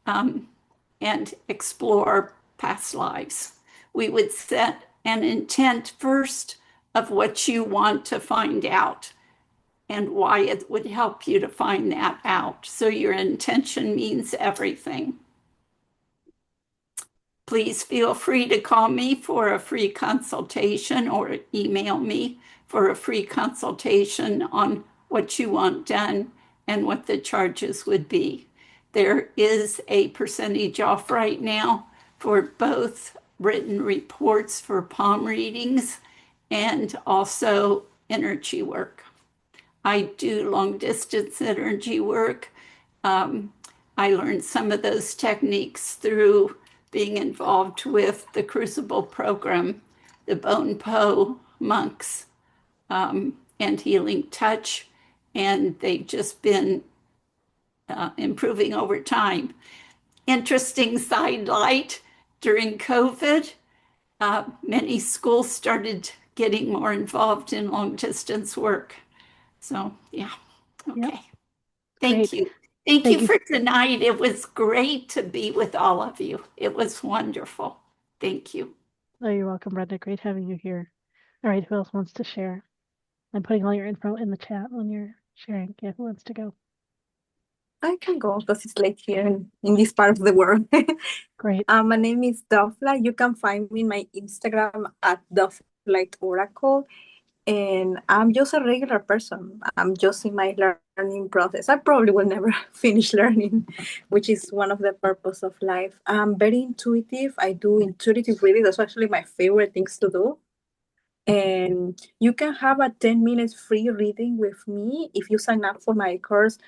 and explore past lives. We would set an intent first of what you want to find out and why it would help you to find that out. So your intention means everything. Please feel free to call me for a free consultation or email me for a free consultation on what you want done and what the charges would be. There is a percentage off right now for both written reports for palm readings and also energy work. I do long distance energy work. I learned some of those techniques through being involved with the Crucible program, the Bon Po monks, and healing touch, and they've just been improving over time. Interesting sidelight, during COVID, many schools started getting more involved in long distance work. So, yeah. Okay. Yep. Thank Great. you. Thank Thank you you. for tonight. It was great to be with all of you. It was wonderful. Thank you. Oh, you're welcome, Brenda. Great having you here. All right, who else wants to share? I'm putting all your info in the chat when you're sharing. Yeah, who wants to go? I can go because it's late here in this part of the world. Great. My name is DoveLight. You can find me in my Instagram at DoveLight Oracle. And I'm just a regular person. I'm just in my learning process. I probably will never finish learning, which is one of the purpose of life. I'm very intuitive. I do intuitive reading. That's actually my favorite things to do. And you can have a 10 minutes free reading with me if you sign up for my course,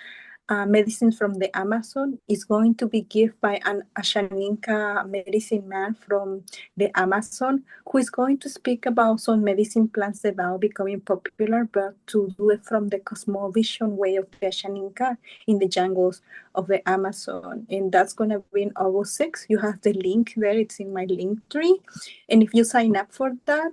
Medicine from the Amazon. Is going to be given by a Shaninka medicine man from the Amazon, who is going to speak about some medicine plants that are becoming popular, but to do it from the cosmovision way of the Shaninka in the jungles of the Amazon. And that's going to be in August 6th. You have the link there. It's in my link tree. And if you sign up for that,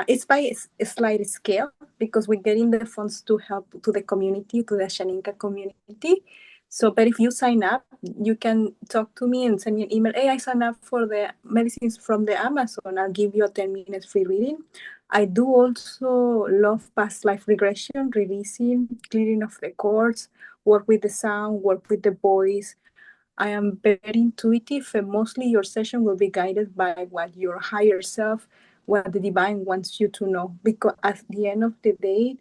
it's by a slight scale because we're getting the funds to help to the community, to the Shaninka community. So, but if you sign up, you can talk to me and send me an email. Hey, I signed up for the medicines from the Amazon. I'll give you a 10 minutes free reading. I do also love past life regression, releasing, clearing of the cords, work with the sound, work with the voice. I am very intuitive, and mostly your session will be guided by what your higher self, what the divine wants you to know. Because at the end of the day,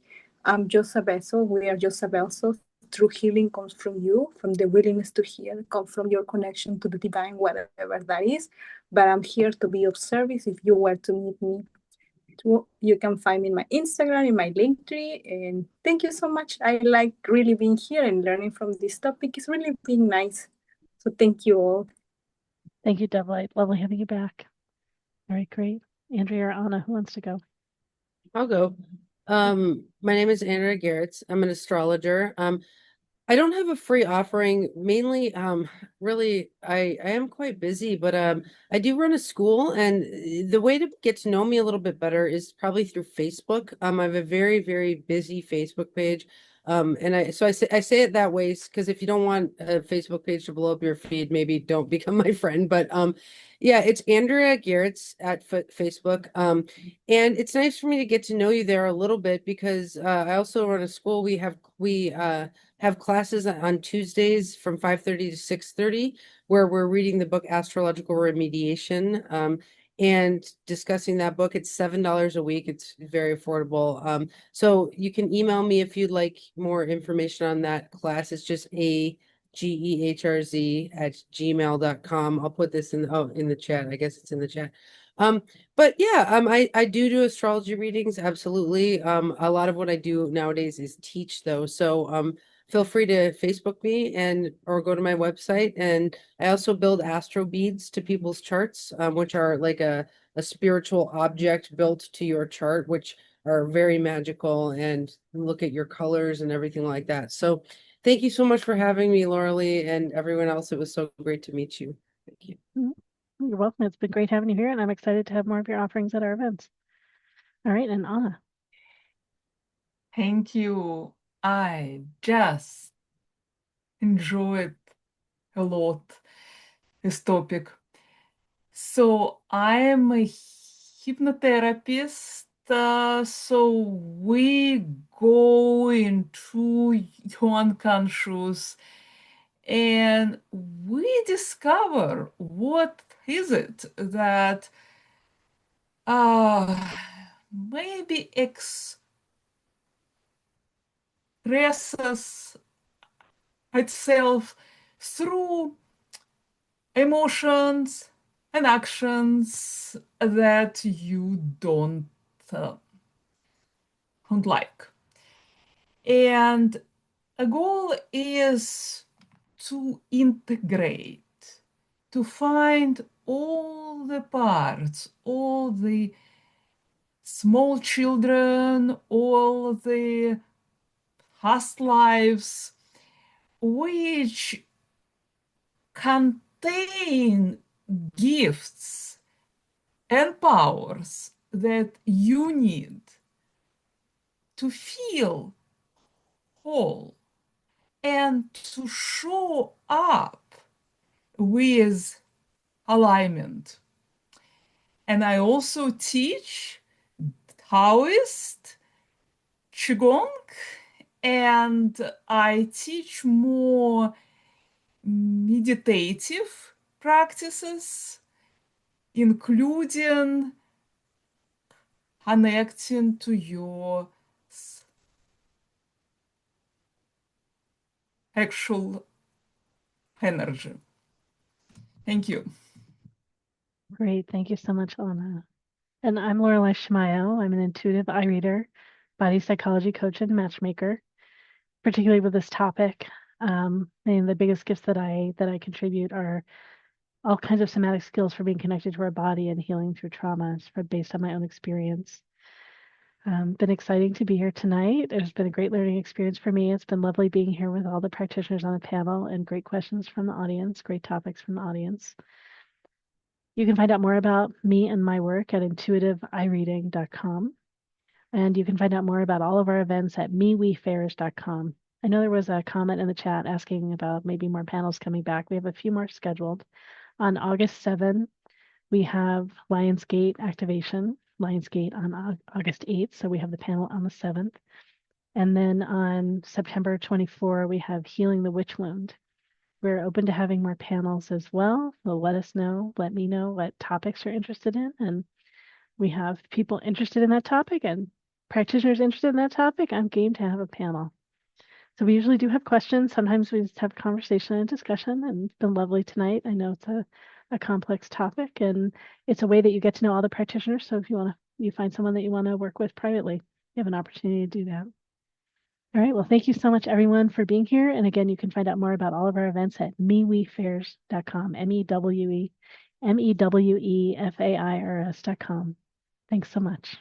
I'm just a vessel. We are just a vessel. True healing comes from you, from the willingness to heal, comes from your connection to the divine, whatever that is. But I'm here to be of service if you were to meet me. You can find me in my Instagram, in my link tree. And thank you so much. I like really being here and learning from this topic. It's really been nice. So thank you all. Thank you, DoveLight. Lovely having you back. All right, great. Andrea or Anna, who wants to go? I'll go. My name is Andrea Gehrz. I'm an astrologer. I don't have a free offering. Mainly, really, I am quite busy, but I do run a school, and the way to get to know me a little bit better is probably through Facebook. I have a very, very busy Facebook page. And I say it that way because if you don't want a Facebook page to blow up your feed, maybe don't become my friend. But yeah, it's Andrea Gehrz at Facebook. And it's nice for me to get to know you there a little bit because I also run a school. We have classes on Tuesdays from 5:30 to 6:30 where we're reading the book Astrological Remediation and discussing that book. It's $7 a week. It's very affordable. So you can email me if you'd like more information on that class. It's just gehrz@gmail.com. I'll put this in the chat. I guess it's in the chat. But yeah, I do astrology readings, absolutely. A lot of what I do nowadays is teach though. So feel free to Facebook me or go to my website. And I also build astro beads to people's charts, which are like a spiritual object built to your chart, which are very magical and look at your colors and everything like that. So thank you so much for having me, Laureli, and everyone else. It was so great to meet you. Thank you. You're welcome. It's been great having you here, and I'm excited to have more of your offerings at our events. All right, and Anna. Thank you. I just enjoyed a lot this topic. So I am a hypnotherapist. So we go into your unconscious and we discover what is it that maybe expresses itself through emotions and actions that you don't like. And a goal is to integrate, to find all the parts, all the small children, all the past lives, which contain gifts and powers that you need to feel whole and to show up with alignment. And I also teach Taoist, Qigong, and I teach more meditative practices, including connecting to your sexual energy. Thank you. Great. Thank you so much, Alana. And I'm Laureli Shimayo. I'm an intuitive eye reader, body psychology coach, and matchmaker, particularly with this topic. And the biggest gifts that I contribute are all kinds of somatic skills for being connected to our body and healing through trauma, based on my own experience. Been exciting to be here tonight. It's been a great learning experience for me. It's been lovely being here with all the practitioners on the panel and great questions from the audience, great topics from the audience. You can find out more about me and my work at intuitiveeyereading.com. And you can find out more about all of our events at mewefairs.com. I know there was a comment in the chat asking about maybe more panels coming back. We have a few more scheduled. On August 7th, we have Lionsgate activation, Lionsgate on August 8th. So we have the panel on the 7th. And then on September 24, we have Healing the Witch Wound. We're open to having more panels as well. So let us know, let me know what topics you're interested in. And we have people interested in that topic and practitioners interested in that topic. I'm game to have a panel. So we usually do have questions. Sometimes we just have conversation and discussion, and it's been lovely tonight. I know it's a complex topic, and it's a way that you get to know all the practitioners. So if you find someone that you want to work with privately, you have an opportunity to do that. All right. Well, thank you so much, everyone, for being here. And again, you can find out more about all of our events at mewefairs.com, MEWEFAIRS.com. Thanks so much.